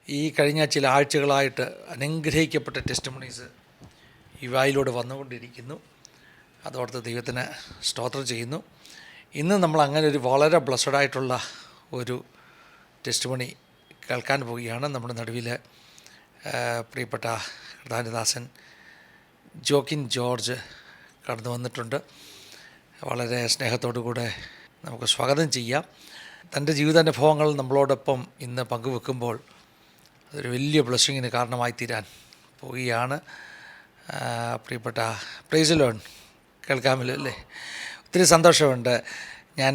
ഈ കഴിഞ്ഞ ചില ആഴ്ചകളായിട്ട് അനുഗ്രഹിക്കപ്പെട്ട ടെസ്റ്റിമണീസ് ഈ വായിലൂടെ വന്നുകൊണ്ടിരിക്കുന്നു. അതോർത്ത് ദൈവത്തിന് സ്തോത്രം ചെയ്യുന്നു. ഇന്ന് നമ്മൾ അങ്ങനെ ഒരു വളരെ ബ്ലസ്സഡായിട്ടുള്ള ഒരു ടെസ്റ്റിമണി കേൾക്കാൻ പോവുകയാണ്. നമ്മുടെ നടുവിൽ പ്രിയപ്പെട്ട കർത്താവിദാസൻ ജോക്കിൻ ജോർജ് കടന്നു വന്നിട്ടുണ്ട്. വളരെ സ്നേഹത്തോടു കൂടെ നമുക്ക് സ്വാഗതം ചെയ്യാം. തൻ്റെ ജീവിതാനുഭവങ്ങൾ നമ്മളോടൊപ്പം ഇന്ന് പങ്കുവെക്കുമ്പോൾ അതൊരു വലിയ ബ്ലെസ്സിങ്ങിന് കാരണമായി തീരാൻ പോവുകയാണ്. പ്രിയപ്പെട്ട പ്രൈസ് ദി ലോർഡ്, കേൾക്കാമല്ലോ അല്ലേ? ഒത്തിരി സന്തോഷമുണ്ട്. ഞാൻ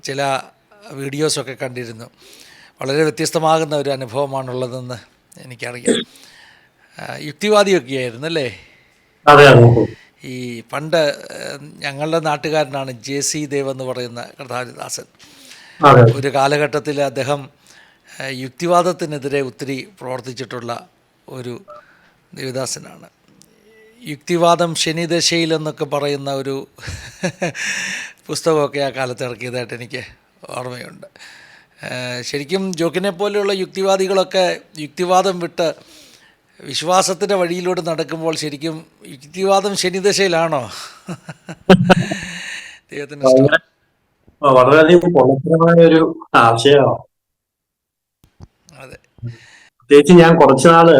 ചില വീഡിയോസൊക്കെ കണ്ടിരുന്നു. വളരെ വ്യത്യസ്തമാകുന്ന ഒരു അനുഭവമാണുള്ളതെന്ന് എനിക്കറിയാം. യുക്തിവാദിയൊക്കെ ആയിരുന്നു അല്ലേ? ഈ പണ്ട് ഞങ്ങളുടെ നാട്ടുകാരനാണ് JC ദേവ് എന്ന് പറയുന്ന കർത്താവിദാസൻ. ഒരു കാലഘട്ടത്തിൽ അദ്ദേഹം യുക്തിവാദത്തിനെതിരെ ഒത്തിരി പ്രവർത്തിച്ചിട്ടുള്ള ഒരു ദേവദാസനാണ്. യുക്തിവാദം ശനിദശയിൽ എന്നൊക്കെ പറയുന്ന ഒരു പുസ്തകമൊക്കെ ആ കാലത്ത് ഇറക്കിയതായിട്ട് എനിക്ക് ഓർമ്മയുണ്ട്. ശരിക്കും ജോക്കിനെ പോലെയുള്ള യുക്തിവാദികളൊക്കെ യുക്തിവാദം വിട്ട് വിശ്വാസത്തിൻ്റെ വഴിയിലൂടെ നടക്കുമ്പോൾ ശരിക്കും യുക്തിവാദം ശനിദശയിലാണോ? ദൈവത്തിന് ഇഷ്ടം. വളരെയധികം ഗുണപരമായ ഒരു ആശയമാണ്. അതെ, പ്രത്യേകിച്ച് ഞാൻ കുറച്ചുനാള്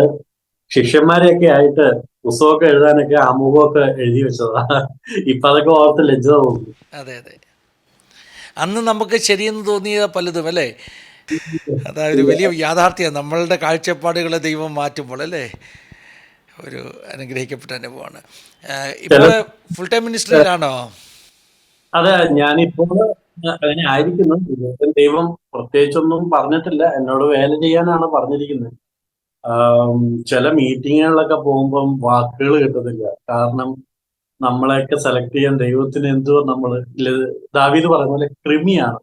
ശിഷ്യന്മാരെയൊക്കെ ആയിട്ട് പുസ്തകമൊക്കെ എഴുതാനൊക്കെ ആമുഖമൊക്കെ എഴുതി വെച്ചതാ. ഇപ്പൊ അതൊക്കെ ഓർത്ത് ലജ്ജ തോന്നുന്നു. അതെ അതെ, അന്ന് നമുക്ക് ശരിയെന്ന് തോന്നിയ പലതും അല്ലേ, അതൊരു വലിയ യാഥാർത്ഥ്യം. നമ്മളുടെ കാഴ്ചപ്പാടുകളെ ദൈവം മാറ്റുമ്പോൾ അല്ലേ, ഒരു അനുഗ്രഹിക്കപ്പെട്ട അനുഭവമാണ്. ഇപ്പോൾ ഫുൾ ടൈം മിനിസ്റ്ററിലാണോ? അതെ, ഞാനിപ്പോൾ അങ്ങനെ ആയിരിക്കുന്നു. ദൈവം പ്രത്യേകിച്ചൊന്നും പറഞ്ഞിട്ടില്ല, എന്നോട് വേല ചെയ്യാനാണ് പറഞ്ഞിരിക്കുന്നത്. ചില മീറ്റിങ്ങുകളിലൊക്കെ പോകുമ്പം വാക്കുകൾ കിട്ടത്തില്ല. കാരണം നമ്മളെയൊക്കെ സെലക്ട് ചെയ്യാൻ ദൈവത്തിന് എന്തോ ദാവീദ് പറയുന്ന പോലെ കൃമിയാണ്.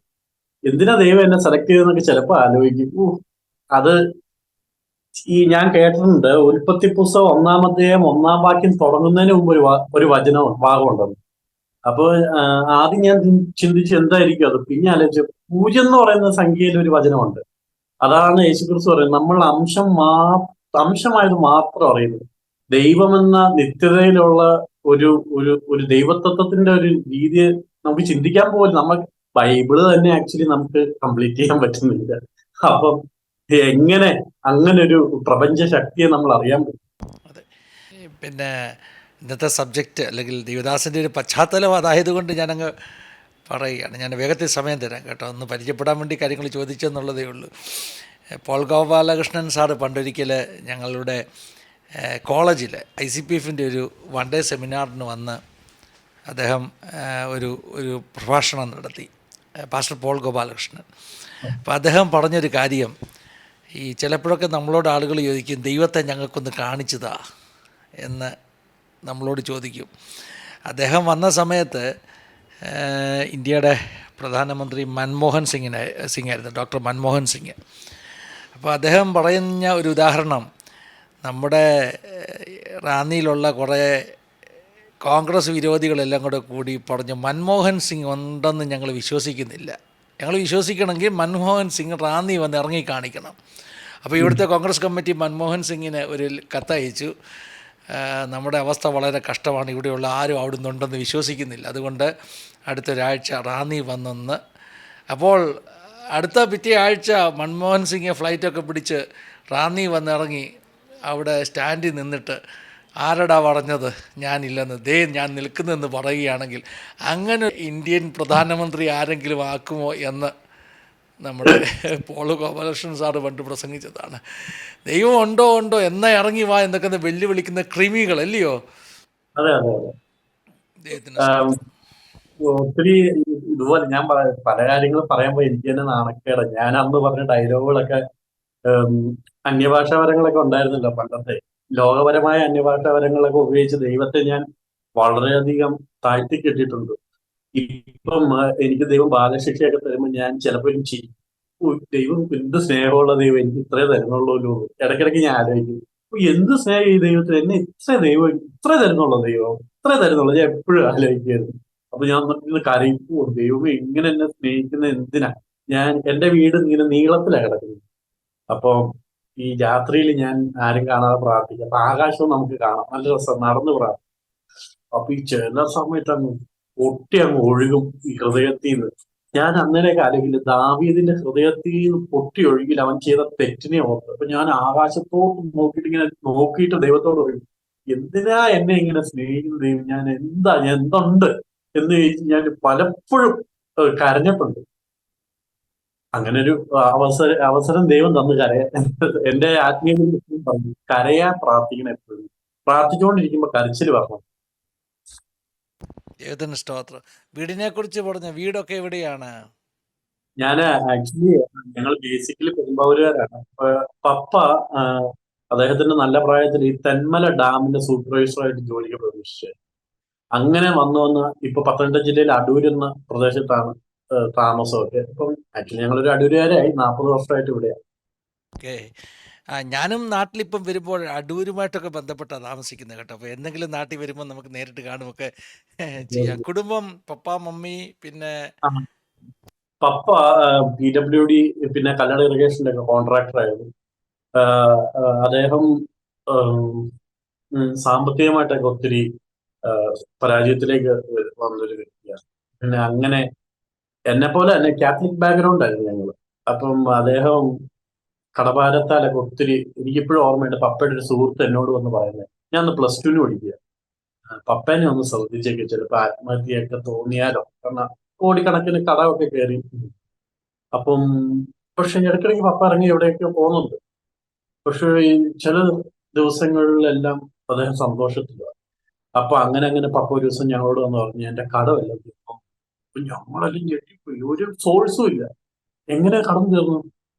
എന്തിനാ ദൈവം എന്നെ സെലക്ട് ചെയ്തെന്നൊക്കെ ചിലപ്പോ ആലോചിക്കും. അത് ഞാൻ കേട്ടിട്ടുണ്ട്, ഉൽപ്പത്തി പുസ്തകം 1-ാം അധ്യായം 1-ാം വാക്യം തുടങ്ങുന്നതിന് മുമ്പ് ഒരു ഭാഗമുണ്ടെന്ന്. അപ്പൊ ആദ്യം ഞാൻ ചിന്തിച്ച് എന്തായിരിക്കും അത്, പിന്നെ ആലോചിച്ച് 0 എന്ന് പറയുന്ന സംഖ്യയിൽ ഒരു വചനമുണ്ട്. അതാണ് യേശുക്രിസ്തു പറയുന്നത്, നമ്മൾ അംശമായത് മാത്രം അറിയുന്നത്. ദൈവമെന്ന നിത്യതയിലുള്ള ഒരു ഒരു ഒരു ദൈവതത്വത്തിന്റെ ഒരു രീതി നമുക്ക് ചിന്തിക്കാൻ പോലും, നമ്മൾ ബൈബിള് തന്നെ ആക്ച്വലി നമുക്ക് കംപ്ലീറ്റ് ചെയ്യാൻ പറ്റുന്നില്ല. അപ്പം എങ്ങനെ അങ്ങനെ ഒരു പ്രപഞ്ച ശക്തിയെ നമ്മൾ അറിയാൻ പറ്റും? അതെ, പിന്നെ ഇന്നത്തെ സബ്ജക്റ്റ് അല്ലെങ്കിൽ ദേവദാസൻ്റെ ഒരു പശ്ചാത്തലം അതായതുകൊണ്ട് ഞാനങ്ങ് പറയുകയാണ്. ഞാൻ വേഗത്തിൽ സമയം തരാം കേട്ടോ, ഒന്ന് പരിചയപ്പെടാൻ വേണ്ടി കാര്യങ്ങൾ ചോദിച്ചെന്നുള്ളതേ ഉള്ളൂ. പോൾ ഗോപാലകൃഷ്ണൻ സാറ് പണ്ടൊരിക്കൽ ഞങ്ങളുടെ കോളേജിൽ ICPFൻ്റെ ഒരു 1 ഡേ സെമിനാറിന് വന്ന് അദ്ദേഹം ഒരു പ്രഭാഷണം നടത്തി, പാസ്റ്റർ പോൾ ഗോപാലകൃഷ്ണൻ. അപ്പോൾ അദ്ദേഹം പറഞ്ഞൊരു കാര്യം, ഈ ചിലപ്പോഴൊക്കെ നമ്മളോട് ആളുകൾ ചോദിക്കും, ദൈവത്തെ ഞങ്ങൾക്കൊന്ന് കാണിച്ചതാ എന്ന് നമ്മളോട് ചോദിക്കും. അദ്ദേഹം വന്ന സമയത്ത് ഇന്ത്യയുടെ പ്രധാനമന്ത്രി മൻമോഹൻ സിംഗായിരുന്നു, ഡോക്ടർ മൻമോഹൻ സിംഗ്. അപ്പോൾ അദ്ദേഹം പറയുന്ന ഒരു ഉദാഹരണം, നമ്മുടെ റാന്നിയിലുള്ള കുറേ കോൺഗ്രസ് വിരോധികളെല്ലാം കൂടി പറഞ്ഞു, മൻമോഹൻ സിംഗ് ഉണ്ടെന്ന് ഞങ്ങൾ വിശ്വസിക്കുന്നില്ല, ഞങ്ങൾ വിശ്വസിക്കണമെങ്കിൽ മൻമോഹൻ സിംഗ് റാന്നി വന്ന് ഇറങ്ങി കാണിക്കണം. അപ്പോൾ ഇവിടുത്തെ കോൺഗ്രസ് കമ്മിറ്റി മൻമോഹൻ സിംഗിന് ഒരു കത്തയച്ചു, നമ്മുടെ അവസ്ഥ വളരെ കഷ്ടമാണ്, ഇവിടെയുള്ള ആരും അവിടുന്ന് ഉണ്ടെന്ന് വിശ്വസിക്കുന്നില്ല, അതുകൊണ്ട് അടുത്തൊരാഴ്ച റാന്നി വന്നൊന്ന്. അപ്പോൾ അടുത്ത പിറ്റേ ആഴ്ച മൻമോഹൻ സിംഗ് ഫ്ലൈറ്റൊക്കെ പിടിച്ച് റാന്നി വന്നിറങ്ങി അവിടെ സ്റ്റാൻഡിൽ നിന്നിട്ട്, ആരടാ പറഞ്ഞത് ഞാനില്ലെന്ന്, ഞാൻ നിൽക്കുന്നെന്ന് പറയുകയാണെങ്കിൽ അങ്ങനെ ഇന്ത്യൻ പ്രധാനമന്ത്രി ആരെങ്കിലും ആക്കുമോ എന്ന് നമ്മുടെ പോൾ ഗോപാലകൃഷ്ണൻ സാറ് പണ്ട് പ്രസംഗിച്ചതാണ്. ദൈവം ഉണ്ടോ എന്നാ ഇറങ്ങി വാ എന്നൊക്കെ വെല്ലുവിളിക്കുന്ന ക്രിമികൾ അല്ലയോ? അതെ അതെ അതെ. ഒത്തിരി ഇതുപോലെ ഞാൻ പല കാര്യങ്ങളും പറയുമ്പോൾ എനിക്ക് തന്നെ നാണക്കേട്. ഞാൻ അന്ന് പറഞ്ഞ ഡയലോഗുകളൊക്കെ അന്യഭാഷാപരങ്ങളൊക്കെ ഉണ്ടായിരുന്നല്ലോ പണ്ടത്തെ. ലോകപരമായ അന്യഭാഷാപരങ്ങളൊക്കെ ഉപയോഗിച്ച് ദൈവത്തെ ഞാൻ വളരെയധികം താഴ്ത്തിക്കെട്ടിയിട്ടുണ്ട്. ഇപ്പം എനിക്ക് ദൈവം ബാലശിക്ഷയൊക്കെ തരുമ്പോൾ ഞാൻ ചിലപ്പോഴും ദൈവം എന്ത് സ്നേഹമുള്ള ദൈവം, എനിക്ക് ഇത്രേ തരുന്നുള്ളൂ. ഇടയ്ക്കിടയ്ക്ക് ഞാൻ ആലോചിക്കും, എന്ത് സ്നേഹം ഈ ദൈവത്തിന്, എന്നെ ഇത്ര തരുന്നുള്ളൂ ദൈവം, ഇത്ര തരുന്നുള്ളൂ. ഞാൻ എപ്പോഴും ആലോചിക്കായിരുന്നു. അപ്പൊ ഞാൻ ഇന്ന് കരയിപ്പോ, ദൈവം ഇങ്ങനെ എന്നെ സ്നേഹിക്കുന്നത് എന്തിനാ? എന്റെ വീട് ഇങ്ങനെ നീളത്തിലാണ് കിടക്കുന്നത്. അപ്പൊ ഈ രാത്രിയിൽ ഞാൻ ആരും കാണാതെ പ്രാർത്ഥിക്കും. അപ്പൊ ആകാശവും നമുക്ക് കാണാം, നല്ല രസം നടന്ന് പ്രാർത്ഥിക്കും. അപ്പൊ ഈ ചില സമയത്ത് അങ്ങ് പൊട്ടി അങ്ങ് ഒഴുകും ഈ ഹൃദയത്തിൽ നിന്ന്. ഞാൻ അന്നേരമൊക്കെ ആലോചിക്കില്ല, ദാവീദിന്റെ ഹൃദയത്തിൽ നിന്ന് പൊട്ടി ഒഴുകില്ല അവൻ ചെയ്ത തെറ്റിനെ ഓർത്ത്. അപ്പൊ ഞാൻ ആകാശത്തോട്ട് നോക്കിയിട്ട് ഇങ്ങനെ നോക്കിയിട്ട് ദൈവത്തോട് പറയും, എന്തിനാ എന്നെ ഇങ്ങനെ സ്നേഹിക്കുന്ന ദൈവം, ഞാൻ എന്തുണ്ട് എന്ന് ചോദിച്ച് ഞാൻ പലപ്പോഴും കരഞ്ഞിട്ടുണ്ട്. അങ്ങനെ ഒരു അവസരം ദൈവം തന്നു കരയാൻ. എന്റെ ആത്മീയ ജീവിതത്തിൽ പറഞ്ഞു, കരയാൻ പ്രാർത്ഥിക്കണം എപ്പോഴും. പ്രാർത്ഥിച്ചുകൊണ്ടിരിക്കുമ്പോ കരച്ചിൽ വരണം. ദൈവത്തിന് സ്തോത്രം. വീടിനെ കുറിച്ച് പറഞ്ഞു, വീടൊക്കെ എവിടെയാണ്? ഞാൻ ആക്ച്വലി ഞങ്ങൾ ബേസിക്കലി പെരുമ്പാവൂരുകാരാണ്. പപ്പ ആ, അദ്ദേഹത്തിന്റെ നല്ല പ്രായത്തിൽ ഈ തെന്മല ഡാമിന്റെ സൂപ്പർവൈസറായിട്ട് ജോലിക്ക് പ്രവേശിച്ചത്. അങ്ങനെ വന്ന് ഇപ്പൊ പത്തനംതിട്ട ജില്ലയിൽ അടൂർ എന്ന പ്രദേശത്താണ് താമസമൊക്കെ. ഇപ്പം ആക്ച്വലി ഞങ്ങളൊരു അടൂരുകാരായി, 40 വർഷമായിട്ട് ഇവിടെയാണ്. ഓക്കെ. ഞാനും നാട്ടിലിപ്പം വരുമ്പോൾ അടൂരുമായിട്ടൊക്കെ ബന്ധപ്പെട്ടാണ് താമസിക്കുന്നത് കേട്ടോ. അപ്പോൾ എന്തെങ്കിലും നാട്ടിൽ വരുമ്പോൾ നമുക്ക് നേരിട്ട് കാണുമൊക്കെ ചെയ്യാം. കുടുംബം, പപ്പ, മമ്മി, പിന്നെ ആ, പപ്പ PWD പിന്നെ കല്ലട ഇറിഗേഷന്റെ ഒക്കെ കോൺട്രാക്ടർ ആയിരുന്നു. അദ്ദേഹം സാമ്പത്തികമായിട്ടൊക്കെ ഒത്തിരി പരാജയത്തിലേക്ക് വന്നൊരു വ്യക്തിയാണ്. പിന്നെ അങ്ങനെ എന്നെ പോലെ തന്നെ കാത്തലിക് ബാക്ക്ഗ്രൗണ്ട് ആയിരുന്നു ഞങ്ങൾ. അപ്പം അദ്ദേഹം കടഭാരത്താലൊക്കെ ഒത്തിരി, എനിക്കിപ്പോഴും ഓർമ്മയുണ്ട് പപ്പയുടെ ഒരു സുഹൃത്ത് എന്നോട് വന്ന് പറയുന്നത്, ഞാൻ ഒന്ന് +2 പഠിക്കുക, പപ്പേനെ ഒന്ന് ശ്രദ്ധിച്ചേക്ക്, ചിലപ്പോൾ ആത്മഹത്യയൊക്കെ തോന്നിയാലോ, കാരണം കോടിക്കണക്കിന് കടമൊക്കെ കയറി. അപ്പം പക്ഷെ ഇടയ്ക്കിടയ്ക്ക് പപ്പ ഇറങ്ങി എവിടെയൊക്കെ പോകുന്നുണ്ട്. പക്ഷെ ഈ ചില ദിവസങ്ങളിലെല്ലാം അദ്ദേഹം സന്തോഷത്തിലാണ്. അപ്പൊ അങ്ങനെ പപ്പ ഒരു ദിവസം ഞങ്ങളോട് വന്ന് പറഞ്ഞു, എന്റെ കടമെല്ലാം തീർന്നു. അപ്പൊ ഞങ്ങളെല്ലാം ഞെട്ടിപ്പോയി, ഒരു സോഴ്സും ഇല്ല. എങ്ങനെ കടം തീർന്നു?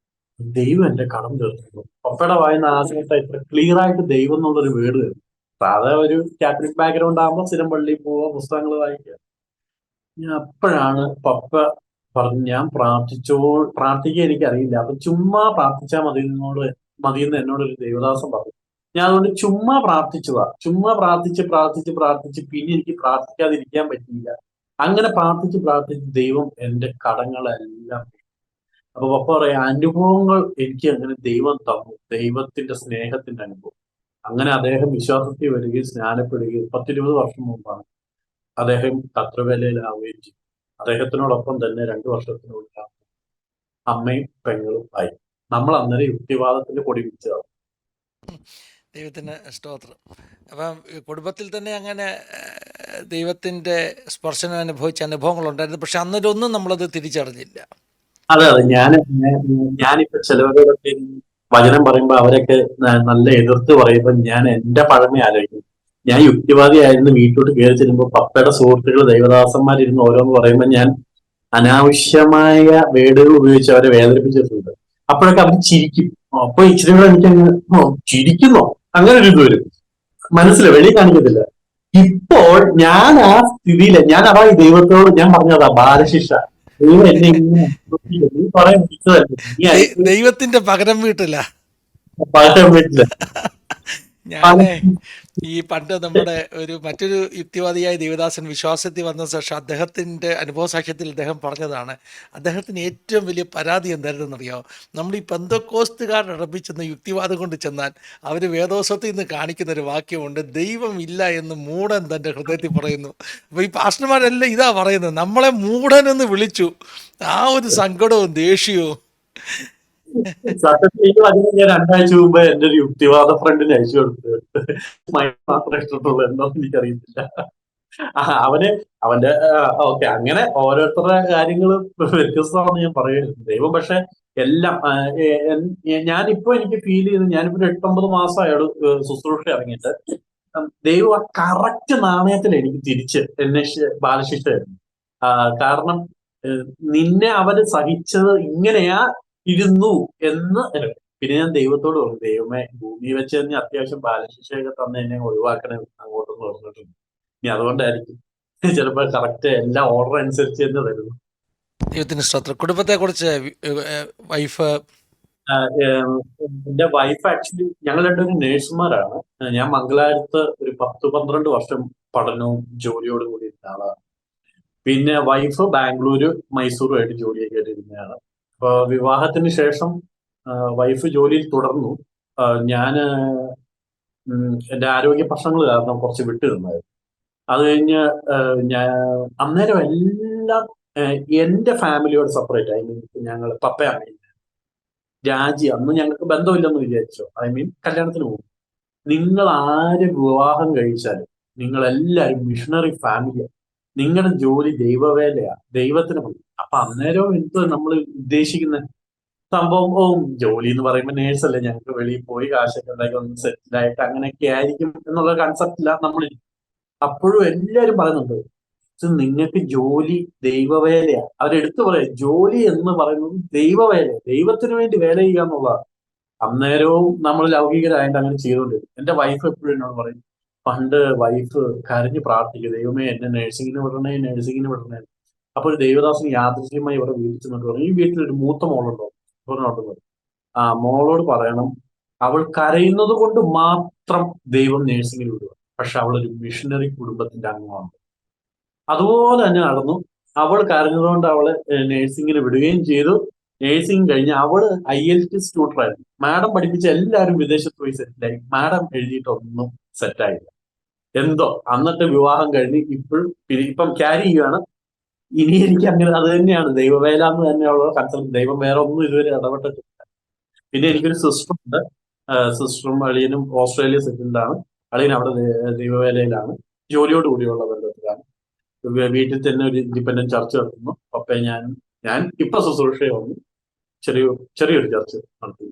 ദൈവം എന്റെ കടം തീർന്നു. പപ്പയുടെ വായന ആദ്യമായിട്ട് ഇത്ര ക്ലിയർ ആയിട്ട് ദൈവം എന്നുള്ളൊരു വേർഡ് തരും. സാധാ ഒരു കാത്തലിക് ബാക്ക്ഗ്രൗണ്ട് ആകുമ്പോൾ സ്ഥിരം പള്ളിയിൽ പോവുക, പുസ്തകങ്ങൾ വായിക്കുക. ഞാൻ അപ്പോഴാണ് പപ്പ പറഞ്ഞു, ഞാൻ പ്രാർത്ഥിക്കാൻ എനിക്കറിയില്ല, അപ്പൊ ചുമ്മാ പ്രാർത്ഥിച്ചാൽ മതിയെന്ന് എന്നോടൊരു ദേവദാസൻ പറഞ്ഞു. ഞാൻ അതുകൊണ്ട് ചുമ്മാ പ്രാർത്ഥിച്ചതാ. ചുമ്മാ പ്രാർത്ഥിച്ച് പിന്നെ എനിക്ക് പ്രാർത്ഥിക്കാതിരിക്കാൻ പറ്റിയില്ല. അങ്ങനെ പ്രാർത്ഥിച്ച് ദൈവം എന്റെ കടങ്ങളെല്ലാം. അപ്പൊ പപ്പ പറയാം, അനുഭവങ്ങൾ എനിക്ക് അങ്ങനെ ദൈവം തന്നു, ദൈവത്തിന്റെ സ്നേഹത്തിന്റെ അനുഭവം. അങ്ങനെ അദ്ദേഹം വിശ്വാസത്തിൽ വരികയും സ്നാനപ്പെടുകയും 10-20 വർഷം മുമ്പാണ് അദ്ദേഹം കത്രവേലയിലാവുകയും ചെയ്തു. അദ്ദേഹത്തിനോടൊപ്പം തന്നെ 2 വർഷത്തിനുള്ളിൽ അമ്മയും പെങ്ങളും ആയി. നമ്മൾ അന്നേരം യുക്തിവാദത്തിന്റെ കൊടി പിടിച്ചതാണ്. ദൈവത്തിന് സ്തോത്രം. അപ്പം കുടുംബത്തിൽ തന്നെ അങ്ങനെ ദൈവത്തിൻ്റെ സ്പർശനം അനുഭവിച്ച അനുഭവങ്ങളുണ്ടായിരുന്നു. പക്ഷെ അന്നേരമൊന്നും നമ്മളത് തിരിച്ചറിഞ്ഞില്ല. അതെ, ഞാനിപ്പോ ചിലവരോടൊക്കെ വചനം പറയുമ്പോ അവരൊക്കെ നല്ല എതിർത്ത് പറയുമ്പോ ഞാൻ എന്റെ പഴമ ആലോചിക്കും. ഞാൻ യുക്തിവാദിയായിരുന്നു, വീട്ടിലോട്ട് കയറി ചെല്ലുമ്പോ പപ്പയുടെ സുഹൃത്തുക്കൾ ദൈവദാസന്മാരിരുന്ന് ഓരോന്ന് പറയുമ്പോ ഞാൻ അനാവശ്യമായ വേർഡുകൾ ഉപയോഗിച്ച് അവരെ വേദനിപ്പിച്ചിട്ടുണ്ട്. അപ്പോഴൊക്കെ അവർ ചിരിക്കും. അപ്പൊ ഇച്ചിരി കൂടെ എനിക്കങ്ങ് ചിരിക്കുന്നോ, അങ്ങനെ ഒരു ഇത് വരും. മനസ്സിലായി, വെളിയിൽ കാണിക്കത്തില്ല. ഇപ്പോൾ ഞാൻ ആ സ്ഥിതിയില്, ഞാൻ അതാ ഈ ദൈവത്തോട് ഞാൻ പറഞ്ഞതാ ബാലശിക്ഷ. ദൈവം എന്നെ ഇങ്ങനെ നീ പറയാൻ വിളിച്ചതല്ലേ, നീ ദൈവത്തിൻ്റെ പകരം വീട്ടില്ല. പറയാൻ പറ്റില്ല. ഞാൻ ഈ പണ്ട് നമ്മുടെ മറ്റൊരു യുക്തിവാദിയായ ദേവദാസൻ വിശ്വാസത്തിൽ വന്ന ശേഷം അദ്ദേഹത്തിൻ്റെ അനുഭവസാക്ഷ്യത്തിൽ അദ്ദേഹം പറഞ്ഞതാണ്, അദ്ദേഹത്തിന് ഏറ്റവും വലിയ പരാതി എന്തായിരുന്നെന്നറിയാമോ? നമ്മൾ ഈ പെന്തക്കോസ്തുകാർ അറപ്പിച്ചെന്ന യുക്തിവാദം കൊണ്ട് ചെന്നാൽ അവർ വേദോസത്തിൽ നിന്ന് കാണിക്കുന്ന ഒരു വാക്യമുണ്ട്, ദൈവം ഇല്ല എന്ന് മൂഢൻ തൻ്റെ ഹൃദയത്തിൽ പറയുന്നു. അപ്പോൾ ഈ പാസ്റ്റർമാരെല്ലാം ഇതാ പറയുന്നത്, നമ്മളെ മൂഢനെന്ന് വിളിച്ചു. ആ ഒരു സങ്കടവും ദേഷ്യവും. സത്യത്തിൽ അതിന് ഞാൻ 2 ആഴ്ച മുമ്പ് എന്റെ ഒരു യുക്തിവാദ ഫ്രണ്ടിന് അയച്ചു കൊടുത്തു. മാത്രമേ ഇഷ്ടപ്പെട്ടുള്ളൂ, എന്താന്ന് എനിക്കറിയത്തില്ല. അവന്റെ ഓക്കെ, അങ്ങനെ ഓരോരുത്തരുടെ കാര്യങ്ങൾ വ്യത്യസ്തമാണെന്ന് ഞാൻ പറയുന്നത്. ദൈവം പക്ഷെ എല്ലാം ഞാനിപ്പോ എനിക്ക് ഫീൽ ചെയ്യുന്നത്, ഞാനിപ്പോ 8-9 മാസമായോട് ശുശ്രൂഷ ഇറങ്ങിയിട്ട്, ദൈവം ആ കറക്റ്റ് നാണയത്തിൽ എനിക്ക് തിരിച്ച് എന്നെ ബാലശിക്ഷ തരുന്നു. കാരണം നിന്നെ അവര് സഹിച്ചത് ഇങ്ങനെയാ ഇരുന്നു എന്ന്. പിന്നെ ഞാൻ ദൈവത്തോട് പറഞ്ഞു, ദൈവമേ, ഭൂമി വെച്ച് തന്നെ അത്യാവശ്യം ബാലശിക്ഷയൊക്കെ തന്നെ എന്നെ ഒഴിവാക്കണേ അങ്ങോട്ടെന്ന് പറഞ്ഞിട്ടുണ്ട്. ഇനി അതുകൊണ്ടായിരിക്കും ചിലപ്പോൾ കറക്റ്റ് എല്ലാ ഓർഡർ അനുസരിച്ച് തന്നെ തരുന്നു. ദൈവത്തിന് സ്തോത്രം. കുടുംബത്തെക്കുറിച്ച് വൈഫ്? എന്റെ വൈഫ് ആക്ച്വലി ഞങ്ങൾ രണ്ടുപേരും നേഴ്സുമാരാണ്. ഞാൻ മംഗലാപുരത്ത് ഒരു 10-12 വർഷം പഠനവും ജോലിയോടും കൂടി ഇരുന്ന ആളാണ്. പിന്നെ വൈഫ് ബാംഗ്ലൂര്, മൈസൂറുമായിട്ട് ജോലിയൊക്കെ ആയിട്ട് ഇരുന്നതാണ്. അപ്പൊ വിവാഹത്തിന് ശേഷം വൈഫ് ജോലിയിൽ തുടർന്നു. ഞാന് എന്റെ ആരോഗ്യ പ്രശ്നങ്ങൾ കാരണം കുറച്ച് വിട്ടു നിന്നായിരുന്നു. അത് കഴിഞ്ഞ് ഞാൻ അന്നേരം എല്ലാം എന്റെ ഫാമിലിയോട് സെപ്പറേറ്റ് ആയി. ഞങ്ങൾ പപ്പയാണ് രാജി. അന്ന് ഞങ്ങൾക്ക് ബന്ധമില്ലെന്ന് വിചാരിച്ചോ. കല്യാണത്തിന് പോകും. നിങ്ങൾ ആര് വിവാഹം കഴിച്ചാലും നിങ്ങൾ എല്ലാവരും മിഷണറി ഫാമിലിയാണ്. നിങ്ങളുടെ ജോലി ദൈവവേലയാ, ദൈവത്തിന് മതി. അപ്പൊ അന്നേരം എന്ത് നമ്മൾ ഉദ്ദേശിക്കുന്ന സംഭവം, ജോലി എന്ന് പറയുമ്പോൾ നേഴ്സല്ലേ, ഞങ്ങൾക്ക് വെളിയിൽ പോയി കാശൊക്കെ ഉണ്ടാക്കി ഒന്ന് സെറ്റിൽ ആയിട്ട് അങ്ങനെയൊക്കെ ആയിരിക്കും എന്നുള്ള കൺസെപ്റ്റില്ല നമ്മൾ. അപ്പോഴും എല്ലാവരും പറയുന്നുണ്ട്, ഇത് നിങ്ങൾക്ക് ജോലി ദൈവവേലയാ. അവരെടുത്തു പറയാം, ജോലി എന്ന് പറയുന്നത് ദൈവവേല, ദൈവത്തിന് വേണ്ടി വേല ചെയ്യുക എന്നുള്ളതാണ്. അന്നേരവും നമ്മൾ ലൗകികരായിട്ട് അങ്ങനെ ചെയ്തുകൊണ്ടിരുന്നു. എന്റെ വൈഫ് എപ്പോഴും എന്നോട് പറയും, പണ്ട് വൈഫ് കരഞ്ഞ് പ്രാർത്ഥിക്കും, ദൈവമേ എന്നെ നഴ്സിംഗിന് വിടണേ, നഴ്സിംഗിന് വിടണേ. അപ്പോൾ ദേവദാസിന് യാദൃശ്യമായി ഇവിടെ വീട്ടിൽ ചെന്നിട്ട് പറയും, ഈ വീട്ടിൽ ഒരു മൂത്ത മോളുണ്ടോ? ഒരെണ്ണമുണ്ടെന്ന് പറയും. ആ മോളോട് പറയണം, അവൾ കരയുന്നത് കൊണ്ട് മാത്രം ദൈവം നഴ്സിംഗിന് വിടുക. പക്ഷെ അവളൊരു മിഷനറി കുടുംബത്തിന്റെ അംഗമാണ്. അതുപോലെ തന്നെ നടന്നു. അവൾ കരഞ്ഞതുകൊണ്ട് അവള് നഴ്സിംഗിന് വിടുകയും ചെയ്തു. നഴ്സിംഗ് കഴിഞ്ഞ് അവള് IELTS ട്യൂട്ടറായിരുന്നു. മാഡം പഠിപ്പിച്ച എല്ലാവരും വിദേശത്ത് പോയി സെറ്റിലായി. മാഡം എഴുതിയിട്ടൊന്നും സെറ്റായില്ല. എന്തോ എന്നിട്ട് വിവാഹം കഴിഞ്ഞ് ഇപ്പം ക്യാരി ചെയ്യുകയാണ്. ഇനി എനിക്ക് അങ്ങനെ അത് തന്നെയാണ് ദൈവവേല എന്ന് തന്നെയുള്ള കൺസെപ്റ്റ്. ദൈവം വേറെ ഒന്നും ഇതുവരെ ഇടപെട്ടിട്ടില്ല. പിന്നെ എനിക്കൊരു സിസ്റ്റർ ഉണ്ട്. സിസ്റ്ററും അളിയനും ഓസ്ട്രേലിയ സെറ്റിൽഡാണ്. അളിയൻ അവിടെ ദൈവവേലയിലാണ്, ജോലിയോട് കൂടിയുള്ള ബന്ധത്തിലാണ്. വീട്ടിൽ തന്നെ ഒരു ഇൻഡിപെൻഡന്റ് ചർച്ച് നടത്തുന്നു. പപ്പയും ഞാൻ ഇപ്പൊ ശുശ്രൂഷയെ വന്നു ചെറിയൊരു ചർച്ച് നടത്തി.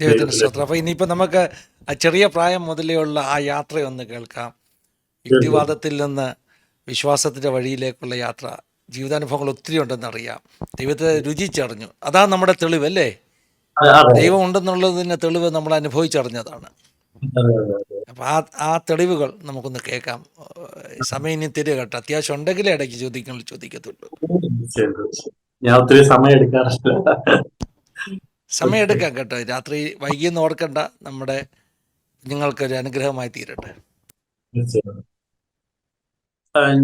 ദൈവത്തിന് സ്തോത്രം. അപ്പോൾ ഇനിയിപ്പോൾ നമുക്ക് ആ ചെറിയ പ്രായം മുതലേയുള്ള ആ യാത്രയൊന്ന് കേൾക്കാം. യുക്തിവാദത്തിൽ നിന്ന് വിശ്വാസത്തിൻ്റെ വഴിയിലേക്കുള്ള യാത്ര. ജീവിതാനുഭവങ്ങൾ ഒത്തിരി ഉണ്ടെന്നറിയാം. ദൈവത്തെ രുചിച്ചറിഞ്ഞു. അതാണ് നമ്മുടെ തെളിവ്, അല്ലേ? ദൈവം ഉണ്ടെന്നുള്ളതിൻ്റെ തെളിവ് നമ്മൾ അനുഭവിച്ചറിഞ്ഞതാണ്. അപ്പം ആ തെളിവുകൾ നമുക്കൊന്ന് കേൾക്കാം. സമയം ഇനി തരിക കേട്ടോ. അത്യാവശ്യം ഉണ്ടെങ്കിലേ ഇടയ്ക്ക് ചോദിക്കത്തുള്ളൂ. ഞാൻ ഒത്തിരി സമയം എടുക്കാറില്ല. സമയം എടുക്കാം കേട്ടോ. രാത്രി വൈകിയെന്ന് ഓർക്കണ്ട. നമ്മുടെ കുഞ്ഞുങ്ങൾക്കൊരു അനുഗ്രഹമായി തീരട്ടെ.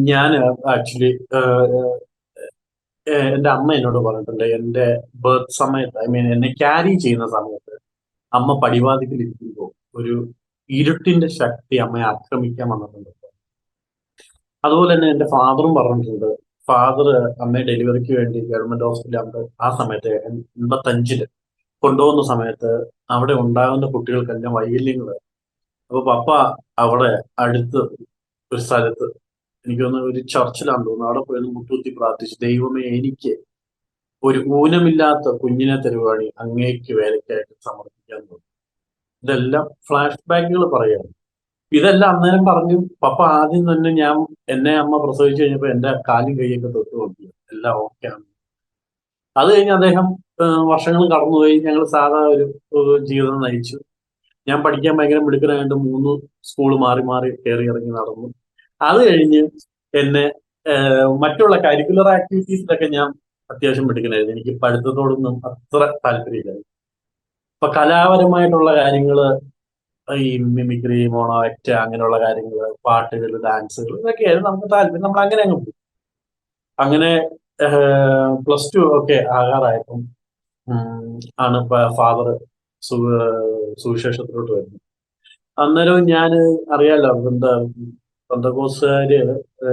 ഞാൻ ആക്ച്വലി എന്റെ അമ്മ എന്നോട് പറഞ്ഞിട്ടുണ്ട്, എന്റെ ബർത്ത് സമയത്ത് എന്നെ ക്യാരി ചെയ്യുന്ന സമയത്ത് അമ്മ പടിവാതിക്കൽ ഇരിക്കുമ്പോൾ ഒരു ഇരുട്ടിന്റെ ശക്തി അമ്മയെ ആക്രമിക്കാൻ വന്നിട്ടുണ്ട്. അതുപോലെ തന്നെ എന്റെ ഫാദറും പറഞ്ഞിട്ടുണ്ട്. ഫാദർ അമ്മയെ ഡെലിവറിക്ക് വേണ്ടി ഗവൺമെന്റ് ഹോസ്പിറ്റലിൽ ആ സമയത്ത് 85 കൊണ്ടുപോകുന്ന സമയത്ത് അവിടെ ഉണ്ടാകുന്ന കുട്ടികൾക്കെല്ലാം വൈകല്യങ്ങള്. അപ്പൊ പപ്പ അവിടെ അടുത്ത് ഒരു സ്ഥലത്ത്, എനിക്കൊന്ന് ഒരു ചർച്ചിലാണെന്ന് തോന്നുന്നു, അവിടെ പോയി മുട്ടുകുത്തി പ്രാർത്ഥിച്ചു, ദൈവമേ എനിക്ക് ഒരു ഊനമില്ലാത്ത കുഞ്ഞിനെ തരുവാണി അങ്ങേക്ക് വേലയ്ക്കായിട്ട് സമർപ്പിക്കാൻ തോന്നുന്നു. ഇതെല്ലാം ഫ്ലാഷ് ബാക്കുകൾ പറയാണ്. ഇതെല്ലാം അന്നേരം പറഞ്ഞു. പപ്പ ആദ്യം തന്നെ എന്നെ അമ്മ പ്രസവിച്ചു കഴിഞ്ഞപ്പോ എന്റെ കാലും കൈയൊക്കെ തൊട്ട് നോക്കി, എല്ലാം ഓക്കെ ആണ്. അത് കഴിഞ്ഞ് അദ്ദേഹം വർഷങ്ങൾ കടന്നുപോയി. ഞങ്ങൾ സാധാ ഒരു ജീവിതം നയിച്ചു. ഞാൻ പഠിക്കാൻ ഭയങ്കര മിടുക്കനായിട്ട് 3 സ്കൂൾ മാറി മാറി കയറി ഇറങ്ങി നടന്നു. അത് കഴിഞ്ഞ് എന്നെ മറ്റുള്ള കരിക്കുലർ ആക്ടിവിറ്റീസിലൊക്കെ ഞാൻ അത്യാവശ്യം മിടുക്കനായിരുന്നു. എനിക്ക് പഠിത്തത്തോടൊന്നും അത്ര താല്പര്യമില്ലായിരുന്നു. ഇപ്പൊ കലാപരമായിട്ടുള്ള കാര്യങ്ങള്, ഈ മിമിക്രി, മോണോ ആക്ട്, അങ്ങനെയുള്ള കാര്യങ്ങള്, പാട്ടുകൾ, ഡാൻസുകൾ, ഇതൊക്കെയായിരുന്നു നമുക്ക് താല്പര്യം. നമ്മൾ അങ്ങനെ അങ്ങ് പോയി. അങ്ങനെ +2 ഒക്കെ ആകാറായപ്പം ആണ് ഫാദർ സുവിശേഷത്തിലോട്ട് വരുന്നത്. അന്നേരം ഞാൻ അറിയാലോ എന്താ പെന്തക്കോസ്തുകാര്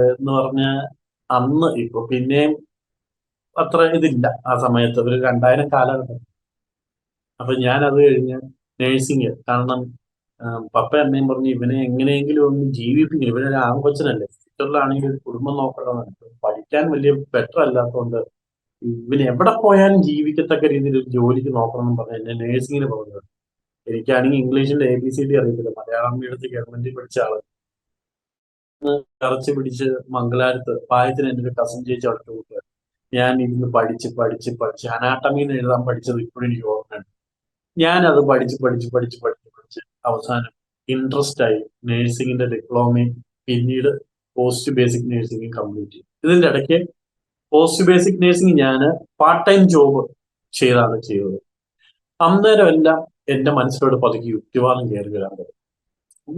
എന്ന് പറഞ്ഞ അന്ന്, ഇപ്പൊ പിന്നെയും അത്ര ഇതില്ല. ആ സമയത്ത് ഒരു 2000 കാലഘട്ടം. അപ്പൊ ഞാൻ അത് കഴിഞ്ഞ് നേഴ്സിങ്, കാരണം പപ്പ അമ്മയും പറഞ്ഞു ഇവനെ എങ്ങനെയെങ്കിലും ഒന്ന് ജീവിപ്പിക്കും, ഇവനൊരു ആൺകൊച്ചനല്ലേ, ഫ്യൂച്ചറിലാണെങ്കിൽ ഒരു കുടുംബം നോക്കണമെന്ന്. പഠിക്കാൻ വലിയ ബെറ്റർ അല്ലാത്തതുകൊണ്ട് ഇവന് എവിടെ പോയാലും ജീവിക്കത്തക്ക രീതിയിൽ ഒരു ജോലിക്ക് നോക്കണം എന്ന് പറഞ്ഞ് എന്നെ നേഴ്സിങ്ങിന് പോകുന്നത്. എനിക്കാണെങ്കിൽ ഇംഗ്ലീഷിന്റെ ABCD അറിയത്തില്ല. മലയാളം മീഡിയത്തിൽ ഗവൺമെന്റിൽ പഠിച്ച ആള് കറച്ച് പിടിച്ച് മംഗലാരത്ത് പായത്തിന് എൻ്റെ ഒരു കസിൻ ചേച്ചി അവിടെ കൂട്ടുകാർ. ഞാൻ ഇരുന്ന് പഠിച്ച് അനാട്ടമിന്ന് എഴുതാൻ പഠിച്ചത് ഇപ്പോഴും എനിക്ക് ഓർമ്മയുണ്ട്. ഞാനത് പഠിച്ച് അവസാനം ഇൻട്രസ്റ്റ് ആയി നേഴ്സിംഗിന്റെ ഡിപ്ലോമയും പിന്നീട് പോസ്റ്റ് ബേസിക് നേഴ്സിംഗും കംപ്ലീറ്റ് ചെയ്തു. ഇതിന്റെ ഇടയ്ക്ക് പോസ്റ്റ് ബേസിക് നേഴ്സിംഗ് ഞാൻ പാർട്ട് ടൈം ജോബ് ചെയ്താണ് ചെയ്തത്. അന്നേരം എല്ലാം എന്റെ മനസ്സിലോട് പതുക്കി യുക്തിവാദം കയറി വരാൻ തുടങ്ങി.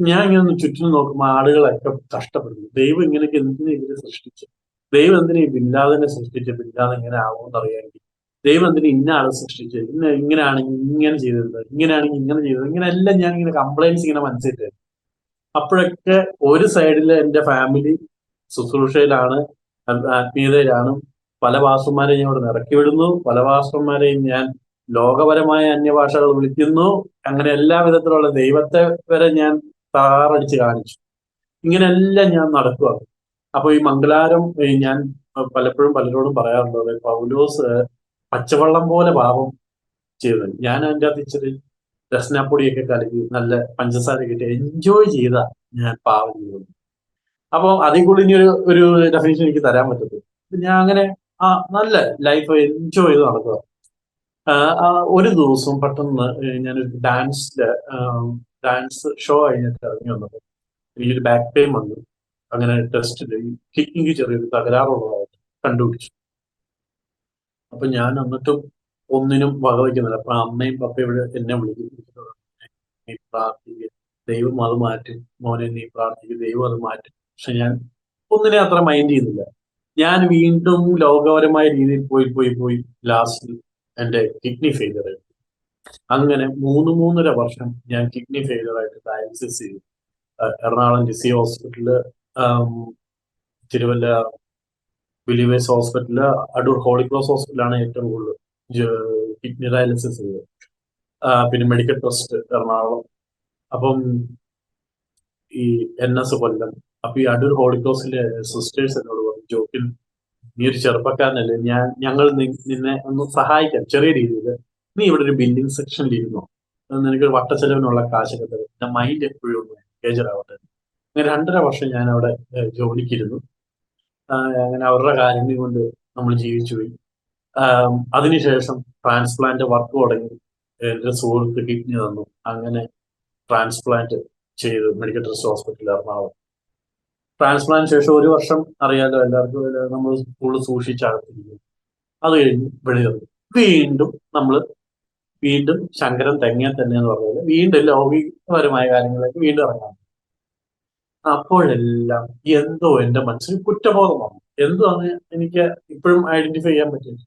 ഞാൻ ഇങ്ങനെ ചുറ്റിനും നോക്കുമ്പോൾ ആളുകളൊക്കെ കഷ്ടപ്പെടുന്നു. ദൈവം ഇങ്ങനെയൊക്കെ എന്തിനാ ഇതിനെ സൃഷ്ടിച്ചു? ദൈവം എന്തിനാ ഈ ബില്ലാദിനെ സൃഷ്ടിച്ചു? ബില്ലാദ് എങ്ങനെ ആവുമെന്ന് അറിയാമെങ്കിൽ ദൈവം എന്തിന് ഇന്ന ആളെ സൃഷ്ടിച്ച്, ഇങ്ങനെയാണെങ്കിൽ ഇങ്ങനെ ചെയ്തത്, ഇങ്ങനെയാണെങ്കിൽ ഇങ്ങനെ ചെയ്തത്, ഇങ്ങനെയെല്ലാം ഞാൻ ഇങ്ങനെ കംപ്ലൈൻസ് ഇങ്ങനെ മനസ്സിലായി. അപ്പോഴൊക്കെ ഒരു സൈഡില് എന്റെ ഫാമിലി ശുശ്രൂഷയിലാണ്, ആത്മീയതയിലാണ്. പല പാസ്റ്റർമാരെയും ഞാൻ ഇവിടെ ഇറക്കി വിടുന്നു, പല പാസ്റ്റർമാരെയും ഞാൻ ലോകപരമായ അന്യഭാഷകൾ വിളിക്കുന്നു. അങ്ങനെ എല്ലാ വിധത്തിലുള്ള ദൈവത്തെ വരെ ഞാൻ താറടിച്ച് കാണിച്ചു. ഇങ്ങനെയെല്ലാം ഞാൻ നടക്കുകയാണ്. അപ്പൊ ഈ മംഗലാരം ഞാൻ പലപ്പോഴും പലരോടും പറയാറുള്ളത്, പൗലോസ് പച്ചവെള്ളം പോലെ പാപം ചെയ്തത്. ഞാൻ അതിൻ്റെ അകത്ത് ഇച്ചിരി രസനാപ്പൊടിയൊക്കെ കലക്കി നല്ല പഞ്ചസാരയൊക്കെ ഇട്ട് എൻജോയ് ചെയ്ത ഞാൻ പാവം ചെയ്തത്. അപ്പൊ അതിൽ കൂടുതൽ ഇനി ഒരു ഡെഫിനേഷൻ എനിക്ക് തരാൻ പറ്റത്തില്ല. ഞാൻ അങ്ങനെ നല്ല ലൈഫ് എൻജോയ് ചെയ്ത് നടക്കുക. ഒരു ദിവസം പെട്ടെന്ന് ഞാനൊരു ഡാൻസ് ഷോ കഴിഞ്ഞിട്ട് ഇറങ്ങി വന്നപ്പോൾ എനിക്കൊരു ബാക്ക് പെയിൻ വന്നു. അങ്ങനെ ടെസ്റ്റില് ഈ കിഡ്നിക്ക് ചെറിയൊരു തകരാറുള്ളതായിട്ട് കണ്ടുപിടിച്ചു. അപ്പൊ ഞാൻ എന്നിട്ടും ഒന്നിനും വകവയ്ക്കുന്നില്ല. അപ്പൊ അമ്മയും പപ്പയും ഇവിടെ എന്നെ വിളിക്കും, നീ പ്രാർത്ഥിക്കുക, ദൈവം അത് മാറ്റും മോനെ, നീ പ്രാർത്ഥിക്കുക, ദൈവം അത് മാറ്റും. പക്ഷെ ഞാൻ ഒന്നിനെ അത്ര മൈൻഡ് ചെയ്യുന്നില്ല. ഞാൻ വീണ്ടും ലോകപരമായ രീതിയിൽ പോയി ലാസ്റ്റിൽ എന്റെ കിഡ്നി ഫെയിലിയർ ആയി. അങ്ങനെ 3.5 വർഷം ഞാൻ കിഡ്നി ഫെയിലിയർ ആയിട്ട് ഡയാലിസിസ് ചെയ്തു. എറണാകുളം ജിസി ഹോസ്പിറ്റലില്, തിരുവല്ല ബിലീവേഴ്സ് ഹോസ്പിറ്റലില്, അടൂർ ഹോളി ക്രോസ് ഹോസ്പിറ്റലാണ് ഏറ്റവും കൂടുതൽ കിഡ്നി ഡയാലിസിസ് ചെയ്തത്. പിന്നെ മെഡിക്കൽ ട്രസ്റ്റ് എറണാകുളം, അപ്പം ഈ NS കൊല്ലം. അപ്പൊ ഈ അടൂർ ഹോളി ക്രോസിലെ സിസ്റ്റേഴ്സ് എന്നോട് പറഞ്ഞു, ജോക്കിൽ നീ ഒരു ചെറുപ്പക്കാരനല്ലേ, ഞങ്ങൾ നിന്നെ ഒന്ന് സഹായിക്കാം ചെറിയ രീതിയിൽ. നീ ഇവിടെ ഒരു ബില്ലിംഗ് സെക്ഷനിൽ ഇരുന്നോ, നിനക്ക് വട്ടച്ചെലവിനുള്ള കാശൊക്കെ തരും, എന്റെ മൈൻഡ് എപ്പോഴും ഒന്ന് എൻഗേജഡ് ആവട്ടെ. അങ്ങനെ 2.5 വർഷം ഞാൻ അവിടെ ജോലിക്കിരുന്നു. അങ്ങനെ അവരുടെ കാര്യങ്ങൾ കൊണ്ട് നമ്മൾ ജീവിച്ചു പോയി. അതിനുശേഷം ട്രാൻസ്പ്ലാന്റ് വർക്ക് തുടങ്ങി. എന്റെ സുഹൃത്ത് കിഡ്നി തന്നു. അങ്ങനെ ട്രാൻസ്പ്ലാന്റ് ചെയ്തു മെഡിക്കൽ ട്രസ്റ്റ് ഹോസ്പിറ്റലിൽ എറണാകുളം. ട്രാൻസ്പ്ലാന്റ് ശേഷം 1 വർഷം അറിയാലോ എല്ലാവർക്കും, നമ്മൾ ഫുള്ള് സൂക്ഷിച്ചകത്തിരിക്കും. അത് കഴിഞ്ഞ് വെളിയിറങ്ങി. വീണ്ടും ശങ്കരൻ തെങ്ങേ തന്നെ എന്ന് പറഞ്ഞാൽ വീണ്ടും ലൗകികപരമായ കാര്യങ്ങളിലേക്ക് വീണ്ടും ഇറങ്ങാം. അപ്പോഴെല്ലാം എന്തോ എന്റെ മനസ്സിൽ കുറ്റബോധം വന്നു. എന്തുവാന്ന് എനിക്ക് ഇപ്പോഴും ഐഡന്റിഫൈ ചെയ്യാൻ പറ്റില്ല.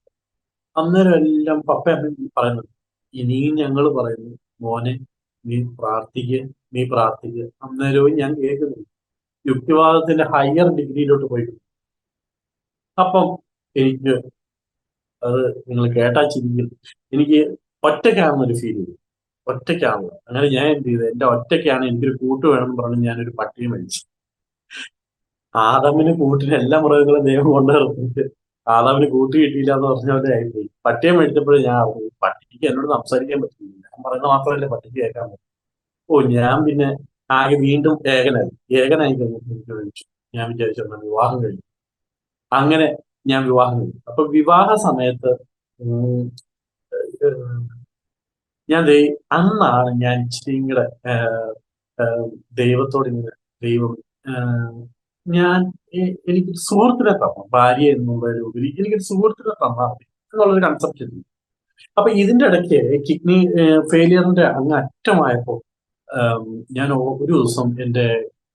അന്നേരം എല്ലാം പപ്പ അമ്മ പറയുന്നത്, ഇനിയും ഞങ്ങൾ പറയുന്നു, മോനെ നീ പ്രാർത്ഥിക്കുക. അന്നേരവും ഞാൻ കേൾക്കുന്നു, യുക്തിവാദത്തിന്റെ ഹയർ ഡിഗ്രിയിലോട്ട് പോയി. അപ്പം എനിക്ക് അത് നിങ്ങൾ കേട്ടാ ചിരിക്കും. എനിക്ക് ഒറ്റയ്ക്കാണെന്നൊരു ഫീൽ ചെയ്തു. ഒറ്റയ്ക്കാണല്ലോ. അങ്ങനെ ഞാൻ എന്ത് ചെയ്തു, എന്റെ ഒറ്റയ്ക്കാണ്, എനിക്കൊരു കൂട്ട് വേണമെന്ന് പറഞ്ഞ് ഞാനൊരു പട്ടിയെ മേടിച്ചു. ആദാമിന് കൂട്ടിന് എല്ലാ മൃഗങ്ങളും ദൈവം കൊണ്ടുവന്നിട്ട് ആദാമിന് കൂട്ട് കിട്ടിയില്ല എന്ന് പറഞ്ഞ പോലെ ആയിപ്പോയി. പട്ടിയെ മേടിച്ചപ്പോഴും ഞാൻ അറിഞ്ഞു, പട്ടിക്ക് എന്നോട് സംസാരിക്കാൻ പറ്റില്ല. ഞാൻ പറയുന്നത് മാത്രമല്ലേ പട്ടിക്ക് കേൾക്കാൻ പറ്റും. ഞാൻ പിന്നെ ആകെ വീണ്ടും ഏകനായി കഴിഞ്ഞിട്ട് എനിക്ക് വിളിച്ചു. ഞാൻ വിചാരിച്ചു എന്നാൽ വിവാഹം കഴിഞ്ഞു. അങ്ങനെ ഞാൻ വിവാഹം കഴിഞ്ഞു. അപ്പൊ വിവാഹ സമയത്ത് അന്നാണ് ഞാൻ ഇച്ചിരി കൂടെ ദൈവത്തോട് ഇങ്ങനെ, ദൈവം ഞാൻ എനിക്കൊരു സുഹൃത്തിനെ തരണം, ഭാര്യ എന്നുള്ളതിലുപരി എനിക്കൊരു സുഹൃത്തിനെ തന്നാൽ മതി എന്നുള്ളൊരു കൺസെപ്റ്റ് ഉണ്ട്. അപ്പൊ ഇതിന്റെ ഇടയ്ക്ക് കിഡ്നി ഫെയിലിയറിന്റെ അങ്ങ് അറ്റമായപ്പോ ഞാൻ ഒരു ദിവസം എന്റെ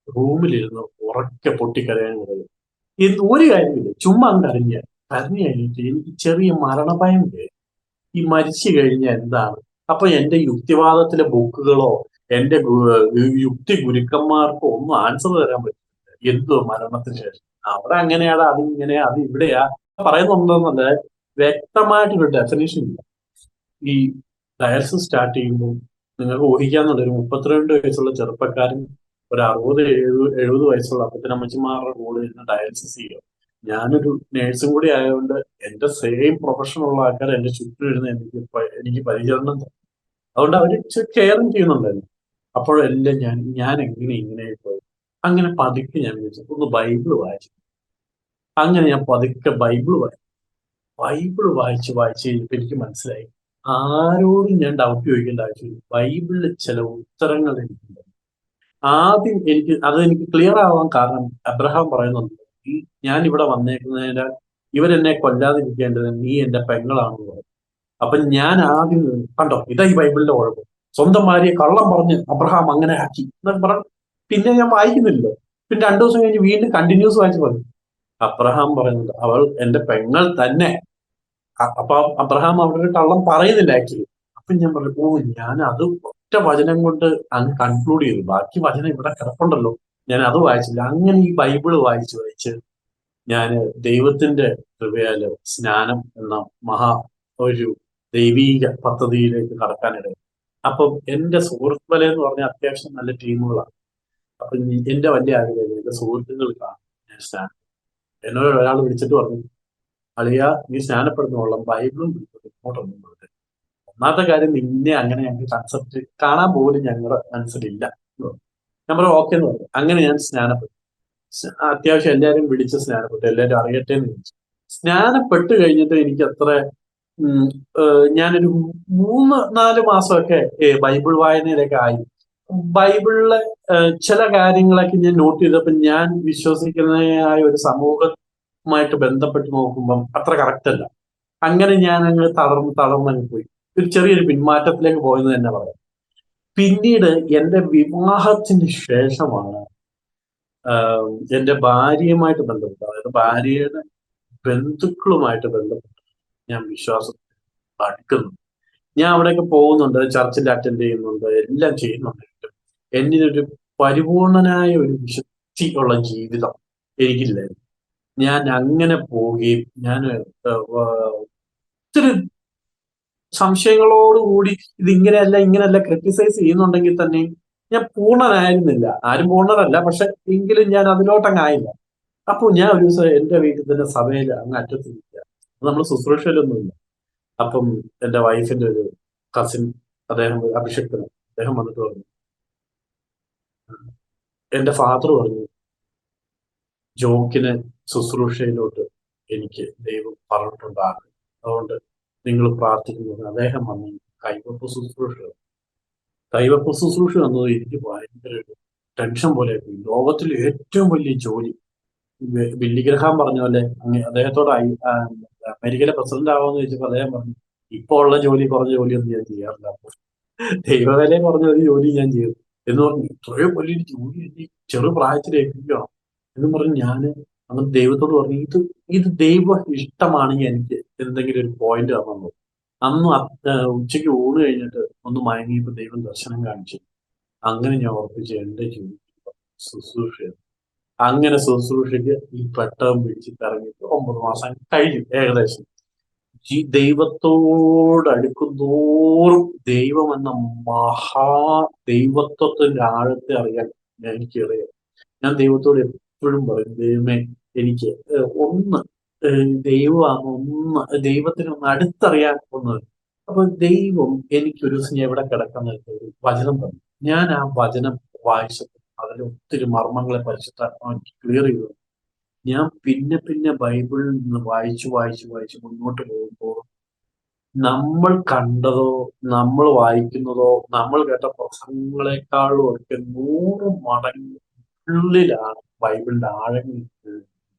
റൂമിലിരുന്ന് ഉറക്കെ പൊട്ടിക്കരയാൻ തുടങ്ങി. ഒരു കാര്യമില്ല, ചുമ്മാ കരഞ്ഞു കഴിഞ്ഞിട്ട് എനിക്ക് ചെറിയ മരണഭയം കയറി. ഈ മരിച്ചു കഴിഞ്ഞാൽ എന്താണ്? അപ്പൊ എന്റെ യുക്തിവാദത്തിലെ ബുക്കുകളോ എന്റെ യുക്തി ഗുരുക്കന്മാർക്കോ ഒന്നും ആൻസർ തരാൻ പറ്റില്ല. എന്തോ മരണത്തിന് ശേഷം അവിടെ അങ്ങനെയാണ്, അതിങ്ങനെയാ, അത് ഇവിടെയാ പറയുന്നുണ്ടെന്നല്ല, വ്യക്തമായിട്ടൊരു ഡെഫിനേഷൻ ഇല്ല. ഈ ഡയാലിസിസ് സ്റ്റാർട്ട് ചെയ്യുമ്പോൾ നിങ്ങൾക്ക് ഊഹിക്കാന്നുള്ള ഒരു 32 വയസ്സുള്ള ചെറുപ്പക്കാരൻ ഒരു 60-70 വയസ്സുള്ള അപ്പച്ചനമ്മച്ചിമാരുടെ കൂടെ ഇരുന്ന് ഡയാലിസിസ് ചെയ്യുക. ഞാനൊരു നേഴ്സും കൂടി ആയതുകൊണ്ട് എന്റെ സെയിം പ്രൊഫഷനുള്ള ആൾക്കാർ എന്റെ ചുറ്റും ഇരുന്ന് എനിക്ക് പരിചരണം തരും. അതുകൊണ്ട് അവര് കെയറിങ് ചെയ്യുന്നുണ്ടായിരുന്നു. അപ്പോഴെല്ലാം ഞാൻ എങ്ങനെ ഇങ്ങനെ പോയി. അങ്ങനെ പതുക്കെ ഞാൻ വിളിച്ചു ഒന്ന് ബൈബിള് വായിച്ചു. അങ്ങനെ ഞാൻ പതുക്കെ ബൈബിള് വായിച്ചു കഴിഞ്ഞപ്പോൾ എനിക്ക് മനസ്സിലായി, ആരോടും ഞാൻ ഡൗട്ട് ചോദിക്കേണ്ട ആവശ്യമില്ല. ബൈബിളിൽ ചില ഉത്തരങ്ങൾ എനിക്കുണ്ട്. ആദ്യം എനിക്ക് ക്ലിയർ ആവാൻ കാരണം അബ്രഹാം പറയുന്നുണ്ട്, ഞാൻ ഇവിടെ വന്നേക്കുന്നതിനാൽ ഇവരെന്നെ കൊല്ലാതിരിക്കേണ്ടത് നീ എന്റെ പെങ്ങളാണെന്ന് പറയും. അപ്പൊ ഞാൻ ആദ്യം കണ്ടോ, ഇതാ ഈ ബൈബിളിന്റെ കുഴപ്പം, സ്വന്തം ഭാര്യയെ കള്ളം പറഞ്ഞ് അബ്രഹാം അങ്ങനെ ആക്കി എന്നൊക്കെ പറഞ്ഞു. പിന്നെ ഞാൻ വായിക്കുന്നില്ലല്ലോ. പിന്നെ 2 ദിവസം കഴിഞ്ഞ് വീണ്ടും കണ്ടിന്യൂസ് വായിച്ചു പറഞ്ഞു, അബ്രഹാം പറയുന്നത് അവൾ എന്റെ പെങ്ങൾ തന്നെ. അപ്പൊ അബ്രഹാം അവിടെ ഒരു കള്ളം പറയുന്നില്ല ആക്ച്വലി. അപ്പൊ ഞാൻ പറഞ്ഞു, ഓ, ഞാൻ അത് ഒറ്റ വചനം കൊണ്ട് അങ്ങ് കൺക്ലൂഡ് ചെയ്തു. ബാക്കി വചനം ഇവിടെ കിടപ്പുണ്ടല്ലോ, ഞാൻ അത് വായിച്ചില്ല. അങ്ങനെ ഈ ബൈബിള് വായിച്ച് വായിച്ച് ഞാൻ ദൈവത്തിന്റെ കൃപയാല് സ്നാനം എന്ന മഹാ ഒരു ദൈവീക പദ്ധതിയിലേക്ക് കടക്കാനിടയായി. അപ്പം എന്റെ സുഹൃത്ത് വലയം എന്ന് പറഞ്ഞാൽ അത്യാവശ്യം നല്ല ടീമുകളാണ്. അപ്പൊ എന്റെ വലിയ ആഗ്രഹം എന്റെ സുഹൃത്തുക്കൾ കാണും ഞാൻ സ്നാനം. എന്നോട് ഒരാൾ വിളിച്ചിട്ട് പറഞ്ഞു, അളിയ, നീ സ്നാനപ്പെടുന്നോളം ബൈബിളും ഇങ്ങോട്ടൊന്നും പോകരുത്. ഒന്നാമത്തെ കാര്യം, നിന്നെ അങ്ങനെ ഞങ്ങൾക്ക് കൺസെപ്റ്റ് കാണാൻ പോലും ഞങ്ങളുടെ മനസ്സിലില്ല എന്ന് പറഞ്ഞു. ഞാൻ പറഞ്ഞു ഓക്കെ എന്ന് പറഞ്ഞു. അങ്ങനെ ഞാൻ സ്നാനപ്പെട്ടു. അത്യാവശ്യം എല്ലാവരും വിളിച്ച് സ്നാനപ്പെട്ടു, എല്ലാവരും അറിയട്ടെ എന്ന് വിളിച്ചു. സ്നാനപ്പെട്ട് കഴിഞ്ഞിട്ട് എനിക്ക് അത്ര ഞാനൊരു 3-4 മാസമൊക്കെ ബൈബിൾ വായനയിലൊക്കെ ആയി. ബൈബിളിലെ ചില കാര്യങ്ങളൊക്കെ ഞാൻ നോട്ട് ചെയ്തപ്പോൾ ഞാൻ വിശ്വസിക്കുന്നതായ ഒരു സമൂഹമായിട്ട് ബന്ധപ്പെട്ട് നോക്കുമ്പം അത്ര കറക്റ്റ് അല്ല. അങ്ങനെ ഞാൻ അങ്ങ് തളർന്നങ്ങ് പോയി. ഒരു ചെറിയൊരു പിന്മാറ്റത്തിലേക്ക് പോയെന്ന് തന്നെ പറയാം. പിന്നീട് എന്റെ വിവാഹത്തിന് ശേഷമാണ് എന്റെ ഭാര്യയുമായിട്ട് ബന്ധപ്പെട്ട്, അതായത് ഭാര്യയുടെ ബന്ധുക്കളുമായിട്ട് ബന്ധപ്പെട്ട് ഞാൻ വിശ്വാസം അടുക്കുന്നു. ഞാൻ അവിടെയൊക്കെ പോകുന്നുണ്ട്, ചർച്ചിൽ അറ്റൻഡ് ചെയ്യുന്നുണ്ട്, എല്ലാം ചെയ്യുന്നുണ്ട്. എന്നിലൊരു പരിപൂർണനായ ഒരു വിശുദ്ധി ഉള്ള ജീവിതം എനിക്കില്ലായിരുന്നു. ഞാൻ അങ്ങനെ പോവുകയും ഞാൻ ഒത്തിരി സംശയങ്ങളോടുകൂടി ഇങ്ങനെയല്ല ക്രിട്ടിസൈസ് ചെയ്യുന്നുണ്ടെങ്കിൽ തന്നെ ഞാൻ പൂർണ്ണനായിരുന്നില്ല. ആരും പൂർണ്ണരല്ല, പക്ഷെ എങ്കിലും ഞാൻ അതിലോട്ടങ്ങായില്ല. അപ്പോൾ ഞാൻ ഒരു ദിവസം എന്റെ വീട്ടിൽ തന്നെ സഭയിൽ അങ്ങ് അറ്റത്ത് നിൽക്കുക. നമ്മൾ ശുശ്രൂഷയിലൊന്നുമില്ല. അപ്പം എന്റെ വൈഫിന്റെ ഒരു കസിൻ, അദ്ദേഹം അഭിഷക്തൻ, അദ്ദേഹം വന്നിട്ട് പറഞ്ഞു, എന്റെ ഫാദർ പറഞ്ഞു ജോക്കിനെ ശുശ്രൂഷയിലോട്ട് എനിക്ക് ദൈവം പറഞ്ഞിട്ടുണ്ടാകും, അതുകൊണ്ട് നിങ്ങൾ പ്രാർത്ഥിക്കുന്നത്. അദ്ദേഹം വന്ന് കൈവപ്പ് ശുശ്രൂഷ എന്നത് എനിക്ക് ഭയങ്കര ഒരു ടെൻഷൻ പോലെ ആയി. ലോകത്തിലെ ഏറ്റവും വലിയ ജോലി, ബില്ലി ഗ്രഹാം പറഞ്ഞ പോലെ അദ്ദേഹത്തോട് അമേരിക്കയിലെ പ്രസിഡന്റ് ആവാന്ന് ചോദിച്ചപ്പോൾ അദ്ദേഹം പറഞ്ഞു, ഇപ്പൊ ഉള്ള ജോലി കുറഞ്ഞ ജോലിയൊന്നും ഞാൻ ചെയ്യാറില്ല, ദൈവവേല കുറഞ്ഞ ഒരു ജോലി ഞാൻ ചെയ്തു എന്ന് പറഞ്ഞു. ഇത്രയോ വലിയൊരു ജോലി എനിക്ക് ചെറുപ്രായത്തിൽ ഏൽപ്പിക്കണം എന്ന് പറഞ്ഞ് ഞാൻ അങ്ങനെ ദൈവത്തോട് പറഞ്ഞു, ഇത് ദൈവ ഇഷ്ടമാണെങ്കിൽ എനിക്ക് എന്തെങ്കിലും ഒരു പോയിന്റ് തന്നു. അന്ന് ഉച്ചയ്ക്ക് ഊണ് കഴിഞ്ഞിട്ട് ഒന്ന് മയങ്ങിയപ്പോൾ ദൈവം ദർശനം കാണിച്ചു. അങ്ങനെ ഞാൻ ഉറപ്പിച്ചു എന്റെ ജീവിതത്തിൽ ശുശ്രൂഷ. അങ്ങനെ ശുശ്രൂഷയ്ക്ക് ഈ പെട്ടകം പിടിച്ചിട്ട് ഇറങ്ങിയിട്ട് 9 മാസം കഴിഞ്ഞു ഏകദേശം. ഈ ദൈവത്തോട് അടുക്കുന്തോറും ദൈവം എന്ന മഹാ ദൈവത്വത്തിന്റെ ആഴത്തെ അറിയാൻ എനിക്കറിയാം. ഞാൻ ദൈവത്തോട് എപ്പോഴും പറയും, ദൈവമേ, എനിക്ക് ഒന്ന് ദൈവമാണ്, ഒന്ന് ദൈവത്തിനൊന്ന് അടുത്തറിയാൻ ഒന്ന്. അപ്പൊ ദൈവം എനിക്കൊരു ദിവസം എവിടെ കിടക്കുന്ന ഒരു വചനം തന്നു. ഞാൻ ആ വചനം വായിച്ചപ്പോൾ അതിൽ ഒത്തിരി മർമ്മങ്ങളെ പരിശുദ്ധാത്മാവ് എനിക്ക് ക്ലിയർ ചെയ്തു. ഞാൻ പിന്നെ ബൈബിളിൽ നിന്ന് വായിച്ച് മുന്നോട്ട് പോകുമ്പോൾ നമ്മൾ കണ്ടതോ നമ്മൾ വായിക്കുന്നതോ നമ്മൾ കേട്ട പ്രസംഗങ്ങളെക്കാളും ഒക്കെ 100 മടങ്ങുള്ളിലാണ് ബൈബിളിന്റെ ആഴങ്ങൾ.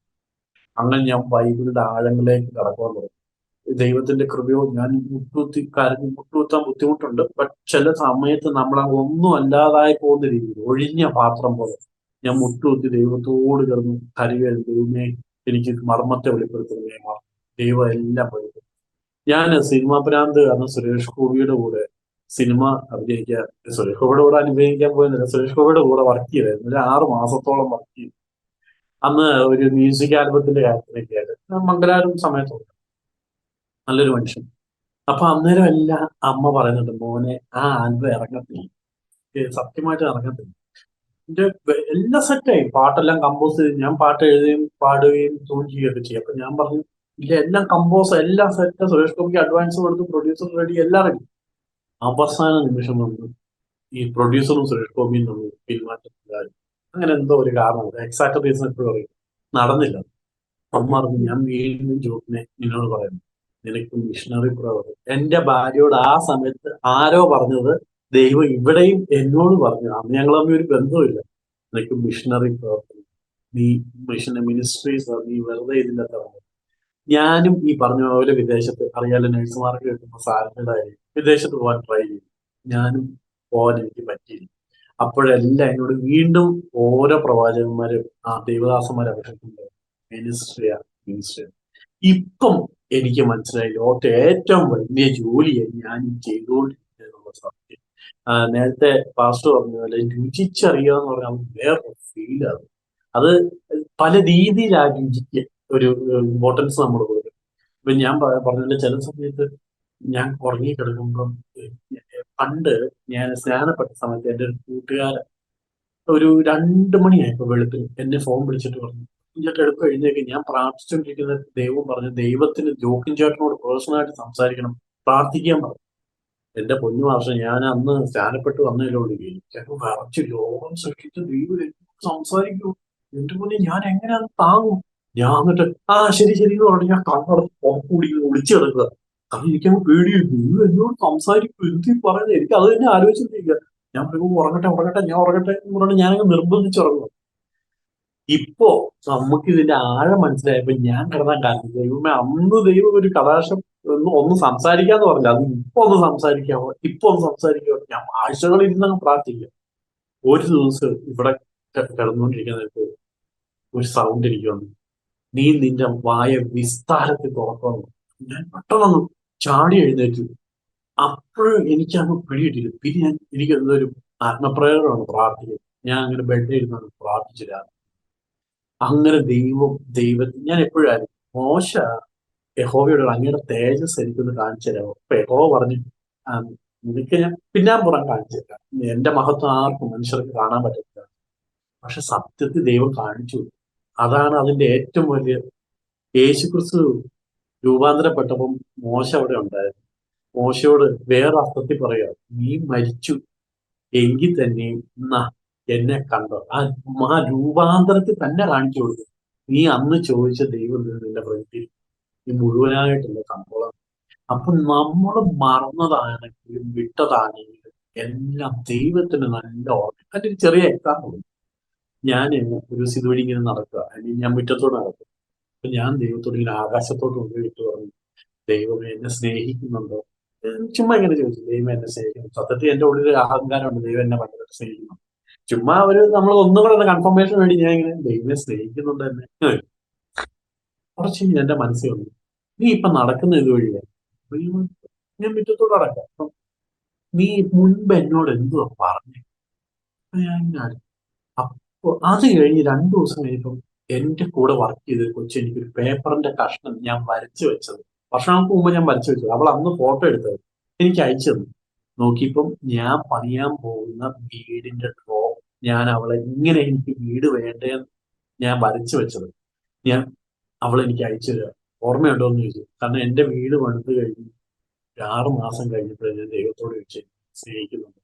അങ്ങനെ ഞാൻ ബൈബിളിന്റെ ആഴങ്ങളിലേക്ക് കടക്കാൻ തുടങ്ങി. ദൈവത്തിന്റെ കൃപയോ, ഞാൻ മുട്ടുകുത്താൻ ബുദ്ധിമുട്ടുണ്ട്. ചില സമയത്ത് നമ്മൾ ഒന്നും അല്ലാതായി പോകുന്ന രീതിയിൽ ഒഴിഞ്ഞ പാത്രം പോലെ ഞാൻ മുട്ടുകുത്തി ദൈവത്തോട് കിടന്ന് കരയുകയാണ്, ദൈവമേ എനിക്ക് മർമ്മത്തെ വെളിപ്പെടുത്തുന്നേ, ദൈവം എല്ലാം വെളിപ്പെടുത്തും. ഞാൻ സിനിമാ ഭ്രാന്ത് കാരണം സുരേഷ് ഗോപിയുടെ കൂടെ സിനിമ അഭിനയിക്കാൻ, സുരേഷ് ഗോപിയുടെ കൂടെ അഭിനയിക്കാൻ പോയെന്നില്ല, സുരേഷ് ഗോപിയുടെ കൂടെ വർക്ക് ചെയ്തായിരുന്നു. ഒരു 6 മാസത്തോളം വർക്ക് ചെയ്തു. അന്ന് ഒരു മ്യൂസിക് ആൽബത്തിന്റെ കാര്യത്തിനൊക്കെ ആയിട്ട് മംഗലാപുരം സമയത്തുണ്ട്. നല്ലൊരു മനുഷ്യൻ. അപ്പൊ അന്നേരം എല്ലാം അമ്മ പറയുന്നുണ്ട്, മോനെ ആ ആൽബം ഇറങ്ങത്തില്ല, സത്യമായിട്ട് ഇറങ്ങത്തില്ല. എന്റെ എല്ലാം സെറ്റായി, പാട്ടെല്ലാം കമ്പോസ് ചെയ്ത്, ഞാൻ പാട്ട് എഴുതുകയും പാടുകയും ട്യൂൺ ചെയ്യുകയൊക്കെ ചെയ്യും. അപ്പൊ ഞാൻ പറഞ്ഞു, ഇല്ല, എല്ലാം കമ്പോസ്, എല്ലാം സെറ്റ്, സുരേഷ് ഗോപിക്ക് അഡ്വാൻസ് കൊടുത്തു, പ്രൊഡ്യൂസർ റെഡി, എല്ലാം റെഡി. അവസാന നിമിഷം വന്നു ഈ പ്രൊഡ്യൂസറും സുരേഷ് ഗോപിയും തമ്മിൽ പിന്മാറ്റത്തിലായി. അങ്ങനെ എന്തോ ഒരു കാരണം, എക്സാക്ട് റീസൺ എപ്പോഴും പറയും, നടന്നില്ല. അമ്മ പറഞ്ഞു, ഞാൻ വീണ്ടും ജോബിനെ നിന്നോട് പറയുന്നു, നിനക്ക് മിഷണറി പ്രവർത്തനം. എന്റെ ഭാര്യയോട് ആ സമയത്ത് ആരോ പറഞ്ഞത് ദൈവം ഇവിടെയും എന്നോട് പറഞ്ഞു. അന്ന് ഞങ്ങൾ തമ്മിൽ ഒരു ബന്ധമില്ല. നിനക്ക് മിഷണറി പ്രവർത്തനം, നീ മിനിസ്ട്രീസ്, നീ വെറുതെ ഇതിൻ്റെ. ഞാനും ഈ പറഞ്ഞ പോലെ വിദേശത്ത്, അറിയാലോ നഴ്സുമാർക്ക് കിട്ടുന്ന സാലറിയുടെ വിദേശത്ത് പോകാൻ ട്രൈ ചെയ്തു. ഞാനും പോകാൻ എനിക്ക് പറ്റിയില്ല. അപ്പോഴെല്ലാം എന്നോട് വീണ്ടും ഓരോ പ്രവാചകന്മാരും ദൈവദാസന്മാരെ അപേക്ഷിക്കുന്നുണ്ട്, മിനിസ്ട്രിയാണ്. ഇപ്പം എനിക്ക് മനസ്സിലായി ലോകത്തെ ഏറ്റവും വലിയ ജോലിയായി ഞാൻ ഈ ചെയ്തുകൊണ്ടിരിക്കുന്ന സത്യം. നേരത്തെ പാസ്റ്റർ പറഞ്ഞ പോലെ രുചിച്ചറിയുക എന്ന് പറഞ്ഞാൽ വേറൊരു ഫീലാണ്. അത് പല രീതിയിൽ ആ രുചിക്ക് ഒരു ഇമ്പോർട്ടൻസ് നമ്മൾ കൊടുക്കും. ഇപ്പൊ ഞാൻ പറഞ്ഞ ചില സമയത്ത് ഞാൻ ഉറങ്ങി കിടക്കുമ്പം പണ്ട് ഞാൻ സ്നാനപ്പെട്ട സമയത്ത് എൻ്റെ ഒരു കൂട്ടുകാരൻ ഒരു 2 മണിയായപ്പോ വെളുപ്പിന് എന്നെ ഫോൺ വിളിച്ചിട്ട് പറഞ്ഞു, "ഇതൊക്കെ എടുപ്പ് എഴുന്നേക്ക്, ഞാൻ പ്രാർത്ഥിച്ചുകൊണ്ടിരിക്കുന്ന ദൈവം പറഞ്ഞു ദൈവത്തിന് ജോക്കിൻ ചേട്ടനോട് പേഴ്സണലായിട്ട് സംസാരിക്കണം, പ്രാർത്ഥിക്കാൻ പറഞ്ഞു." എന്റെ പൊന്നു മാഷെ, ഞാൻ അന്ന് സ്നാനപ്പെട്ട് വന്നതിലേ ഉള്ളൂ. എനിക്കങ്ങ് വിറച്ച് ലോകം സൃഷ്ടിച്ച ദൈവം എന്നോട് സംസാരിക്കൂ. എന്റെ പൊന്നെ, ഞാൻ എങ്ങനെ അത് താങ്ങും? ഞാൻ എന്നിട്ട് ആ ശരി ശരി എന്ന് പറഞ്ഞു ഞാൻ കണ്ണടച്ച് പുറത്തുകൂടി ഒളിച്ചു കിടക്കുക. കാരണം എനിക്കങ്ങ് പേടിയായി. ദൈവം എന്നോട് സംസാരിക്കും, എന്ത് ഈ പറയുന്നത്? എനിക്ക് അത് തന്നെ ആലോചിച്ചിട്ടില്ല. ഞാൻ പറയുമ്പോൾ ഉറങ്ങട്ടെ ഉറങ്ങട്ടെ ഞാൻ ഉറങ്ങട്ടെ എന്ന് പറഞ്ഞ് ഞാനങ്ങ് നിർബന്ധിച്ചുറങ്ങും. ഇപ്പോ നമുക്ക് ഇതിന്റെ ആഴം മനസ്സിലായപ്പോ ഞാൻ കിടന്ന കാര്യം, ദൈവമേ, അന്ന് ദൈവം ഒരു കടാശം ഒന്ന് സംസാരിക്കാന്ന് പറഞ്ഞില്ല, അത് ഇപ്പൊ ഒന്ന് സംസാരിക്കാമോ, ഇപ്പൊ ഒന്ന് സംസാരിക്കാമോ. ഞാൻ ആഴ്ചകളിരുന്നങ്ങ് പ്രാർത്ഥിക്കുക. ഒരു ദിവസം ഇവിടെ കിടന്നുകൊണ്ടിരിക്കുന്ന ഒരു സൗണ്ട് എനിക്ക് വന്നു, "നീ നിന്റെ വായ വിസ്താരത്തിൽ തുറക്കുന്നു." ഞാൻ പെട്ടെന്ന് ചാടി എഴുന്നേറ്റു. അപ്പോഴും എനിക്കങ്ങ് പിടിയിട്ടില്ല. പിന്നെ എനിക്ക് എന്തൊരു ആത്മപ്രേരണമാണ് പ്രാർത്ഥിക്കുന്നത്. ഞാൻ അങ്ങനെ ബെഡിൽ ഇരുന്നാണ് പ്രാർത്ഥിച്ചില്ല. അങ്ങനെ ഞാൻ എപ്പോഴായിരുന്നു മോശ യഹോവയോട് അങ്ങയുടെ തേജസ് എനിക്കൊന്ന് കാണിച്ചു തരാമോ? അപ്പൊ യഹോവ പറഞ്ഞു, "ആ, നിനക്ക് ഞാൻ പിന്നാമ്പുറം കാണിച്ചു തരാം. എന്റെ മഹത്വം ആർക്കും മനുഷ്യർക്ക് കാണാൻ പറ്റില്ല." പക്ഷെ സത്യത്തിൽ ദൈവം കാണിച്ചു. അതാണ് അതിന്റെ ഏറ്റവും വലിയ. യേശുക്രിസ്തു രൂപാന്തരപ്പെട്ടപ്പം മോശ അവിടെ ഉണ്ടായിരുന്നു. മോശയോട് വേറെ അർത്ഥത്തിൽ പറയാ, "നീ മരിച്ചു എങ്കിൽ തന്നെയും എന്നാ എന്നെ കണ്ടോ." ആ രൂപാന്തരത്തിൽ തന്നെ കാണിച്ചു കൊടുക്കും. നീ അന്ന് ചോദിച്ച ദൈവം നിന്റെ പ്രവൃത്തി ഈ മുഴുവനായിട്ടുള്ള കണ്ടോളാം. അപ്പൊ നമ്മൾ മറന്നതാണെങ്കിലും വിട്ടതാണെങ്കിലും എല്ലാം ദൈവത്തിന് നല്ല ഓർമ്മ. അതിന്റെ ഒരു ചെറിയ എക്സാമ്പിൾ, ഞാൻ ഒരു ഇതുവഴി ഇങ്ങനെ നടക്കുക, അല്ലെങ്കിൽ ഞാൻ മുറ്റത്തോട് നടക്കുക. അപ്പൊ ഞാൻ ദൈവത്തോട് ഇങ്ങനെ ആകാശത്തോട്ട് കൊണ്ടുപോയിട്ട് പറഞ്ഞു, "ദൈവമേ, എന്നെ സ്നേഹിക്കുന്നുണ്ടോ?" ചുമ്മാ ഇങ്ങനെ ചോദിച്ചു, "ദൈവം എന്നെ സ്നേഹിക്കുന്നു." സത്യത്തിൽ എന്റെ ഉള്ളിൽ ഒരു അഹങ്കാരമുണ്ട്, ദൈവം എന്നെ ഭയങ്കരമായിട്ട് സ്നേഹിക്കുന്നു. ചുമ്മാ നമ്മൾ ഒന്നും കൂടെ ഒന്ന് കൺഫർമേഷൻ വേണ്ടി ഞാൻ ഇങ്ങനെ, ദൈവമേ സ്നേഹിക്കുന്നുണ്ട് എന്നെ. കുറച്ച് കഴിഞ്ഞ് എന്റെ മനസ്സിൽ വന്നു, "നീ ഇപ്പൊ നടക്കുന്ന ഇതുവഴിയാണ്." അപ്പൊ ഞാൻ മുറ്റത്തോട് നടക്കാം. അപ്പം നീ മുൻപ് എന്നോട് എന്തുവാ പറഞ്ഞേ? അപ്പൊ ഞാൻ ഇങ്ങനെ അപ്പൊ അത് കഴിഞ്ഞ് 2 ദിവസം കഴിഞ്ഞപ്പം എന്റെ കൂടെ വർക്ക് ചെയ്ത കൊച്ചു എനിക്കൊരു പേപ്പറിന്റെ കഷ്ണം ഞാൻ വരച്ചു വെച്ചത്, വർഷങ്ങൾക്ക് മുമ്പ് ഞാൻ വരച്ചു വെച്ചത്, അവൾ അന്ന് ഫോട്ടോ എടുത്തത് എനിക്ക് അയച്ചു തന്നു. നോക്കിയപ്പം ഞാൻ പണിയാൻ പോകുന്ന വീടിന്റെ ഡ്രോ, ഞാൻ അവളെ ഇങ്ങനെ എനിക്ക് വീട് വേണ്ടേന്ന് ഞാൻ വരച്ചു വെച്ചത് ഞാൻ അവൾ എനിക്ക് അയച്ചു തരാം. ഓർമ്മയുണ്ടോ എന്ന് ചോദിച്ചു. കാരണം എന്റെ വീട് പണിത് കഴിഞ്ഞ് ഒരു 6 മാസം കഴിഞ്ഞപ്പോഴേ ഞാൻ ദൈവത്തോട് ചോദിച്ചു, സ്നേഹിക്കുന്നുണ്ട്.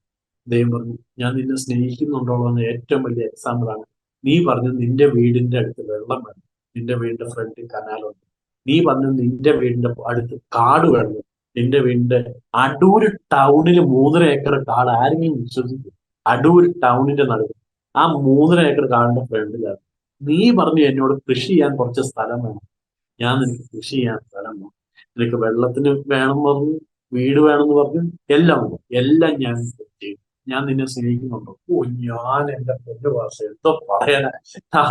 ദൈവം പറഞ്ഞു, "ഞാൻ നിന്നെ സ്നേഹിക്കുന്നുണ്ടോ എന്ന് ഏറ്റവും വലിയ എക്സാമ്പിൾ ആണ്. നീ പറഞ്ഞു നിന്റെ വീടിന്റെ അടുത്ത് വെള്ളം വേണം, നിന്റെ വീടിന്റെ ഫ്രണ്ടിൽ കനാലുണ്ട്. നീ പറഞ്ഞു നിന്റെ വീടിന്റെ അടുത്ത് കാട് വേണം, നിന്റെ വീടിന്റെ അടൂര് ടൗണില് 3.5 ഏക്കർ കാട് ആരെങ്കിലും വിശ്വസിക്കും? അടൂർ ടൗണിന്റെ നടുവ് ആ 3.5 ഏക്കർ കാടിന്റെ ഫ്രണ്ടിലാണ്. നീ പറഞ്ഞു എന്നോട് കൃഷി ചെയ്യാൻ കുറച്ച് സ്ഥലം വേണം. ഞാൻ നിനക്ക് കൃഷി ചെയ്യാൻ സ്ഥലം വേണം, നിനക്ക് വെള്ളത്തിന് വേണം പറഞ്ഞു, വീട് വേണമെന്ന് പറഞ്ഞു, എല്ലാം ഉണ്ട്. എല്ലാം ഞാൻ ചെയ്യും. ഞാൻ നിന്നെ സ്നേഹിക്കുന്നുണ്ടോ?" ഓ, ഞാൻ എന്റെ പൊന്നു ഭാഷ എന്തോ പറയാനാ.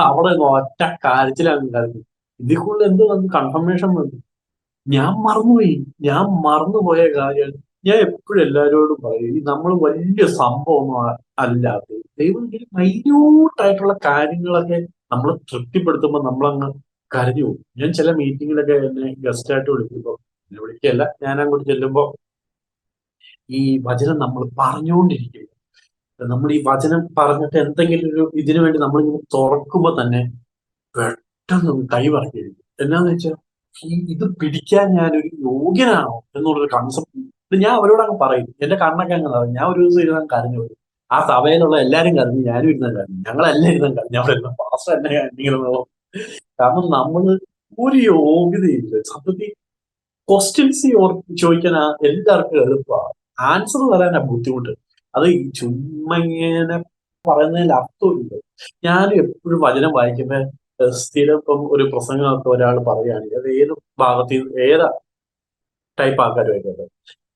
അവിടെ നിന്ന് ഒറ്റ കാര്യത്തിലാണ് കരുതി. ഇതിൽ കൂടുതൽ എന്തോ നമുക്ക് കൺഫർമേഷൻ വേണ്ടി. ഞാൻ മറന്നുപോയി. ഞാൻ മറന്നുപോയ കാര്യം ഞാൻ എപ്പോഴും എല്ലാവരോടും പറയും. ഈ നമ്മൾ വലിയ സംഭവമൊന്നും അല്ല അത്. ദൈവം ഇങ്ങനെ മൈന്യൂട്ടായിട്ടുള്ള കാര്യങ്ങളൊക്കെ നമ്മൾ തൃപ്തിപ്പെടുത്തുമ്പോൾ നമ്മളങ്ങ് കരഞ്ഞു പോകും. ഞാൻ ചില മീറ്റിങ്ങിലൊക്കെ എന്നെ ഗസ്റ്റായിട്ട് വിളിക്കുമ്പോൾ, എന്നെ വിളിക്കുകയല്ല, ഞാൻ അങ്ങോട്ട് ചെല്ലുമ്പോൾ ഈ വചനം നമ്മൾ പറഞ്ഞുകൊണ്ടിരിക്കും. നമ്മൾ ഈ വചനം പറഞ്ഞിട്ട് എന്തെങ്കിലും ഒരു ഇതിനു വേണ്ടി നമ്മളിങ്ങനെ തുറക്കുമ്പോൾ തന്നെ പെട്ടെന്ന് കൈവറക്കിയിരിക്കും. എന്നാന്ന് വെച്ചാൽ ഇത് പിടിക്കാൻ ഞാനൊരു യോഗ്യനാണോ എന്നുള്ളൊരു കൺസെപ്റ്റ് ഞാൻ അവരോട് അങ്ങ് പറയും. എന്റെ കണ്ണൊക്കെ അങ്ങനെ പറയും. ഞാൻ ഒരു ദിവസം ഇരുന്ന് കരഞ്ഞു പോയി. ആ സഭയിലുള്ള എല്ലാരും കരഞ്ഞു, ഞാനും ഇരുന്ന് കരഞ്ഞു, ഞങ്ങളെല്ലാം ഇരുന്ന് കരഞ്ഞു. അവിടെ പാസ്റ്റർ എന്നെ ഇങ്ങനെ നോക്കും. കാരണം നമ്മള് ഒരു യോഗ്യതയില്ല സത്യത്തിൽ. ക്വസ്റ്റ്യൻസ് ചോദിക്കാൻ എല്ലാവർക്കും എളുപ്പമാണ്, ആൻസർ പറയാനാ ബുദ്ധിമുട്ട്. അത് ഈ ചുമ്മാ ഇങ്ങനെ പറയുന്നതിൽ അർത്ഥമില്ല. ഞാൻ എപ്പോഴും വചനം വായിക്കുമ്പോൾ സ്ഥിരം ഇപ്പം ഒരു പ്രസംഗമൊക്കെ ഒരാൾ പറയുകയാണെങ്കിൽ അത് ഏത് ഭാഗത്തിൽ ഏതാ ടൈപ്പ് ആൾക്കാരുമായിക്കോട്ടെ,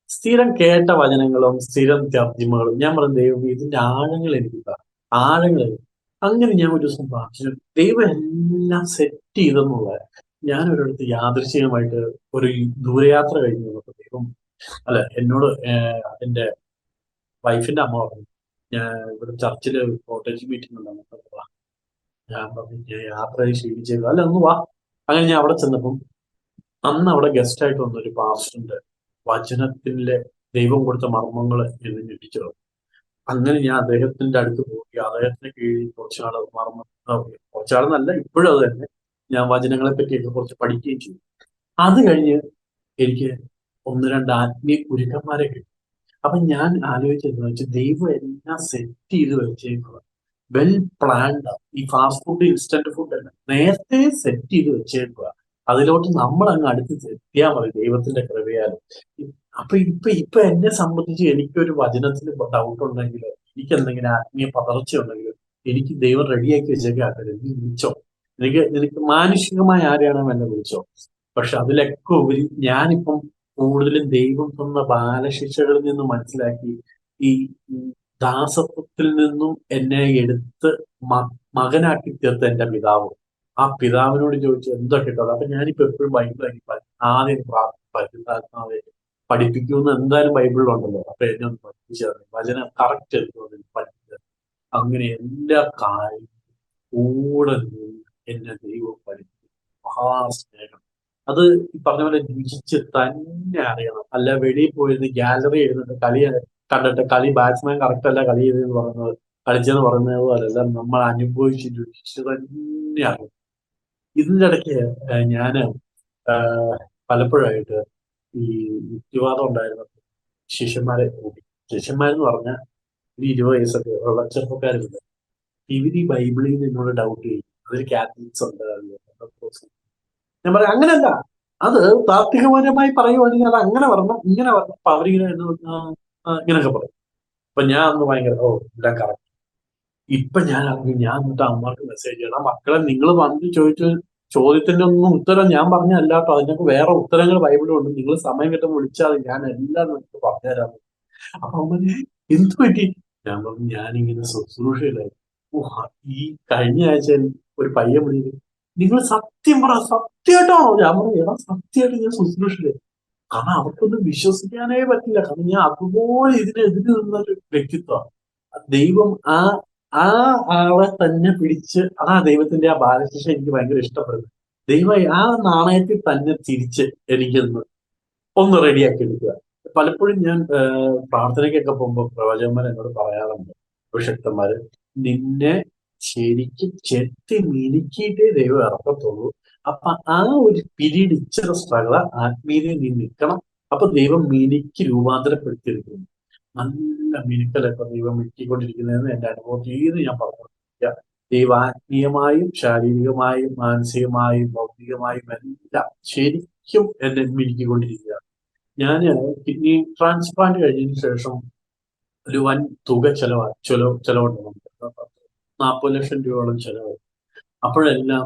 സ്ഥിരം കേട്ട വചനങ്ങളും സ്ഥിരം തർജിമകളും ഞാൻ പറഞ്ഞു, "ദൈവം ഇതിന്റെ ആഴങ്ങൾ എനിക്ക് താ, ആഴങ്ങൾ." അങ്ങനെ ഞാൻ ഒരു ദിവസം പ്രാർത്ഥിച്ചു, ദൈവം എല്ലാം സെറ്റ് ചെയ്തെന്നുള്ളത്. ഞാനൊരിടത്ത് യാദൃശ്ചികമായിട്ട് ഒരു ദൂരയാത്ര കഴിഞ്ഞു വന്നപ്പോൾ ദൈവം അല്ല എന്നോട് എന്റെ വൈഫിന്റെ അമ്മ പറഞ്ഞു, ഞാൻ ഇവിടെ ചർച്ചില് കോട്ടേജ് മീറ്റിംഗ് ഉണ്ട്, നമുക്ക് വാ. ഞാൻ പറഞ്ഞു ഞാൻ യാത്ര ക്ഷീണിച്ചേക്കും, അല്ല ഒന്ന് വാ. അങ്ങനെ ഞാൻ അവിടെ ചെന്നപ്പം അന്ന് അവിടെ ഗസ്റ്റ് ആയിട്ട് വന്ന ഒരു പാസ്റ്ററിന്റെ വചനത്തിലെ ദൈവം കൊടുത്ത മർമ്മങ്ങൾ എന്ന് ഞെട്ടിച്ചു. അങ്ങനെ ഞാൻ അദ്ദേഹത്തിന്റെ അടുത്ത് പോയി അദ്ദേഹത്തിന് കീഴിൽ കുറച്ചാൾ കുറച്ചാളെന്നല്ല ഇപ്പോഴും അത് തന്നെ, ഞാൻ വചനങ്ങളെ പറ്റിയൊക്കെ കുറച്ച് പഠിക്കുകയും ചെയ്തു. അത് കഴിഞ്ഞ് എനിക്ക് ഒന്ന് രണ്ട് ആത്മീയ ഗുരുക്കന്മാരെ കിട്ടി. അപ്പൊ ഞാൻ ആലോചിച്ചതെന്ന് വെച്ചാൽ ദൈവം എല്ലാം സെറ്റ് ചെയ്ത് വെച്ചേക്കുക, വെൽ പ്ലാൻഡ്. ഈ ഫാസ്റ്റ് ഫുഡ് ഇൻസ്റ്റന്റ് ഫുഡ് അല്ല, നേരത്തെ സെറ്റ് ചെയ്ത് വെച്ചേക്കുക. അതിലോട്ട് നമ്മൾ അങ്ങ് അടുത്ത് എത്തിയാൽ മതി ദൈവത്തിന്റെ കൃപയാലും. ഇപ്പൊ എന്നെ സംബന്ധിച്ച് എനിക്കൊരു വചനത്തിന് ഡൗട്ട് ഉണ്ടെങ്കിലോ എനിക്ക് എന്തെങ്കിലും ആത്മീയ പതർച്ച ഉണ്ടെങ്കിലോ എനിക്ക് ദൈവം റെഡിയാക്കി വെച്ചേക്കാട്ടെ, നീ വിളിച്ചോ. നിനക്ക് മാനുഷികമായ ആരെയാണോ എന്നെ വിളിച്ചോ. പക്ഷെ അതിലൊക്കെ ഉപരി ഞാനിപ്പം കൂടുതലും ദൈവം തന്ന ബാലശിക്ഷകളിൽ നിന്ന് മനസ്സിലാക്കി ഈ ദാസത്വത്തിൽ നിന്നും എന്നെ എടുത്ത് മകനാക്കി തീർത്ത എന്റെ പിതാവ്. ആ പിതാവിനോട് ചോദിച്ചു എന്തൊക്കെ കഥ. അപ്പൊ ഞാനിപ്പോ എപ്പോഴും ബൈബിളാക്കി ആദ്യം പരിശുദ്ധാത്മാവെ പഠിപ്പിക്കുമെന്ന് എന്തായാലും ബൈബിളിലുണ്ടല്ലോ. അപ്പൊ എന്നെ ഒന്ന് പഠിപ്പിച്ചു തരണം, വചനം കറക്റ്റ് എടുത്തു പഠിപ്പിച്ചു. അങ്ങനെ എല്ലാ കാര്യം കൂടെ നിന്ന് എന്നെ ദൈവം പഠിപ്പിച്ചു. മഹാസ്നേഹം. അത് ഈ പറഞ്ഞ പോലെ രുചിച്ച് തന്നെ അറിയണം. അല്ല വെളിയിൽ പോയിരുന്ന് ഗാലറി എഴുന്നിട്ട് കളി കണ്ടിട്ട് കളി ബാറ്റ്സ്മാൻ കറക്റ്റ് അല്ല കളി ചെയ്തെന്ന് പറയുന്നത്, കളിച്ചെന്ന് പറയുന്നത് പോലെല്ല, നമ്മൾ അനുഭവിച്ച് രുചിച്ച് തന്നെ അറിയണം. ഇതിന്റെ ഇടയ്ക്ക് ഞാന് പലപ്പോഴായിട്ട് ഈ യുക്തിവാദം ഉണ്ടായിരുന്ന ശിഷ്യന്മാരെ കൂട്ടി. ശിഷ്യന്മാരെന്ന് പറഞ്ഞാൽ ഒരു 20 വയസ്സൊക്കെ ഉള്ള ചെറുപ്പക്കാരുണ്ട്. ഇവര് ഈ ബൈബിളിൽ നിന്നോട് ഡൗട്ട് ചെയ്യും. അതിൽ കാത്തലിക്സ് ഉണ്ട്, ഞാൻ പറയാം അങ്ങനെയല്ല, അത് താത്വികപരമായി പറയുവാണെങ്കിൽ അത് അങ്ങനെ വരണം ഇങ്ങനെ വരണം. അപ്പൊ അവരിങ്ങനെ ഇങ്ങനെയൊക്കെ പറയും. അപ്പൊ ഞാൻ അന്ന് ഭയങ്കര എല്ലാം കറക്റ്റ്. ഇപ്പൊ ഞാൻ അറിഞ്ഞു. ഞാൻ എന്നിട്ട് അമ്മമാർക്ക് മെസ്സേജ് ചെയ്യണം, മക്കളെ നിങ്ങൾ വന്ന് ചോദിച്ച ചോദ്യത്തിന്റെ ഒന്നും ഉത്തരം ഞാൻ പറഞ്ഞല്ലാട്ടോ, അതിനൊക്കെ വേറെ ഉത്തരങ്ങൾ ബൈബിളുണ്ട്, നിങ്ങൾ സമയം കിട്ടുമ്പോൾ വിളിച്ചാൽ ഞാൻ എല്ലാം നിങ്ങൾക്ക് പറഞ്ഞുതരാം. അപ്പൊ അമ്മ എന്ത് പറ്റി? ഞാൻ പറഞ്ഞു ഞാനിങ്ങനെ ശുശ്രൂഷയിലായി. ഈ കഴിഞ്ഞ ആഴ്ച ഒരു പയ്യൻ വിളിക്കും, നിങ്ങൾ സത്യം പറ, സത്യമായിട്ടാണോ? ഞാൻ പറഞ്ഞു ഏതാ സത്യമായിട്ട് ഞാൻ ശുശ്രൂഷയിലായി. കാരണം അവർക്കൊന്നും വിശ്വസിക്കാനേ പറ്റില്ല. കാരണം ഞാൻ അതുപോലെ ഇതിനെതിരെ നിന്നൊരു വ്യക്തിത്വമാണ്. ദൈവം ആ ആ ആളെ തന്നെ പിടിച്ച്, ആ ദൈവത്തിന്റെ ആ ബാലശിക്ഷ എനിക്ക് ഭയങ്കര ഇഷ്ടപ്പെടുന്നു. ദൈവം ആ നാണയത്തിൽ തന്നെ തിരിച്ച് എനിക്കൊന്ന് ഒന്ന് റെഡിയാക്കി എടുക്കുക. പലപ്പോഴും ഞാൻ പ്രാർത്ഥനയ്ക്കൊക്കെ പോകുമ്പോൾ പ്രവചകന്മാർ എന്നോട് പറയാറുണ്ട്, അഭിഷക്തന്മാര്, നിന്നെ ശരിക്കും ചെത്തി മിനുക്കിയിട്ടേ ദൈവം ഇറക്കത്തുള്ളൂ. അപ്പൊ ആ ഒരു പീരീഡ് ഇച്ചിരി സ്ട്രഗിള് ആത്മീയതയിൽ നീ നിൽക്കണം. അപ്പൊ ദൈവം മിനുക്കി രൂപാന്തരപ്പെടുത്തിയിരിക്കുന്നു. നല്ല മിനുക്കലൊക്കെ ദൈവം മിനുക്കിക്കൊണ്ടിരിക്കുന്നതെന്ന് എന്റെ അനുഭവത്തിൽ ഞാൻ പറഞ്ഞുകൊണ്ടിരിക്കുക. ദൈവം ആത്മീയമായും ശാരീരികമായും മാനസികമായും ഭൗതികമായും എല്ലാം ശരിക്കും എന്നെ മിനുക്കിക്കൊണ്ടിരിക്കുക. ഞാന് കിഡ്നി ട്രാൻസ്പ്ലാന്റ് കഴിഞ്ഞതിന് ശേഷം ഒരു വൻ തുക ചെലവുണ്ട് നമുക്ക്. 40 ലക്ഷം രൂപയോളം ചെലവായി. അപ്പോഴെല്ലാം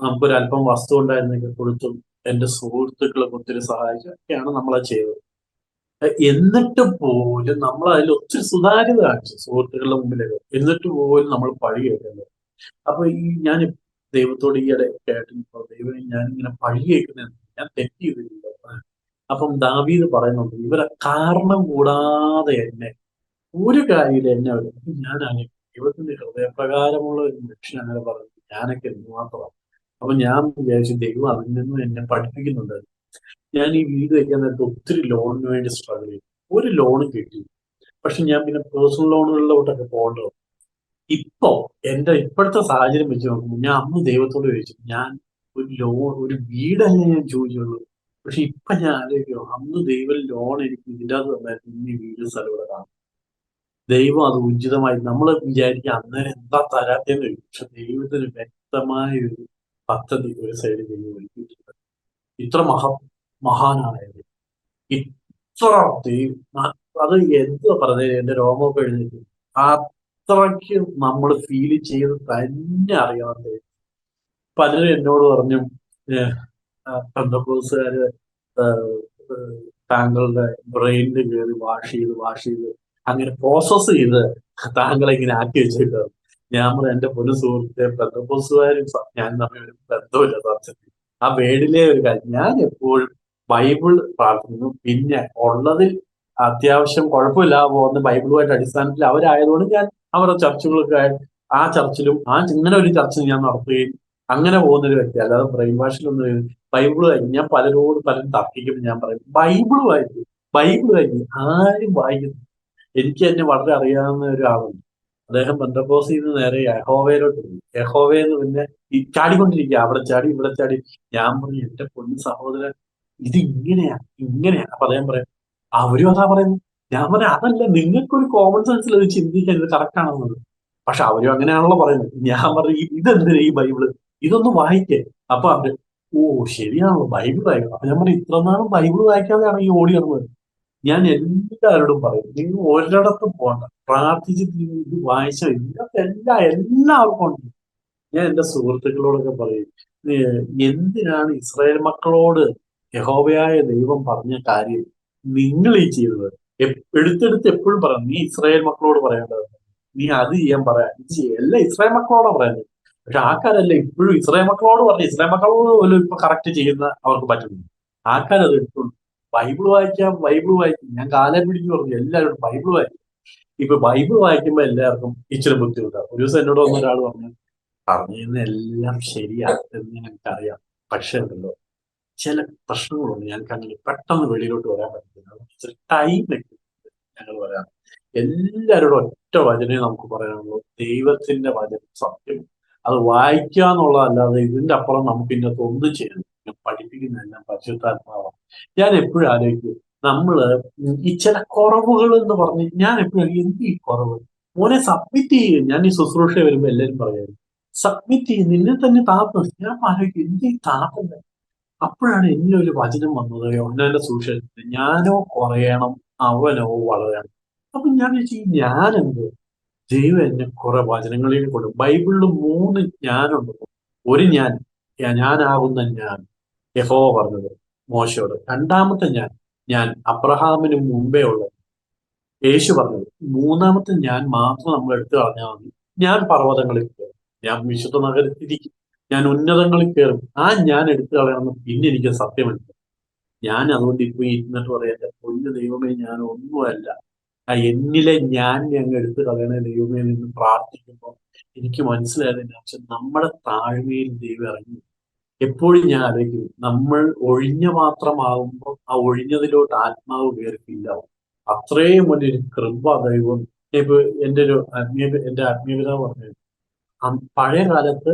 നമുക്കൊരല്പം വസ്തു ഉണ്ടായിരുന്നെങ്കിൽ കൊടുത്തും എന്റെ സുഹൃത്തുക്കളൊക്കെ ഒത്തിരി സഹായിച്ചൊക്കെയാണ് നമ്മളത് ചെയ്തത്. എന്നിട്ട് പോലും നമ്മൾ അതിൽ ഒത്തിരി സുതാര്യത കാണിച്ചു സുഹൃത്തുക്കളുടെ മുമ്പിലൊക്കെ. എന്നിട്ട് പോലും നമ്മൾ പഴി കേൾക്കുന്നത്. അപ്പൊ ഞാൻ ദൈവത്തോട് ഈയിടെ കേട്ടിരുന്നു, ദൈവം ഞാനിങ്ങനെ പഴി കേൾക്കുന്നത്, ഞാൻ തെറ്റ് ചെയ്തിട്ടില്ല. അപ്പം ദാവീദ് പറയുന്നുണ്ട്, ഇവരെ കാരണം കൂടാതെ എന്നെ ഒരു കാര്യമില്ല എന്നെ വരും. ഞാൻ ദൈവത്തിന്റെ ഹൃദയപ്രകാരമുള്ള ഒരു മനുഷ്യൻ അങ്ങനെ പറഞ്ഞു, ഞാനൊക്കെ എന്തുമാത്രമാണ്. അപ്പൊ ഞാൻ വിചാരിച്ചു ദൈവം അതിൽ നിന്നും എന്നെ പഠിപ്പിക്കുന്നുണ്ട്. ഞാൻ ഈ വീട് വയ്ക്കാൻ നേരത്തെ ഒത്തിരി ലോണിന് വേണ്ടി സ്ട്രഗിൾ ചെയ്തു. ഒരു ലോണും കിട്ടി. പക്ഷെ ഞാൻ പിന്നെ പേഴ്സണൽ ലോണുകളിലോട്ടൊക്കെ പോകേണ്ടത്. ഇപ്പോ എന്റെ ഇപ്പോഴത്തെ സാഹചര്യം വെച്ച് നോക്കുമ്പോൾ ഞാൻ അന്ന് ദൈവത്തോട് ചോദിച്ചു, ഞാൻ ഒരു വീടല്ലേ ഞാൻ ചോദിച്ചുള്ളൂ. പക്ഷെ ഇപ്പൊ ഞാൻ ആലോചിക്കും, അന്ന് ദൈവം ലോൺ എനിക്ക് ഇതിൻ്റെ അകത്ത് തന്നായിരുന്നു, ഇനി വീട് സ്ഥലം ഇവിടെ കാണും. ദൈവം അത് ഉചിതമായി, നമ്മൾ വിചാരിക്കുക അന്നേരം എന്താ തരാത്തേന്ന് ചോദിക്കും. പക്ഷെ ദൈവത്തിന് വ്യക്തമായ ഒരു പദ്ധതി ഒരു സൈഡിൽ ദൈവം ഒരുക്കിയിട്ടുണ്ട്. ഇത്ര മഹാനായത്, ഇത്ര അത് എന്താ പറഞ്ഞത്, എന്റെ രോമമൊക്കെ എഴുന്നേറ്റ്. അത്രയ്ക്ക് നമ്മൾ ഫീൽ ചെയ്ത് തന്നെ അറിയണം. പലരും എന്നോട് പറഞ്ഞു, പെന്തക്കോസ്തുകാര് താങ്കളുടെ ബ്രെയിനിൽ കയറി വാഷ് ചെയ്ത് അങ്ങനെ പ്രോസസ് ചെയ്ത് താങ്കളെ ഇങ്ങനെ ആക്കി വെച്ചിട്ട് ഞാൻ പറയാം എന്റെ പൊന്നു സുഹൃത്തെ, പെന്തക്കോസ്തുകാരും ഞാൻ തമ്മിൽ ഒരു ബന്ധമില്ല സത്യത്തിൽ. ആ വേടിലെ ഒരു കാര്യം, ഞാൻ എപ്പോഴും ബൈബിൾ പ്രാർത്ഥിക്കുന്നു. പിന്നെ ഉള്ളതിൽ അത്യാവശ്യം കുഴപ്പമില്ലാതെ പോകുന്ന ബൈബിളുമായിട്ട് അടിസ്ഥാനത്തിൽ അവരായതുകൊണ്ട് ഞാൻ അവരുടെ ചർച്ചകളൊക്കെ ആ ചർച്ചിലും ഇങ്ങനെ ഒരു ചർച്ച ഞാൻ നടത്തുകയും അങ്ങനെ പോകുന്ന ഒരു വ്യക്തി. അല്ലാതെ ബ്രെയിൻ വാഷിലൊന്നും ബൈബിൾ വായിക്കും. ഞാൻ പലരും തർക്കിക്കുമ്പോൾ ഞാൻ പറയും ബൈബിൾ വായിക്കും, ബൈബിൾ വായിക്കും. ആരും വായിക്കുന്നു. എനിക്ക് തന്നെ വളരെ അറിയാവുന്ന ഒരാളുണ്ട്. അദ്ദേഹം പെന്തക്കോസ്തിൽ നിന്ന് നേരെ യഹോവയിലോട്ട് പോയി. യഹോവയെന്ന് പിന്നെ ഈ ചാടിക്കൊണ്ടിരിക്കുക, അവിടെ ചാടി ഇവിടെ ചാടി. ഞാൻ പറഞ്ഞു എന്റെ പൊന്നു സഹോദരൻ, ഇത് ഇങ്ങനെയാ. അപ്പൊ അദ്ദേഹം പറയാം അവരും അതാ പറയുന്നു. ഞാൻ പറയാം അതല്ല, നിങ്ങൾക്കൊരു കോമൺ സെൻസിൽ അത് ചിന്തിക്കാൻ ഇത് കറക്റ്റ് ആണെന്നത്. പക്ഷെ അവരും അങ്ങനെയാണല്ലോ പറയുന്നത്. ഞാൻ പറഞ്ഞു ഇതെന്തിനാ ഈ ബൈബിള്, ഇതൊന്ന് വായിക്കേ. അപ്പൊ അവര് ഓ ശരിയാണല്ലോ ബൈബിൾ വായിക്കണം. അപ്പൊ ഞാൻ പറഞ്ഞു ഇത്ര നാളും ബൈബിൾ വായിക്കാതെയാണ് ഈ ഓടി ഇറങ്ങുന്നത്. ഞാൻ എല്ലാവരോടും പറയും നിങ്ങൾ ഒരിടത്തും പോകണ്ട, പ്രാർത്ഥിച്ചിട്ട് നിങ്ങൾ ഇത് വായിച്ച ഇതിനകത്ത് എല്ലാവർക്കും ഉണ്ട്. ഞാൻ എന്റെ സുഹൃത്തുക്കളോടൊക്കെ പറയും എന്തിനാണ് ഇസ്രായേൽ മക്കളോട് യഹോവയായ ദൈവം പറഞ്ഞ കാര്യം നിങ്ങൾ ഈ ചെയ്തത്? എടുത്തെടുത്ത് എപ്പോഴും പറയാം നീ ഇസ്രായേൽ മക്കളോട് പറയേണ്ടത്, നീ അത് ചെയ്യാൻ പറയാ, ഇത് ചെയ്യാം, എല്ലാം ഇസ്രായേൽ മക്കളോടാ പറയുന്നത്. പക്ഷെ ആൾക്കാരല്ല ഇപ്പോഴും ഇസ്രായേൽ മക്കളോട് പറഞ്ഞ് ഇസ്രായേൽ മക്കളോട് പോലും ഇപ്പൊ കറക്റ്റ് ചെയ്യുന്ന അവർക്ക് പറ്റുന്നു. ആൾക്കാരത് എടുത്തോണ്ട് ബൈബിൾ വായിക്കാം. ഞാൻ കാലം പിടിച്ച് പറഞ്ഞു എല്ലാവരും ബൈബിൾ വായിക്കും. ഇപ്പൊ ബൈബിൾ വായിക്കുമ്പോ എല്ലാവർക്കും ഇച്ചിരി ബുദ്ധിമുട്ടാണ്. ഒരു ദിവസം എന്നോട് വന്ന ഒരാൾ പറഞ്ഞിരുന്ന എല്ലാം ശരിയാ എന്ന് എനിക്കറിയാം. പക്ഷെ ഉണ്ടല്ലോ ചില പ്രശ്നങ്ങളുണ്ട്, ഞങ്ങൾക്ക് അങ്ങനെ പെട്ടെന്ന് വെളിയിലോട്ട് വരാൻ പറ്റുന്നില്ല. ഇച്ചിരി ടൈം എടുക്കും ഞങ്ങൾ വരാൻ. എല്ലാവരോടും ഒറ്റ വചനേ നമുക്ക് പറയാനുള്ളൂ, ദൈവത്തിന്റെ വചനം സത്യം. അത് വായിക്കുക എന്നുള്ളതല്ലാതെ ഇതിന്റെ അപ്പുറം നമുക്ക് ഇന്നത്തെ ഒന്നും ചെയ്യുന്നു. പഠിപ്പിക്കുന്നതെല്ലാം പരിശുദ്ധാത്മാവാണ്. ഞാൻ എപ്പോഴും ആലോചിക്കും നമ്മള് ഈ ചില കുറവുകൾ എന്ന് പറഞ്ഞ് ഞാൻ എപ്പോഴും എന്ത് ഈ കുറവ് മോനെ സബ്മിറ്റ് ചെയ്യും. ഞാൻ ഈ ശുശ്രൂഷ വരുമ്പോ എല്ലാവരും പറയുന്നത് സബ്മിറ്റ് ചെയ്യും, നിന്നെ തന്നെ താഴ്ന്നു. ഞാൻ ആലോചിക്കും എന്ത് ഈ താഴ്ന്നത്. അപ്പോഴാണ് എന്നിൽ ഒരു വചനം വന്നത് യോഹന്നാന്റെ സുവിശേഷത്തിൽ, ഞാനോ കുറയണം അവനോ വളരണം. അപ്പൊ ഞാൻ വിചാരിച്ചു ഞാനെന്ത്, ദൈവം എന്നെ കുറെ വചനങ്ങളിൽ കൊണ്ട് ബൈബിളിൽ 3 ഞാനുണ്ട്. ഒരു ഞാനാകുന്ന ഞാൻ യഹോവ പറഞ്ഞത് മോശയോട്. രണ്ടാമത്തെ ഞാൻ അബ്രഹാമിന് മുമ്പേ ഉള്ളത് യേശു പറഞ്ഞത്. മൂന്നാമത്തെ ഞാൻ മാത്രം നമ്മൾ എടുത്തു കളഞ്ഞാൽ മതി. ഞാൻ പർവ്വതങ്ങളിൽ കയറും, ഞാൻ വിശുദ്ധ നഗരത്തിരിക്കും, ഞാൻ ഉന്നതങ്ങളിൽ കയറും. ഞാൻ എടുത്തു കളയണമെന്ന് പിന്നെ എനിക്ക് സത്യമുണ്ട്. ഞാൻ അതുകൊണ്ട് ഇപ്പൊ ഇരുന്നിട്ട് പറയാം എന്റെ പൊന്നു ദൈവമേ ഞാൻ ഒന്നുമല്ല, എന്നിലെ ഞാൻ അങ്ങ് എടുത്തു കളയണ ദൈവമേ നിന്ന് പ്രാർത്ഥിക്കുമ്പോൾ എനിക്ക് മനസ്സിലായതിന്റെ പക്ഷെ നമ്മുടെ താഴ്മയിൽ ദൈവം ഇറങ്ങി. എപ്പോഴും ഞാൻ ആലോചിക്കും നമ്മൾ ഒഴിഞ്ഞ മാത്രമാകുമ്പോൾ ആ ഒഴിഞ്ഞതിലോട്ട് ആത്മാവ് കയറിയില്ലാവും. അത്രയും വലിയൊരു കൃപ ദൈവം. ഇപ്പൊ എന്റെ ആത്മീയപിതാവ് പറഞ്ഞു പഴയ കാലത്ത്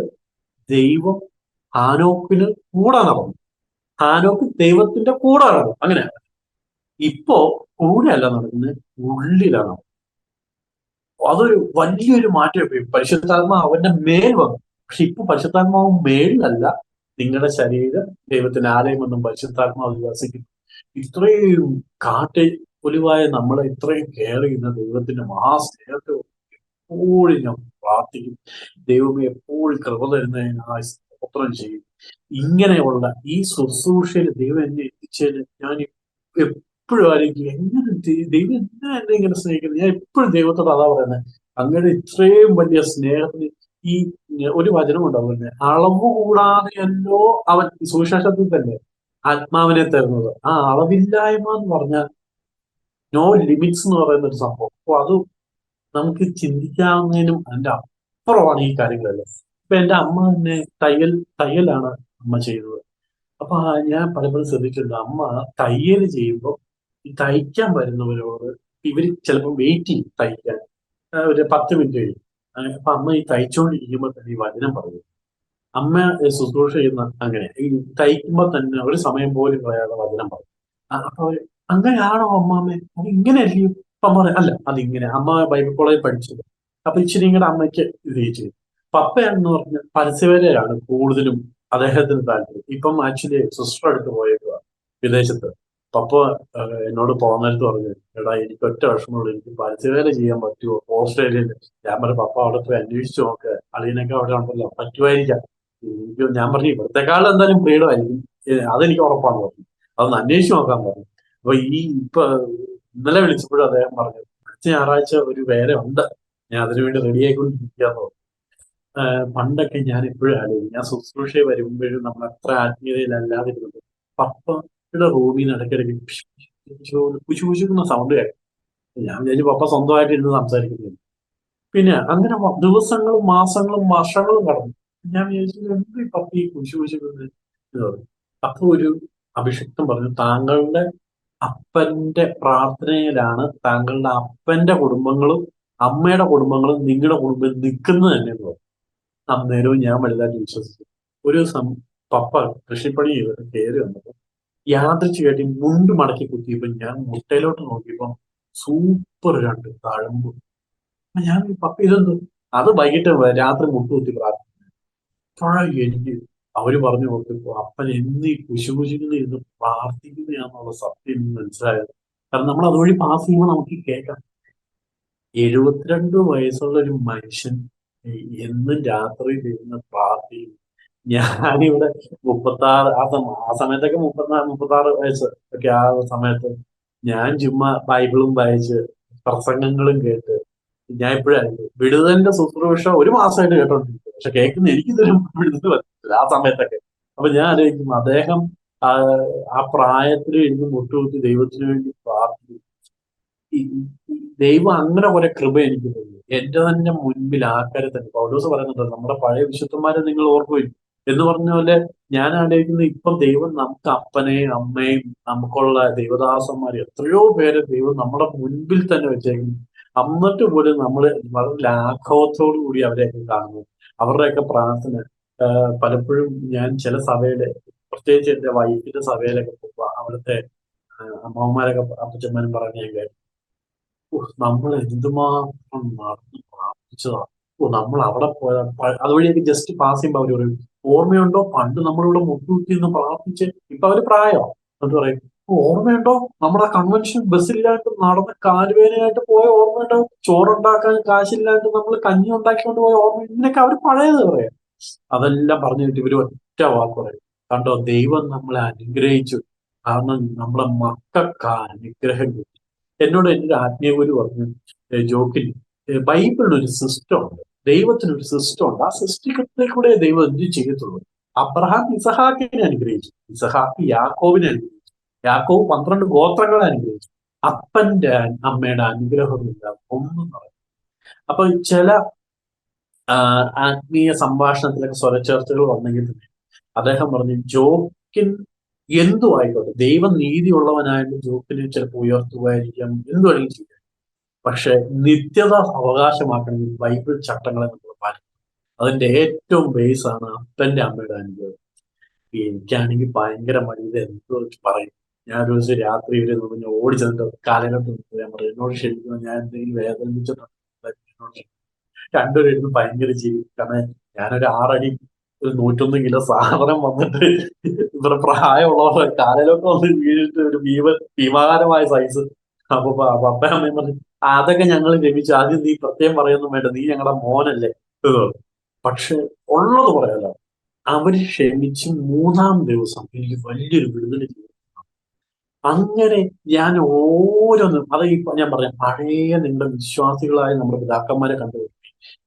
ദൈവം ഹാനോക്കിന് കൂടെ നടന്നു, ഹാനോക്ക് ദൈവത്തിന്റെ കൂടെ നടന്നു. അങ്ങനെയാണ്. ഇപ്പോ കൂടെയല്ല നടക്കുന്നത്, ഉള്ളിലാണ്. അതൊരു വലിയൊരു മാറ്റം. പരിശുദ്ധാത്മാവ് അവന്റെ മേൽ വന്നു. പക്ഷെ ഇപ്പൊ പരിശുദ്ധാത്മാവ് മേളിലല്ല, നിങ്ങളുടെ ശരീരം ദൈവത്തിന്റെ ആലയമെന്നും പരിശുദ്ധാത്മാവ് വിശ്വസിക്കുന്നു. ഇത്രയും ഒലിവായ നമ്മളെ ഇത്രയും കെയർ ചെയ്യുന്ന ദൈവത്തിന്റെ മഹാസ്നേഹത്തെ എപ്പോഴും ഞാൻ പ്രാർത്ഥിക്കും. ദൈവമേ എപ്പോഴും കൃപ തരുന്നതിനായി സ്തോത്രം ചെയ്യും. ഇങ്ങനെയുള്ള ഈ ശുശ്രൂഷയിൽ ദൈവം എന്നെ എത്തിച്ചതിന് ഞാൻ എപ്പോഴും ആയിരിക്കും എങ്ങനെ ദൈവം എന്നെ ഇങ്ങനെ സ്നേഹിക്കുന്നത്. ഞാൻ എപ്പോഴും ദൈവത്തോട് അതാ പറയുന്നത്. അങ്ങനെ ഇത്രയും വലിയ സ്നേഹത്തിന് ഈ ഒരു വചനം ഉണ്ടാവുന്നത്, അളവ് കൂടാതെയല്ലോ അവൻ സുവിശേഷത്തിൽ തന്നെ ആത്മാവിനെ തരുന്നത്. ആ അളവില്ലായ്മ എന്ന് പറഞ്ഞാൽ നോ ലിമിറ്റ്സ് എന്ന് പറയുന്ന ഒരു സംഭവം. അപ്പൊ അത് നമുക്ക് ചിന്തിക്കാവുന്നതിനും അതിന്റെ അപ്പുറമാണ് ഈ കാര്യങ്ങളെല്ലാം. ഇപ്പൊ എന്റെ അമ്മ തന്നെ തയ്യലാണ് അമ്മ ചെയ്തത്. അപ്പൊ ഞാൻ പലപ്പോഴും ശ്രദ്ധിച്ചിട്ടുണ്ട്, അമ്മ തയ്യൽ ചെയ്യുമ്പോൾ ഈ തയ്ക്കാൻ വരുന്നവരോട് ഇവര് ചിലപ്പോൾ വെയിറ്റ് ചെയ്യും തയ്ക്കാൻ. ഒരു 10 മിനിറ്റ് കഴിയും. അപ്പൊ അമ്മ ഈ തയ്ച്ചുകൊണ്ടിരിക്കുമ്പോൾ തന്നെ ഈ വചനം പറയും. അമ്മ ശുശ്രൂഷ ചെയ്യുന്ന അങ്ങനെ ഈ തയ്ക്കുമ്പോൾ തന്നെ ഒരു സമയം പോലും കളയാതെ വചനം പറയും. അപ്പൊ അങ്ങനെയാണോ അമ്മാമ്മേ, അത് ഇങ്ങനെയല്ലയോ? അപ്പൊ അമ്മ പറയും അല്ല അതിങ്ങനെ. അമ്മ ബൈബിൾ കോളേജിൽ പഠിച്ചത്. അപ്പൊ ഇച്ചിരി കൂടെ അമ്മയ്ക്ക് ഇത് ചെയ്തു. പപ്പയാണെന്ന് പറഞ്ഞ പരസ്യവേലയാണ് കൂടുതലും അദ്ദേഹത്തിന് താല്പര്യം. ഇപ്പം ആക്ച്വലി സിസ്റ്റർ അടുത്ത് പോയേക്കുക വിദേശത്ത്. പപ്പ എന്നോട് പോകുന്നിടത്ത് പറഞ്ഞു, എടാ എനിക്ക് ഒറ്റ വിഷമമുള്ളൂ, എനിക്ക് പരസ്യവേല ചെയ്യാൻ പറ്റുമോ ഓസ്ട്രേലിയയിൽ? ഞാൻ പറഞ്ഞു പപ്പ അവിടെ പോയി അന്വേഷിച്ചു നോക്ക്, അളിയനൊക്കെ അവിടെ ഉണ്ടല്ലോ, പറ്റുമായിരിക്കാം. ഞാൻ പറഞ്ഞു ഇവിടത്തെക്കാളും എന്തായാലും ഫ്രീഡം ആയിരിക്കും, അതെനിക്ക് ഉറപ്പാന്ന് പറഞ്ഞു. അതൊന്ന് അന്വേഷിച്ച് നോക്കാൻ പറഞ്ഞു. അപ്പൊ ഇപ്പൊ ഇന്നലെ വിളിച്ചപ്പോഴും അദ്ദേഹം പറഞ്ഞു അടുത്ത ഞായറാഴ്ച ഒരു വേല ഉണ്ട്, ഞാൻ അതിനുവേണ്ടി റെഡി ആയിക്കൊണ്ടിരിക്കുകയെന്ന് പറഞ്ഞു. പണ്ടൊക്കെ ഞാൻ എപ്പോഴും ആലോചിക്കും, ഞാൻ ശുശ്രൂഷ വരുമ്പോഴും നമ്മൾ അത്ര ആത്മീയതയിലല്ലാതിരുന്നത് പപ്പയുടെ റൂമിൽ നിന്ന് ഇടയ്ക്കിടയ്ക്ക് കുശുകുശുക്കുന്ന സൗണ്ട് കേൾക്കും. ഞാൻ വിചാരിച്ചു പപ്പ സ്വന്തമായിട്ട് ഇരുന്ന് സംസാരിക്കുന്നില്ല. പിന്നെ അങ്ങനെ ദിവസങ്ങളും മാസങ്ങളും വർഷങ്ങളും കടന്നു. ഞാൻ വിചാരിച്ചു എന്ത് ഈ പപ്പ ഈ കുശുകുശുക്കുന്നത് എന്ന് പറഞ്ഞു. അപ്പൊ ഒരു അഭിഷിക്തൻ പറഞ്ഞു, താങ്കളുടെ അപ്പന്റെ പ്രാർത്ഥനയിലാണ് താങ്കളുടെ അപ്പന്റെ കുടുംബങ്ങളും അമ്മയുടെ കുടുംബങ്ങളും നിങ്ങളുടെ കുടുംബം നിൽക്കുന്നത് തന്നെ എന്ന് പറഞ്ഞു. അന്നേരവും ഞാൻ വലുതായിട്ട് വിശ്വസിച്ചു. ഒരു ദിവസം പപ്പ കൃഷിപ്പണി ചെയ്തിട്ട് കയറി വന്നപ്പോ യാദൃച്ഛികമായിട്ട് ഈ മുണ്ട് മടക്കി കുത്തിയപ്പോ ഞാൻ മുട്ടയിലോട്ട് നോക്കിയപ്പോ സൂപ്പർ രണ്ട് തഴമ്പ്. അപ്പൊ ഞാൻ ഈ പപ്പ ഇതെന്ത്? അത് വൈകിട്ട് രാത്രി മുട്ടുകുത്തി പ്രാർത്ഥിക്കും. അപ്പോഴാണ് എനിക്ക് അവര് പറഞ്ഞു കൊടുത്തപ്പോ അപ്പൻ എന്നീ കുശുകുശുക്കുന്ന ഇരുന്ന് പ്രാർത്ഥിക്കുന്നതാണെന്നുള്ള സത്യം എനിക്ക് മനസ്സിലായത്. കാരണം നമ്മൾ അതുവഴി പാസ് ചെയ്യുമ്പോൾ നമുക്ക് കേൾക്കാം. 72 ഒരു മനുഷ്യൻ എന്നും രാത്രിയിൽ ഇരുന്ന് പ്രാർത്ഥിക്കും. ഞാനിവിടെ 36, ആ സമയത്തൊക്കെ 36 ഒക്കെ ആ സമയത്ത് ഞാൻ ചുമ്മാ ബൈബിളും വായിച്ച് പ്രസംഗങ്ങളും കേട്ട് ഞാൻ ഇപ്പോഴായിരുന്നു വിടുതലിന്റെ ശുശ്രൂഷ ഒരു മാസമായിട്ട് കേട്ടോണ്ടിരിക്കും. പക്ഷെ കേൾക്കുന്ന എനിക്ക് ഇതുവരെ വിടുതൽ പറ്റില്ല ആ സമയത്തൊക്കെ. അപ്പൊ ഞാൻ ആലോചിക്കും അദ്ദേഹം ആ ആ പ്രായത്തിൽ ഇരുന്ന് മുട്ടുകുത്തി ദൈവത്തിന് വേണ്ടി പ്രാർത്ഥിക്കും. ദൈവം അങ്ങനെ കുറെ കൃപ എനിക്ക് തന്നു. എന്റെ തന്നെ മുൻപിൽ ആൾക്കാരെ തന്നെ പൗലോസ് പറയുന്നുണ്ട്, നമ്മുടെ പഴയ വിശുദ്ധന്മാരെ നിങ്ങൾ ഓർക്കുകയും എന്ന് പറഞ്ഞ പോലെ ഞാൻ ആലോചിക്കുന്നത് ഇപ്പം ദൈവം നമുക്ക് അപ്പനെയും അമ്മയും നമുക്കുള്ള ദൈവദാസന്മാരെ എത്രയോ പേരെ ദൈവം നമ്മുടെ മുൻപിൽ തന്നെ വെച്ചേക്കുന്നു. എന്നിട്ട് പോലും നമ്മൾ വളരെ ലാഘവത്തോടു കൂടി അവരെയൊക്കെ കാണുന്നു. അവരുടെയൊക്കെ പ്രാർത്ഥന പലപ്പോഴും ഞാൻ ചില സഭയില്, പ്രത്യേകിച്ച് എന്റെ വൈഫിന്റെ സഭയിലൊക്കെ പോകുമ്പോ അവിടുത്തെ അമ്മമാരൊക്കെ അപ്പച്ചന്മാരും പറഞ്ഞ ഞാൻ കേട്ടു, നമ്മൾ എന്തുമാത്രം നടന്ന് പ്രാർത്ഥിച്ചതാ. നമ്മൾ അവിടെ പോയ അതുവഴിയൊക്കെ ജസ്റ്റ് പാസ് ചെയ്യുമ്പോ അവര് പറയും, ഓർമ്മയുണ്ടോ പണ്ട് നമ്മളിവിടെ മുട്ടുകുത്തി നിന്ന് പ്രാർത്ഥിച്ച്. ഇപ്പൊ അവര് പ്രായോ എന്നിട്ട് പറയും, ഓർമ്മയുണ്ടോ നമ്മുടെ കൺവെൻഷൻ ബസ്സില്ലാണ്ട് നടന്ന് കാലുവേദനയായിട്ട് പോയ ഓർമ്മയുണ്ടോ? ചോറുണ്ടാക്കാൻ കാശില്ലാണ്ട് നമ്മൾ കഞ്ഞി ഉണ്ടാക്കിക്കൊണ്ട് പോയ ഓർമ്മ? ഇതിനൊക്കെ അവര് പഴയത് പറയാം. അതെല്ലാം പറഞ്ഞിട്ട് ഇവര് ഒറ്റ വാക്ക് പറയും, കണ്ടോ ദൈവം നമ്മളെ അനുഗ്രഹിച്ചു, കാരണം നമ്മളെ മക്കൾക്ക് ആ അനുഗ്രഹം കിട്ടി. എന്നോട് എൻ്റെ ഒരു ആത്മീയ ഗുരു പറഞ്ഞു, ജോക്കിൽ ബൈബിളിന് ഒരു സിസ്റ്റം ഉണ്ട്, ദൈവത്തിനൊരു സിസ്റ്റം ഉണ്ട്. ആ സിസ്റ്റത്തിൽ കൂടെ ദൈവം എന്ത് ചെയ്യത്തുള്ളൂ. അബ്രഹാം ഇസഹാക്കിനെ അനുഗ്രഹിച്ചു, ഇസഹാക്ക് യാക്കോബിനെ അനുഗ്രഹിച്ചു, യാക്കോബ് 12 ഗോത്രങ്ങളെ അനുഗ്രഹിച്ചു. അപ്പന്റെ അമ്മയുടെ അനുഗ്രഹമില്ല ഒന്നും പറയും. അപ്പൊ ചില ആത്മീയ സംഭാഷണത്തിലൊക്കെ സ്വരച്ചേർച്ചകൾ വന്നെങ്കിൽ തന്നെ അദ്ദേഹം പറഞ്ഞു, ജോക്കിൻ എന്തു ആയിക്കോട്ടെ, ദൈവം നീതിയുള്ളവനായിട്ട് ജോക്കിനെ ചിലപ്പോൾ ഉയർത്തുമായിരിക്കാം, എന്തു വേണമെങ്കിൽ ചെയ്യാം. പക്ഷെ നിത്യത അവകാശമാക്കണമെങ്കിൽ ബൈബിൾ ചട്ടങ്ങളെ നമ്മൾ പാലിക്കണം. അതിന്റെ ഏറ്റവും ബേസ് ആണ് അപ്പന്റെ അമ്മയുടെ അനുഗ്രഹം. എനിക്കാണെങ്കിൽ ഭയങ്കര മടിയിൽ എന്തോ പറയും. ഞാൻ ഒരു ദിവസം രാത്രി ഇവരെ നോക്കി ഓടി ചെന്നിട്ട് കാലഘട്ടം ഞാൻ പറയും, എന്നോട് ക്ഷമിക്കണം, ഞാൻ എന്തെങ്കിലും വേദനിപ്പിച്ചിട്ടുണ്ട്. രണ്ടുപേരും ഇരുന്ന് ഭയങ്കര ചെയ്യും. കാരണം ഞാനൊരു 6 അടി 101 കിലോ സാധനം വന്നിട്ട് ഇവരുടെ പ്രായമുള്ളവർ കാലയിലൊക്കെ വന്ന് വീണിട്ട് ഒരു ഭീമാകാരമായ സൈസ്. അപ്പൊ പപ്പ അമ്മയും പറഞ്ഞു, അതൊക്കെ ഞങ്ങൾ ലഭിച്ചു, ആദ്യം നീ പ്രത്യേകം പറയൊന്നും വേണ്ട, നീ ഞങ്ങളുടെ മോനല്ലേ എന്ന് പറഞ്ഞു. പക്ഷെ ഉള്ളത് പറയാലോ, അവര് ക്ഷമിച്ച് 3-ാം ദിവസം എനിക്ക് വലിയൊരു വിടുതൽ ചെയ്തു. അങ്ങനെ ഞാൻ ഓരോന്നും അത് ഞാൻ പറയാം, പഴയ നിങ്ങളുടെ വിശ്വാസികളായ നമ്മുടെ പിതാക്കന്മാരെ കണ്ടുപിടിക്കും.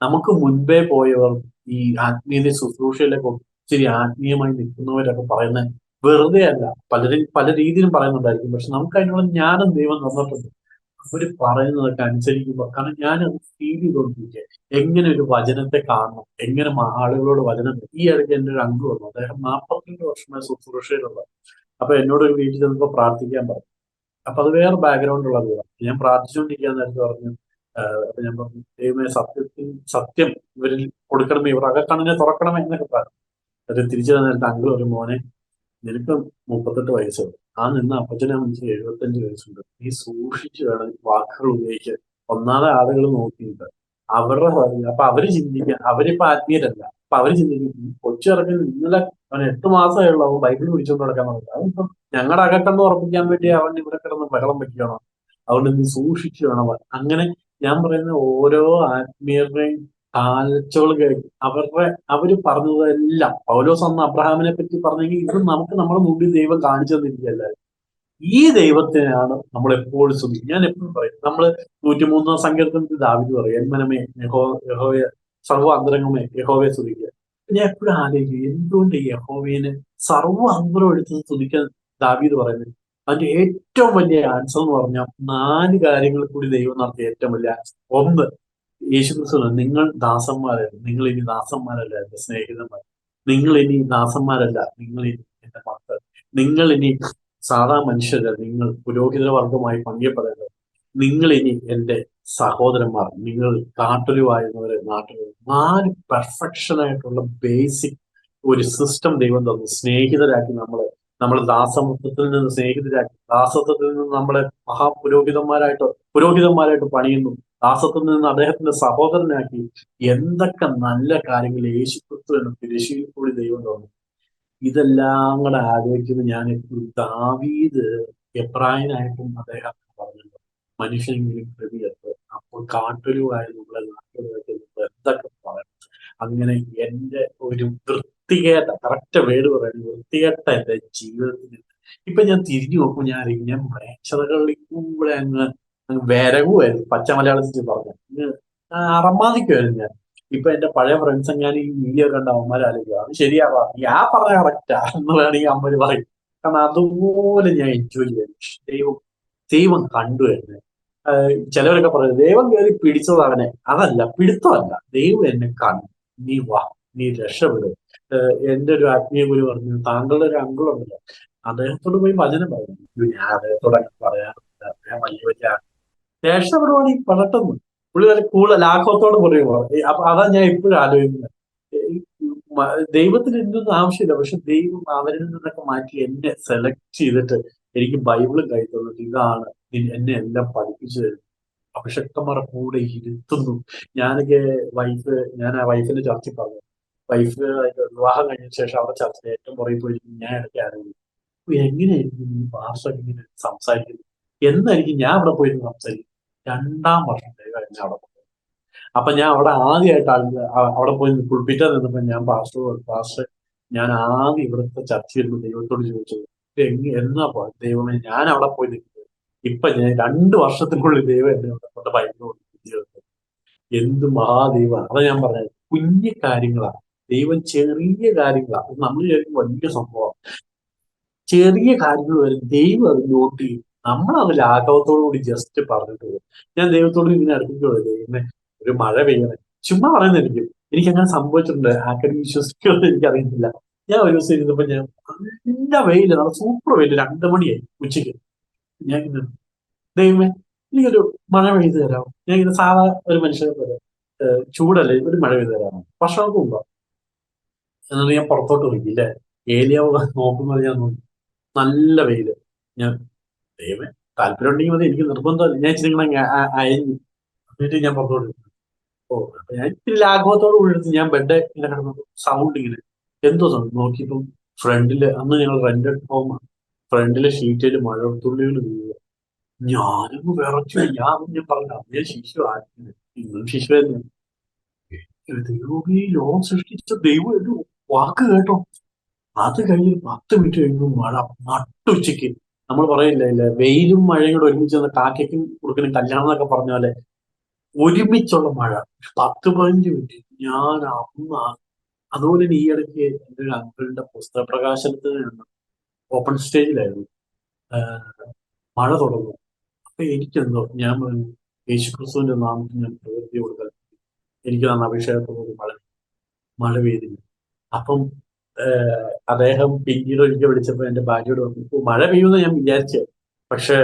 നമുക്ക് മുൻപേ പോയവർ ഈ ആത്മീയത ശുശ്രൂഷയിലൊക്കെ ഒത്തിരി ആത്മീയമായി നിൽക്കുന്നവരൊക്കെ പറയുന്നത് വെറുതെ അല്ല, പലരും പല രീതിയിലും പറയുന്നുണ്ടായിരിക്കും. പക്ഷെ നമുക്ക് അതിനുള്ള ജ്ഞാനം ദൈവം തന്നിട്ടുണ്ട്. അവര് പറയുന്നതൊക്കെ അനുസരിക്കുമ്പോൾ, കാരണം ഞാനത് ഫീൽ ചെയ്തുകൊണ്ടിരിക്കുക, എങ്ങനെ ഒരു വചനത്തെ കാണണം, എങ്ങനെ ആളുകളോട് വചനം. ഈ ഇടയ്ക്ക് എൻ്റെ ഒരു അംഗം വന്നു, അദ്ദേഹം 42 വർഷമായി ശുശ്രൂഷയിലുള്ള. അപ്പൊ എന്നോട് ഒരു വീട്ടിൽ ചെന്നപ്പോ പ്രാർത്ഥിക്കാൻ പറഞ്ഞു. അപ്പൊ അത് വേറെ ബാക്ക്ഗ്രൗണ്ട് ഉള്ള വീടാണ്. ഞാൻ പ്രാർത്ഥിച്ചുകൊണ്ടിരിക്കാൻ നേരത്തെ പറഞ്ഞു, അപ്പൊ ഞാൻ പറഞ്ഞു, ദൈവമേ സത്യം ഇവരിൽ കൊടുക്കണമേ, ഇവർ അകക്കണ്ണിനെ തുറക്കണമേ എന്നൊക്കെ പറഞ്ഞു. അത് തിരിച്ചു നേരത്തെ അങ്കിൾ ഒരു, മോനെ നിനക്ക് 38 വയസ്സുണ്ട്, ആ നിന്ന് അപ്പച്ചനെ മനസ്സിൽ 75 വയസ്സുണ്ട്, നീ സൂക്ഷിച്ചു വേണം വാക്കുകൾ ഉപയോഗിക്കാൻ. ഒന്നാമതെ ആളുകൾ നോക്കിയിട്ട് അവരുടെ അപ്പൊ അവര് ചിന്തിക്കാൻ, അവരിപ്പോ ആത്മീയരല്ല. അപ്പൊ അവര് ചിന്തിക്കും, കൊച്ചിറങ്ങി ഇന്നലെ അവൻ 8 മാസമേ ഉള്ളൂ, അവൻ ബൈബിൾ പിടിച്ചുകൊണ്ട് നടക്കാൻ പറഞ്ഞത്, അതിപ്പം ഞങ്ങളുടെ അകക്കണ്ണ് ഉറപ്പിക്കാൻ വേണ്ടി അവൻ ഇവിടെ കിടന്ന് ബഹളം വെക്കുകയാണോ? അതുകൊണ്ട് നീ സൂക്ഷിച്ചു വേണം. അങ്ങനെ ഞാൻ പറയുന്ന ഓരോ ആത്മീയരുടെയും കാലച്ചോൾ കേൾക്കും. അവര് പറഞ്ഞതെല്ലാം പൗലോസ് അന്ന് അബ്രഹാമിനെ പറ്റി പറഞ്ഞെങ്കിൽ ഇത് നമുക്ക് നമ്മുടെ മുമ്പിൽ ദൈവം കാണിച്ചു തന്നിരിക്കുകയല്ല. ഈ ദൈവത്തിനാണ് നമ്മൾ എപ്പോഴും ശ്രദ്ധിക്കും. ഞാൻ എപ്പോഴും പറയും, നമ്മള് 103-ാം സങ്കീർത്തനത്തിൽ ദാവീദ് പറയും, എന്മനമേ യഹോവയെ സർവ്വ അന്തരംഗമേ യഹോവയെ സ്തുതിക്കുക. ഞാൻ എപ്പോഴും ആലോചിക്കും, എന്തുകൊണ്ട് ഈ യഹോവയെ സർവ്വ അന്തരം എടുത്ത് സ്തുതിക്കാൻ ദാവീദ് പറയുന്നത്? അതിന്റെ ഏറ്റവും വലിയ ആൻസർ എന്ന് പറഞ്ഞാൽ 4 കാര്യങ്ങൾ കൂടി ദൈവം നടത്തിയ ഏറ്റവും വലിയ ആൻസർ. ഒന്ന്, യേശുക്രിസ്തു, നിങ്ങൾ ദാസന്മാരല്ല, നിങ്ങൾ ഇനി ദാസന്മാരല്ല എന്റെ സ്നേഹിതന്മാർ, നിങ്ങൾ ഇനി ദാസന്മാരല്ല, നിങ്ങൾ ഇനി എന്റെ മക്കൾ, നിങ്ങൾ ഇനി സാധാ മനുഷ്യരല്ല, നിങ്ങൾ പുരോഹിത വർഗമായി പങ്കിയപ്പെടേണ്ടത്, നിങ്ങൾ ഇനി എന്റെ സഹോദരന്മാർ, നിങ്ങൾ കാട്ടൊലിവായിരുന്നവരെ നാട്ടിൽ. 4 പെർഫെക്ഷൻ ആയിട്ടുള്ള ബേസിക് ഒരു സിസ്റ്റം ദൈവം തന്നു. സ്നേഹിതരാക്കി നമ്മളെ ദാസത്വത്തിൽ നിന്ന് സ്നേഹിതരാക്കി, ദാസത്വത്തിൽ നിന്ന് നമ്മളെ പുരോഹിതന്മാരായിട്ട് പണിയുന്നു, ദാസത്വത്തിൽ നിന്ന് അദ്ദേഹത്തിന്റെ സഹോദരനാക്കി. എന്തൊക്കെ നല്ല കാര്യങ്ങൾ യേശുക്രിസ്തു എന്ന തിരശ്ശീലിൽ കൂടി ദൈവം തന്നു. ഇതെല്ലാം കൂടെ ആലോചിക്കുമ്പോൾ ഞാൻ എപ്പോഴും ദാവീദ് എബ്രായനായിട്ടും അദ്ദേഹം പറഞ്ഞല്ലോ, മനുഷ്യനെങ്കിലും കൃതിയത്ത്, അപ്പോൾ കാട്ടൊലിവായ നമ്മളെ നാട്ടുകാർക്ക് എന്തൊക്കെ പറയണം. അങ്ങനെ എന്റെ ഒരു വൃത്തികേട്ട, കറക്റ്റ് വേർഡ് പറയുന്നത്, വൃത്തികേട്ട എന്റെ ജീവിതത്തിൽ ഇപ്പൊ ഞാൻ തിരിഞ്ഞു നോക്കുമ്പോൾ ഞാൻ പ്രേക്ഷകരിൽ കൂടെ അങ്ങ് വിരകുമായിരുന്നു. പച്ച മലയാളത്തിൽ പറഞ്ഞു അറമാദിക്കുമായിരുന്നു ഞാൻ. ഇപ്പൊ എന്റെ പഴയ ഫ്രണ്ട്സ് എങ്ങാനും ഈ വീഡിയോ കണ്ട അമ്മമാരാലോചിക്കുക, അത് ശരിയാവാ, ഞാൻ പറഞ്ഞ കറക്റ്റാ എന്ന് വേണമെങ്കിൽ അമ്മര് പറയും. കാരണം അതുപോലെ ഞാൻ എൻജോയ് ചെയ്യുന്നു. ദൈവം കണ്ടുവരുന്നത്. ചിലവരൊക്കെ പറയുന്നത് ദൈവം കയറി പിടിച്ചത് അവനെ. അതല്ല, പിടുത്തമല്ല, ദൈവം എന്നെ കണ്ടു. നീ വാ, നീ രക്ഷപ്പെടും. എന്റെ ഒരു ആത്മീയ ഗുരു പറഞ്ഞു, താങ്കളുടെ ഒരു അങ്കിളുണ്ടല്ലോ, അദ്ദേഹത്തോട് പോയി വചനം പറഞ്ഞു. ഞാൻ അദ്ദേഹത്തോട് അങ്ങനെ പറയാറില്ല, അദ്ദേഹം വലിയ വലിയ രക്ഷപ്പെടുവാണെങ്കിൽ പെട്ടെന്ന് പുള്ളി നല്ല കൂടുതൽ ലാഘവത്തോട് പറയുമോ. അപ്പൊ അതാ ഞാൻ ഇപ്പോഴും ആലോചിക്കുന്നത്. ദൈവത്തിന് എന്തൊന്നും ആവശ്യമില്ല, പക്ഷെ ദൈവം അവരിൽ നിന്നൊക്കെ മാറ്റി എന്നെ സെലക്ട് ചെയ്തിട്ട് എനിക്ക് ബൈബിളും കൈ തന്നിട്ട് ഇതാണ് എന്നെ എല്ലാം പഠിപ്പിച്ചു തരുന്നു. അഭിഷക്തന്മാരുടെ കൂടെ ഇരുത്തുന്നു. ഞാൻ ആ വൈഫിന്റെ ചർച്ചയിൽ പറഞ്ഞു. വൈഫ് വിവാഹം കഴിഞ്ഞ ശേഷം അവിടെ ചർച്ചയിൽ ഏറ്റവും പുറകെ പോയിരിക്കും. ഞാൻ ഇടയ്ക്ക് ആരോഗ്യം എങ്ങനെയായിരിക്കും ഈ ഭാഷ ഇങ്ങനെ സംസാരിക്കുന്നത് എന്നായിരിക്കും ഞാൻ അവിടെ പോയിരുന്നു സംസാരിക്കും. 2ാം വർഷം കഴിഞ്ഞ അവിടെ പോയി. അപ്പൊ ഞാൻ അവിടെ ആദ്യമായിട്ട് അവിടെ പോയി പുൾപ്പിറ്റ നിന്നപ്പോ ഞാൻ പാസ്റ്റർ ഞാൻ ആദ്യം ഇവിടുത്തെ ചർച്ചയിൽ ദൈവത്തോട് ചോദിച്ചത്, എന്നാ ദൈവമേ ഞാൻ അവിടെ പോയി നിൽക്കുന്നത്. ഇപ്പൊ ഞാൻ 2 വർഷത്തിനുള്ളിൽ ദൈവം എന്നെ കൊണ്ട് ബൈബിൾ കൊടുത്തു. എന്ത് മഹാദൈവമാണ്. അതാ ഞാൻ പറഞ്ഞത്, കുഞ്ഞു കാര്യങ്ങളാണ് ദൈവം, ചെറിയ കാര്യങ്ങളാണ്. നമ്മൾ വിചാരിക്കും വലിയ സംഭവം, ചെറിയ കാര്യങ്ങൾ വരും ദൈവം അത് നോട്ട് ചെയ്യും. നമ്മൾ അത് ലാഘവത്തോടു കൂടി ജസ്റ്റ് പറഞ്ഞിട്ട് പോകും. ഞാൻ ദൈവത്തോട് ഇങ്ങനെ അടുപ്പിക്കുള്ളൂ, ദൈവമേ ഒരു മഴ പെയ്യണേ. ചുമ്മാ പറയുന്നത് എനിക്ക് അങ്ങനെ സംഭവിച്ചിട്ടുണ്ട്. ആർക്കും വിശ്വസിക്കുമെന്ന് എനിക്കറിയത്തില്ല. ഞാൻ ഒരു ദിവസം ഇരുന്നപ്പോ ഞാൻ നല്ല വെയില്, നല്ല സൂപ്പർ വെയില്, 2 മണിയായി ഉച്ചയ്ക്ക്. ഞാൻ ഇങ്ങനെ, ദൈവമേ എനിക്കൊരു മഴ പെയ്ത് തരാമോ? ഞാൻ ഇങ്ങനെ സാധാ ഒരു മനുഷ്യനെ പോലെ, ചൂടല്ലേ, ഒരു മഴ പെയ്ത് തരാമോ? വർഷങ്ങൾക്ക് മുമ്പോ. എന്നിട്ട് ഞാൻ പുറത്തോട്ട് നോക്കിയില്ലേ, ഏലിയാവ് നോക്കുന്നത് ഞാൻ നോക്കി, നല്ല വെയില്. ഞാൻ, ദൈവമേ താല്പര്യം ഉണ്ടെങ്കിൽ മതി, എനിക്ക് നിർബന്ധമല്ല. ഞാൻ ഇച്ചിരി ഇങ്ങനെ അയഞ്ഞു എന്നിട്ട് ഞാൻ പുറത്തോട്ട്. അപ്പൊ ഞാൻ ഇത്തിരി ലാഘവത്തോട് കൂടി എടുത്ത് ഞാൻ ബെഡ് ഇങ്ങനെ കിടന്നു. സൗണ്ട് ഇങ്ങനെ എന്തോ സൗണ്ട് നോക്കിയപ്പം ഫ്രണ്ടില്, അന്ന് ഞങ്ങൾ റെന്റഡ് ഹോമാണ്, ഫ്രണ്ടിലെ ഷീറ്റിൽ മഴത്തുള്ളികൾ വീഴുക. ഞാനൊന്ന് വിറച്ചു. ഞാൻ പറഞ്ഞു, ഞാൻ ശിശു ആയിരുന്നു, ഇന്നും ശിശു തന്നെ. ദൈവം ഈ ലോകം സൃഷ്ടിച്ച ദൈവം ഒരു വാക്ക് കേട്ടോ. അത് കഴിഞ്ഞ് 10 മിനിറ്റ് കഴിയുമ്പോൾ മഴ നട്ടുച്ചയ്ക്ക്. നമ്മൾ പറയില്ല, വെയിലും മഴയും കൂടെ ഒരുമിച്ച് വന്ന കാക്കയ്ക്കും കൊടുക്കണം കല്യാണം എന്നൊക്കെ പറഞ്ഞ പോലെ ഒരുമിച്ചുള്ള മഴ 10-15 മിനിറ്റ്. ഞാൻ അന്ന് അതുപോലെ തന്നെ ഈ ഇടയ്ക്ക് എൻ്റെ ഒരു അങ്കിളിന്റെ പുസ്തക പ്രകാശനത്തിന് ഓപ്പൺ സ്റ്റേജിലായിരുന്നു. മഴ തുടങ്ങും. അപ്പൊ എനിക്കെന്തോ, ഞാൻ പറഞ്ഞു യേശുക്രിസ്തുവിന്റെ നാമത്തിൽ ഞാൻ പ്രവൃത്തി കൊടുക്കാൻ, എനിക്ക് തന്ന അഭിഷേകത്തോട് മഴ പെയ്തില്ല. അപ്പം അദ്ദേഹം പിന്നീട് ഒരിക്കൽ വിളിച്ചപ്പോ എന്റെ ഭാര്യയോട് പറഞ്ഞു, മഴ പെയ്യുമെന്ന് ഞാൻ വിചാരിച്ചേ, പക്ഷെ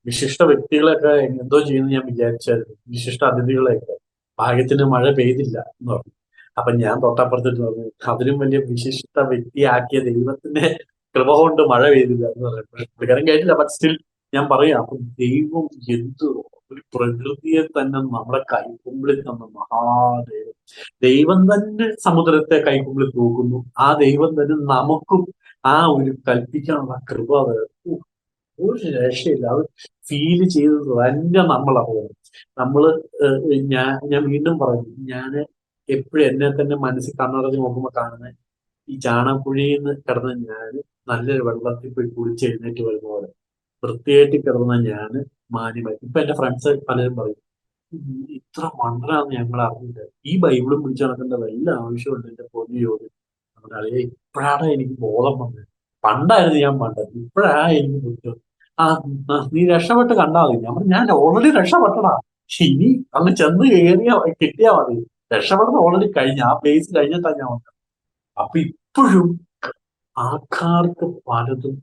വിശിഷ്ട വ്യക്തികളൊക്കെ എന്തോ ചെയ്യുന്നു ഞാൻ വിചാരിച്ചായിരുന്നു, വിശിഷ്ട അതിഥികളെയൊക്കെ. ഭാഗ്യത്തിന് മഴ പെയ്തില്ല എന്ന് പറഞ്ഞു. അപ്പൊ ഞാൻ തൊട്ടപ്പുറത്തിട്ട് പറഞ്ഞു, അതിലും വലിയ വിശിഷ്ട വ്യക്തിയാക്കിയ ദൈവത്തിന്റെ കൃപ കൊണ്ട് മഴ പെയ്തില്ല എന്ന് പറഞ്ഞു. പക്ഷെ പുള്ളിക്കാരൻ കേട്ടില്ല. ബട്ട് സ്റ്റിൽ ഞാൻ പറയാം, അപ്പൊ ദൈവം എന്ത് ഒരു പ്രകൃതിയെ തന്നെ നമ്മളെ കൈക്കുമ്പിളിൽ തന്ന മഹാദൈവം. ദൈവം തന്നെ സമുദ്രത്തെ കൈക്കുമ്പിളിൽ തൂക്കുന്നു. ആ ദൈവം തന്നെ നമുക്കും ആ ഒരു കൽപ്പിക്കാനുള്ള കൃപ ഒരു രക്ഷയില്ല. അത് ഫീല് ചെയ്തത് തന്നെ നമ്മളറിയണം. നമ്മള് ഞാൻ വീണ്ടും പറഞ്ഞു, ഞാൻ എപ്പോഴും എന്നെ തന്നെ മനസ്സിൽ കണ്ണടച്ച് നോക്കുമ്പോ കാണുന്നത് ഈ ചാണകക്കുഴിയിൽ നിന്ന് കിടന്ന ഞാൻ നല്ലൊരു വെള്ളത്തിൽ പോയി കുളിച്ച് എഴുന്നേറ്റ് വരുന്ന പോലെ വൃത്തിയായിട്ട് കിടന്ന ഞാൻ മാന്യമായി. ഇപ്പൊ എന്റെ ഫ്രണ്ട്സ് പലരും പറയും, ഇത്ര മണ്ടനാന്ന് ഞങ്ങൾ അറിഞ്ഞില്ല. ഈ ബൈബിളും പിടിച്ച് നടക്കേണ്ട വല്ല ആവശ്യമുണ്ട് എന്റെ പൊന്നു യോബ്? നമ്മുടെ അളിയെ ഇപ്പോഴാണ് എനിക്ക് ബോധം വന്നത്. പണ്ടായിരുന്നു ഞാൻ പണ്ടത്, ഇപ്പോഴാ എനിക്ക് ബുദ്ധി. ആ നീ രക്ഷപ്പെട്ട് കണ്ടാ മതി. ഞാൻ ഓൾറെഡി രക്ഷപ്പെട്ടടാ. ഇനി അങ്ങ് ചെന്ന് കയറിയാ കിട്ടിയാ മതി. രക്ഷപ്പെടുന്ന ഓൾറെഡി കഴിഞ്ഞ ആ പ്ലേസ് കഴിഞ്ഞിട്ടാ ഞാൻ വന്നത്. അപ്പൊ ഇപ്പോഴും ആൾക്കാർക്ക് പലതും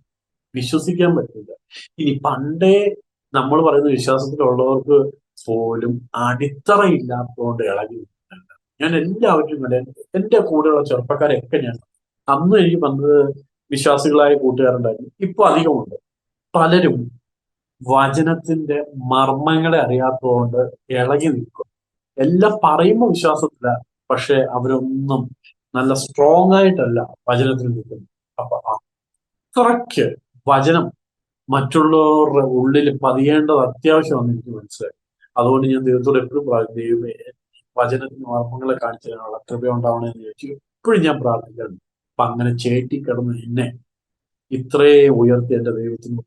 വിശ്വസിക്കാൻ പറ്റില്ല. ഇനി പണ്ടേ നമ്മൾ പറയുന്ന വിശ്വാസത്തിലുള്ളവർക്ക് പോലും അടിത്തറയില്ലാത്തതുകൊണ്ട് ഇളകി നിൽക്കുന്നുണ്ട്. ഞാൻ എല്ലാവരും കണ്ടു. എന്റെ കൂടെയുള്ള ചെറുപ്പക്കാരെയൊക്കെ ഞാൻ അന്നും എനിക്ക് പണ്ട് വിശ്വാസികളായ കൂട്ടുകാരുണ്ടായിരുന്നു. ഇപ്പൊ അധികമുണ്ട്. പലരും വചനത്തിന്റെ മർമ്മങ്ങളെ അറിയാത്തതുകൊണ്ട് ഇളകി നിൽക്കും. എല്ലാം പറയുമ്പോൾ വിശ്വാസത്തില്ല, പക്ഷെ അവരൊന്നും നല്ല സ്ട്രോങ് ആയിട്ടല്ല വചനത്തിൽ നിൽക്കുന്നത്. അപ്പൊ അത്രയ്ക്ക് വചനം മറ്റുള്ളവരുടെ ഉള്ളിൽ പതിയേണ്ടത് അത്യാവശ്യമാണെന്ന് എനിക്ക് മനസ്സിലായി. അതുകൊണ്ട് ഞാൻ ദൈവത്തോട് എപ്പോഴും പ്രാർത്ഥിക്കും, ദൈവമേ വചനത്തിന് മർമ്മങ്ങളെ കാണിച്ചു തരാനുള്ള കൃപ ഉണ്ടാവണമെന്ന് ചോദിച്ചു എപ്പോഴും ഞാൻ പ്രാർത്ഥിക്കാറുണ്ട്. അപ്പൊ അങ്ങനെ ചേറ്റിക്കിടന്ന് എന്നെ ഇത്രയും ഉയർത്തി എന്റെ ദൈവത്തിന്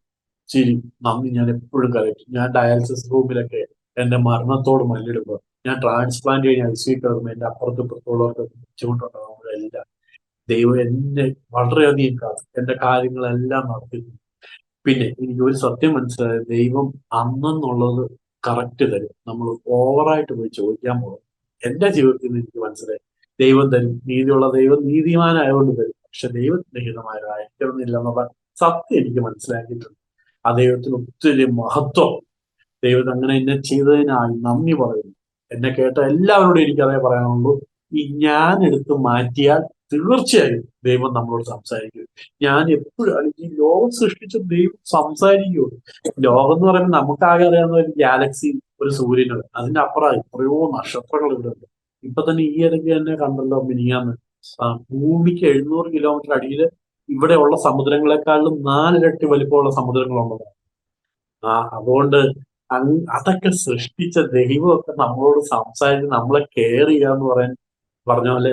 ശരി നന്ദി ഞാൻ എപ്പോഴും കലക്കും. ഞാൻ ഡയാലിസിസ് റൂമിലൊക്കെ എന്റെ മരണത്തോട് മല്ലിടുമ്പോൾ, ഞാൻ ട്രാൻസ്പ്ലാന്റ് കഴിഞ്ഞ് ഐ സി കിടക്കുമ്പോൾ എന്റെ അപ്പുറത്ത് ഇപ്പുറത്തുള്ളവർക്ക് ബുദ്ധിമുട്ടുണ്ടാകുമ്പോഴെല്ലാം ദൈവം എന്നെ വളരെയധികം കാത്തു എന്റെ കാര്യങ്ങളെല്ലാം നടത്തി. പിന്നെ എനിക്ക് ഒരു സത്യം മനസ്സിലായത്, ദൈവം അന്നെന്നുള്ളത് കറക്റ്റ് തരും. നമ്മൾ ഓവറായിട്ട് പോയി ചോദിക്കാൻ പോകും. എന്റെ ജീവിതത്തിൽ നിന്ന് എനിക്ക് മനസ്സിലായി, ദൈവം തരും. നീതിയുള്ള ദൈവം നീതിമാനായതുകൊണ്ട് തരും. പക്ഷെ ദൈവത്തിന്റെ ഹിതമായതായിരിക്കണമെന്നില്ല എന്നുള്ള സത്യം എനിക്ക് മനസ്സിലാക്കിയിട്ടുണ്ട്. ആ ദൈവത്തിന് ഒത്തിരി മഹത്വം. ദൈവം അങ്ങനെ എന്നെ ചെയ്തതിനായി നന്ദി പറയുന്നു. എന്നെ കേട്ട എല്ലാവരോടും എനിക്ക് അതേ പറയാനുള്ളൂ. ഈ ഞാൻ എടുത്ത് മാറ്റിയാൽ തീർച്ചയായും ദൈവം നമ്മളോട് സംസാരിക്കും. ഞാൻ എപ്പോഴും ഈ ലോകം സൃഷ്ടിച്ച ദൈവം സംസാരിക്കുമോ? ലോകം എന്ന് പറയുമ്പോൾ നമുക്കാകെ അറിയാവുന്ന ഒരു ഗാലക്സി, ഒരു സൂര്യനുകൾ, അതിന്റെ അപ്പുറം എത്രയോ നക്ഷത്രങ്ങൾ ഇവിടെ ഉണ്ട്. ഇപ്പൊ തന്നെ ഈ ഇടയ്ക്ക് തന്നെ കണ്ടല്ലോ മിനിങ്ങാന്ന്, ഭൂമിക്ക് 700 കിലോമീറ്റർ അടിയിൽ ഇവിടെയുള്ള സമുദ്രങ്ങളെക്കാളും 4 ഇരട്ടി വലിപ്പമുള്ള സമുദ്രങ്ങളുള്ളത്. അതുകൊണ്ട് അതൊക്കെ സൃഷ്ടിച്ച ദൈവമൊക്കെ നമ്മളോട് സംസാരിച്ച് നമ്മളെ കെയർ ചെയ്യുക എന്ന് പറഞ്ഞ പോലെ